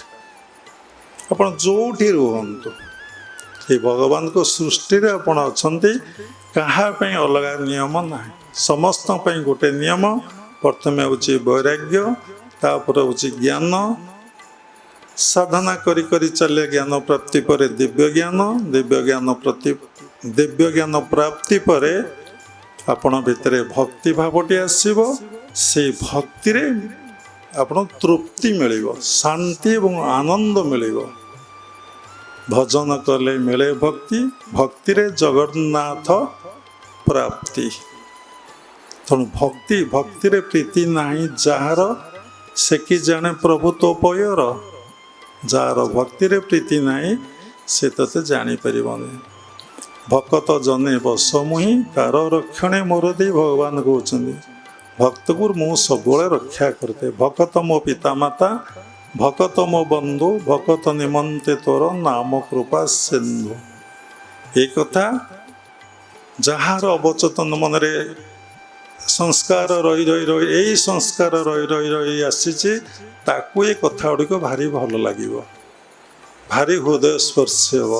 ଆପଣ ଯେଉଁଠି ରୁହନ୍ତୁ, ଏ ଭଗବାନଙ୍କ ସୃଷ୍ଟିରେ ଆପଣ ଅଛନ୍ତି। କାହା ପାଇଁ ଅଲଗା ନିୟମ ନାହିଁ, ସମସ୍ତଙ୍କ ପାଇଁ ଗୋଟେ ନିୟମ। ପ୍ରଥମେ ହେଉଛି ବୈରାଗ୍ୟ, ତାପରେ ହେଉଛି ଜ୍ଞାନ। ସାଧନା କରି କରି ଚାଲେ ଜ୍ଞାନ ପ୍ରାପ୍ତି ପରେ ଦିବ୍ୟ ଜ୍ଞାନ, ଦିବ୍ୟ ଜ୍ଞାନ ପ୍ରାପ୍ତି ପରେ ଆପଣ ଭିତରେ ଭକ୍ତି ଭାବଟି ଆସିବ। ସେଇ ଭକ୍ତିରେ ଆପଣ ତୃପ୍ତି ମିଳିବ, ଶାନ୍ତି ଏବଂ ଆନନ୍ଦ ମିଳିବ। ଭଜନ କଲେ ମିଳେ ଭକ୍ତି, ଭକ୍ତିରେ ଜଗନ୍ନାଥ ପ୍ରାପ୍ତି। ତେଣୁ ଭକ୍ତିରେ ପ୍ରୀତି ନାହିଁ ଯାହାର, ସେ କି ଜାଣେ ପ୍ରଭୁ ତୋ ପୟର। ଯାହାର ଭକ୍ତିରେ ପ୍ରୀତି ନାହିଁ ସେ ତତେ ଜାଣିପାରିବନି। ଭକତ ଜନେ ବସ ମୁହିଁ, ତାର ରକ୍ଷଣେ ମୋର ଦେଇ ଭଗବାନ କହୁଛନ୍ତି। ଭକ୍ତକୁ ମୁଁ ସବୁବେଳେ ରକ୍ଷା କରିଥାଏ। ଭକତ ମୋ ପିତାମାତା, ଭକତ ମୋ ବନ୍ଧୁ, ଭକତ ନିମନ୍ତେ ତୋର ନାମ କୃପା ସିନ୍ଧୁ। ଏ କଥା ଯାହାର ଅବଚେତନ ମନରେ ସଂସ୍କାର ରହି ଏଇ ସଂସ୍କାର ରହି ଆସିଛି, ତାକୁ ଏ କଥା ଗୁଡ଼ିକ ଭାରି ଭଲ ଲାଗିବ, ଭାରି ହୃଦୟ ସ୍ପର୍ଶୀ ହେବ।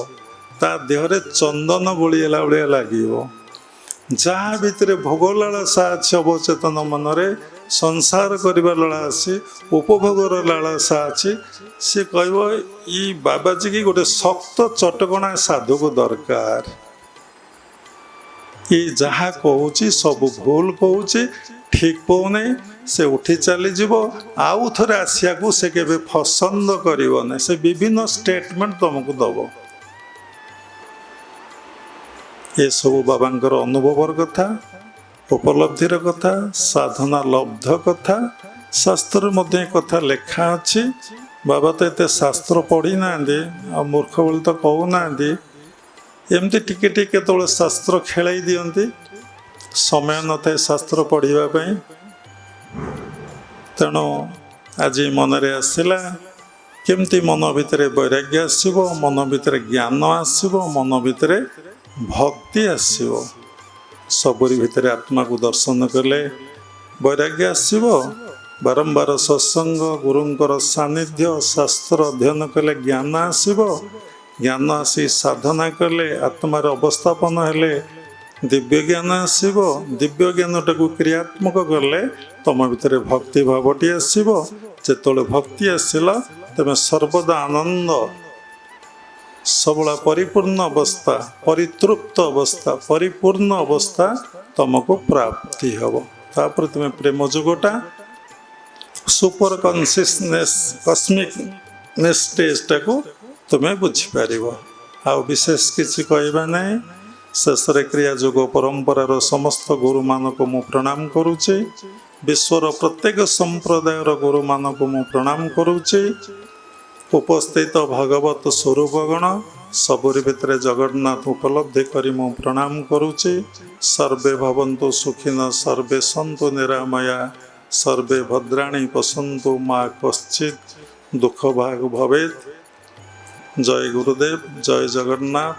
ତା ଦେହରେ ଚନ୍ଦନ ବୋଳିଲା ଭଳିଆ ଲାଗିବ। ଯାହା ଭିତରେ ଭୋଗ ଲାଳସା ଅଛି ଅବଚେତନ ମନରେ, ସଂସାର କରିବା ଲାଳସା, ଉପଭୋଗର ଲାଳସା ଅଛି, ସେ କହିବ ଇ ବାବାଜୀ କି ଗୋଟେ ଶକ୍ତ ଚଟକଣା ସାଧୁକୁ ଦରକାର। ଏ ଯାହା କହୁଛି ସବୁ ଭୁଲ କହୁଛି, ଠିକ୍ କହୁନାହିଁ। ସେ ଉଠି ଚାଲିଯିବ, ଆଉ ଥରେ ଆସିବାକୁ ସେ କେବେ ପସନ୍ଦ କରିବନି। ସେ ବିଭିନ୍ନ ଷ୍ଟେଟମେଣ୍ଟ ତୁମକୁ ଦେବ। ଏସବୁ ବାବାଙ୍କର ଅନୁଭବର କଥା, ଉପଲବ୍ଧିର କଥା, ସାଧନା ଲବ୍ଧ କଥା। ଶାସ୍ତ୍ରରେ ମଧ୍ୟ ଏ କଥା ଲେଖା ଅଛି। ବାବା ତ ଏତେ ଶାସ୍ତ୍ର ପଢ଼ି ନାହାନ୍ତି, ଆଉ ମୂର୍ଖ ବୋଲି ତ କହୁନାହାନ୍ତି। ଏମିତି ଟିକେ ଟିକେ କେତେବେଳେ ଶାସ୍ତ୍ର ଖେଳେଇ ଦିଅନ୍ତି, ସମୟ ନଥାଏ ଶାସ୍ତ୍ର ପଢ଼ିବା ପାଇଁ। ତେଣୁ ଆଜି ମନରେ ଆସିଲା କେମିତି ମନ ଭିତରେ ବୈରାଗ୍ୟ ଆସିବ, ମନ ଭିତରେ ଜ୍ଞାନ ଆସିବ, ମନ ଭିତରେ ଭକ୍ତି ଆସିବ। ସବୁରି ଭିତରେ ଆତ୍ମାକୁ ଦର୍ଶନ କଲେ ବୈରାଗ୍ୟ ଆସିବ, ବାରମ୍ବାର ସତ୍ସଙ୍ଗ ଗୁରୁଙ୍କର ସାନ୍ନିଧ୍ୟ ଶାସ୍ତ୍ର ଅଧ୍ୟୟନ କଲେ ଜ୍ଞାନ ଆସିବ। ଜ୍ଞାନ ଆସି ସାଧନା କଲେ ଆତ୍ମାର ଅବସ୍ଥାପନ ହେଲେ ଦିବ୍ୟ ଜ୍ଞାନ ଆସିବ। ଦିବ୍ୟ ଜ୍ଞାନଟାକୁ କ୍ରିୟାତ୍ମକ କଲେ ତମ ଭିତରେ ଭକ୍ତି ଭାବଟି ଆସିବ। ଯେତେବେଳେ ଭକ୍ତି ଆସିଲା ତେବେ ସର୍ବଦା ଆନନ୍ଦ ସବୁବେଳେ ପରିପୂର୍ଣ୍ଣ ଅବସ୍ଥା, ପରିତୃପ୍ତ ଅବସ୍ଥା, ପରିପୂର୍ଣ୍ଣ ଅବସ୍ଥା ତମକୁ ପ୍ରାପ୍ତି ହେବ। ତାପରେ ତୁମେ ପ୍ରେମ ଯୋଗଟା ସୁପର କନସିୟସନେସ୍ କସ୍ମିକନେସ୍ ଷ୍ଟେଜଟାକୁ ତୁମେ ବୁଝିପାରିବ। ଆଉ ବିଶେଷ କିଛି କହିବା ନାହିଁ। ଶେଷରେ କ୍ରିୟା ଯୋଗ ପରମ୍ପରାର ସମସ୍ତ ଗୁରୁମାନଙ୍କୁ ମୁଁ ପ୍ରଣାମ କରୁଛି। ବିଶ୍ୱର ପ୍ରତ୍ୟେକ ସମ୍ପ୍ରଦାୟର ଗୁରୁମାନଙ୍କୁ ମୁଁ ପ୍ରଣାମ କରୁଛି। ଉପସ୍ଥିତ ଭଗବତ ସ୍ୱରୂପଗଣ ସବୁରି ଭିତରେ ଜଗନ୍ନାଥ ଉପଲବ୍ଧି କରି ମୁଁ ପ୍ରଣାମ କରୁଛି। ସର୍ବେ ଭବନ୍ତୁ ସୁଖିନ ସର୍ବେ ସନ୍ତୁ ନିରାମୟା ସର୍ବେ ଭଦ୍ରାଣୀ ପଶନ୍ତୁ ମା କଶ୍ଚିତ୍ ଦୁଃଖ ଭାଗ ଭବେତ୍। ଜୟ ଗୁରୁଦେବ, ଜୟ ଜଗନ୍ନାଥ।